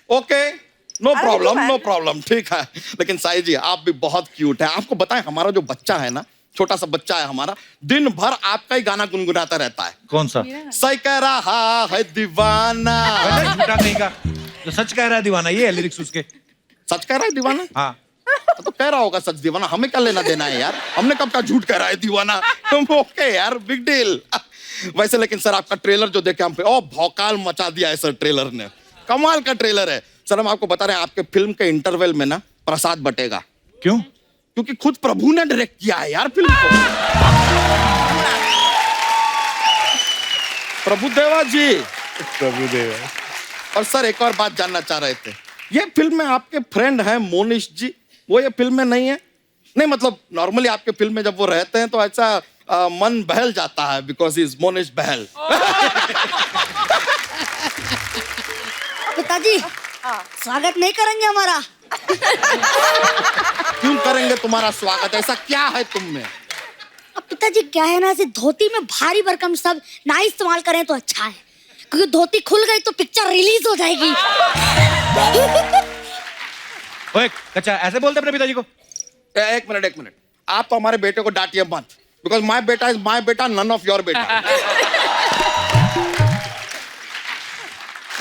Okay, no I problem, love you, no man. Problem, ठीक है। लेकिन साई जी आप भी बहुत क्यूट है। आपको बताएं, हमारा जो बच्चा है ना, छोटा सा बच्चा है हमारा, दिन भर आपका ही गाना गुनगुनाता रहता है। कौन सा? सही कह रहा है दीवाना। झूठा कहीं का, तो सच कह रहा है दीवाना। ये है लिरिक्स उसके। सच कह रहा है दीवाना? हाँ। तो कह रहा होगा सच दीवाना, हमें क्या लेना देना है यार? हमने कब का झूठ कह रहा है दीवाना? ओके यार, बिग डील। वैसे लेकिन सर आपका ट्रेलर जो देखे हम पे, ओ भौकाल मचा दिया है सर ट्रेलर ने। कमाल का ट्रेलर है सर। हम आपको बता रहे हैं, आपके फिल्म के इंटरवल में ना प्रसाद बटेगा। क्यों? क्योंकि खुद प्रभु ने डायरेक्ट किया है यार फिल्म को। प्रभुदेवा जी। प्रभुदेवा। और सर एक और बात जानना चाह रहे थे, ये फिल्म में आपके फ्रेंड हैं मोनिश जी, वो ये फिल्म में नहीं है? नहीं मतलब नॉर्मली आपके फिल्म में जब वो रहते हैं तो ऐसा मन बहल जाता है, बिकॉज इज मोनिश बहल। पिताजी, स्वागत नहीं करेंगे हमारा? क्यों करेंगे तुम्हारा स्वागत? ऐसा क्या है तुम में? अब पिताजी क्या है ना, ऐसे धोती में भारी भरकम सब ना इस्तेमाल करें तो अच्छा है, क्योंकि धोती खुल गई तो पिक्चर रिलीज हो जाएगी। ओए कच्चा, ऐसे बोलते अपने पिताजी को? एक मिनट, आप तो हमारे बेटे को डांटिए मत, बिकॉज माय बेटा इज माय बेटा, नन ऑफ योर बेटा।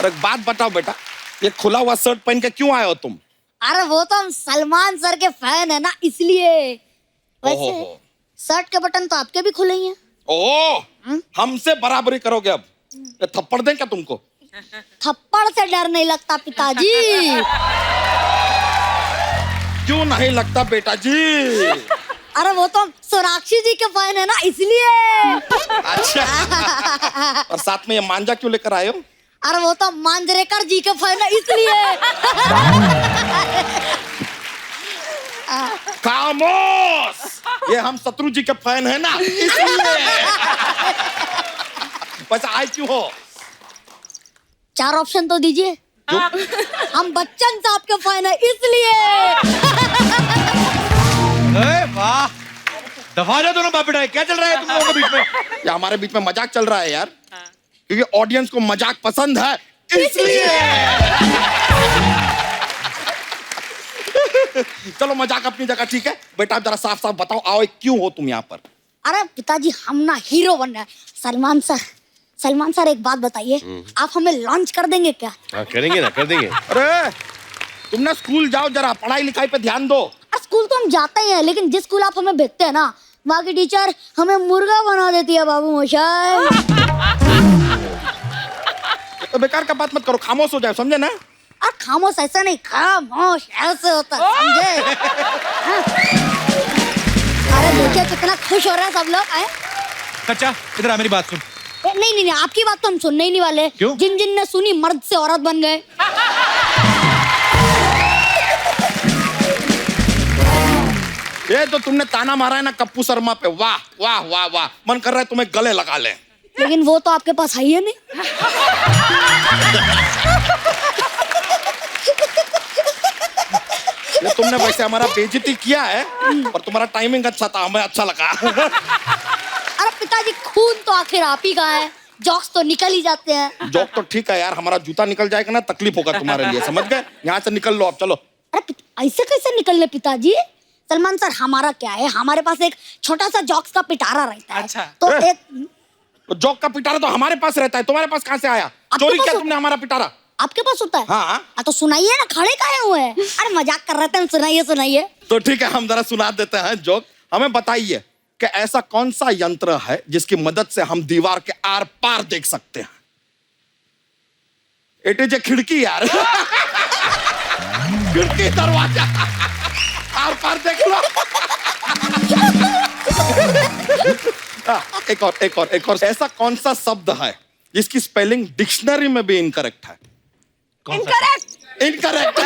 और एक बात बताओ बेटा, ये खुला हुआ शर्ट पहन के क्यों आए हो तुम? अरे वो तो हम सलमान सर के फैन है ना, इसलिए। वैसे ओहो। शर्ट के बटन तो आपके भी खुले ही हैं। ओह, हमसे बराबरी करोगे अब? ये थप्पड़ दें क्या तुमको? थप्पड़ से डर नहीं लगता पिताजी। क्यों नहीं लगता बेटा जी? अरे वो तो हम सोनाक्षी जी के फैन है ना, इसलिए। अच्छा। और साथ में ये मांझा क्यों लेकर आए हो? अरे वो तो मांजरेकर जी के फैन है, इसलिए। खामोश, ये हम शत्रु जी के फैन है ना, इसलिए। वैसे आए क्यों हो? 4 ऑप्शन तो दीजिए। हम बच्चन साहब के फैन है, इसलिए। वाह, दफा जा दोनों बाप बेटा, क्या चल रहा है तुम लोगों के बीच में? ये हमारे बीच में मजाक चल रहा है यार, क्योंकि ऑडियंस को मजाक पसंद है, इसलिए। चलो मजाक अपनी जगह ठीक है। बेटा आप जरा साफ साफ बताओ, आओ क्यों हो तुम यहाँ पर? अरे पिताजी, हम ना हीरो बन रहे हैं। सलमान सर एक बात बताइए, आप हमें लॉन्च कर देंगे क्या? हाँ करेंगे ना, कर देंगे। अरे तुम ना स्कूल जाओ, जरा पढ़ाई लिखाई पे ध्यान दो। स्कूल तो हम जाते ही हैं, लेकिन जिस स्कूल आप हमें भेजते हैं ना, वहाँ की टीचर हमें मुर्गा बना देती है बाबू मोशाय। तो बेकार का बात मत करो, खामोश हो जाए, समझे ना? और खामोश ऐसा नहीं, खामोश ऐसे होता है, समझे? हाँ। अरे देखिए कितना खुश हो रहे हैं सब लोग। कच्चा इधर आ, मेरी बात सुन। नहीं, आपकी बात तो हम सुनने ही नहीं वाले। क्यों? जिन जिन ने सुनी मर्द से औरत बन गए। ये तो तुमने ताना मारा है ना कप्पू शर्मा पे, वाह वाह वाह वाह, मन कर रहा है तुम्हें गले लगा ले। लेकिन वो तो आपके पास है ही नहीं। ये तुमने वैसे हमारा बेइज्जती किया है, और तुम्हारा टाइमिंग अच्छा था, हमें अच्छा लगा। अरे पिताजी, खून तो आखिर आप ही का है, जॉक्स तो निकल ही जाते हैं। जॉक तो ठीक है यार, हमारा जूता निकल जाएगा ना, तकलीफ होगा तुम्हारे लिए, समझ गए? यहाँ से निकल लो अब, चलो। अरे ऐसे कैसे निकलने पिताजी? सलमान सर, हमारा क्या है, हमारे पास एक छोटा सा जॉक्स का पिटारा रहता है। अच्छा। तो एक जॉक का पिटारा तो हमारे पास रहता है, तुम्हारे पास कहाँ से आया? चोरी किया तुमने हमारा पिटारा? आपके पास होता है? हाँ। तो सुनाइए ना, खड़े काहे हुए हैं? अरे मजाक कर रहे थे, सुनाइए। तो ठीक है, हम जरा सुना देते हैं जोक। हमें बताइए कि ऐसा कौन सा यंत्र है जिसकी मदद से हम दीवार के आर पार देख सकते हैं? इट इज ए खिड़की यार। खिड़की, दरवाजा, आर पार देख लो। एक और ऐसा कौन सा शब्द है जिसकी स्पेलिंग डिक्शनरी में भी इनकरेक्ट है? इनकरेक्ट।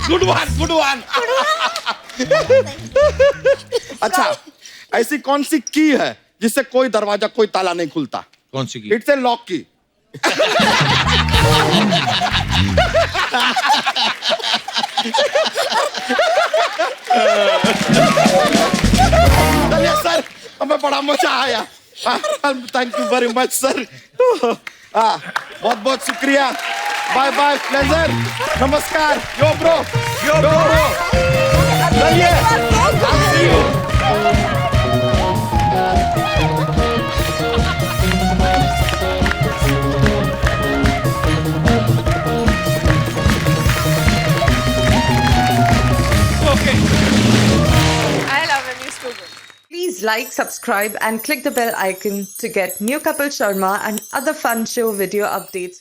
Good one. अच्छा, ऐसी कौन सी की है जिससे कोई दरवाजा, कोई ताला नहीं खुलता? कौन सी की? इट्स ए लॉक की। चलिए सर, हमें बड़ा मजा आया। Thank you very much sir. बहुत बहुत शुक्रिया। बाय बाय, प्लेजर, नमस्कार। यो ब्रो। चलिए, I'll see you. I love when you student. Please like, subscribe and click the bell icon to get new Kapil Sharma and other fun show video updates.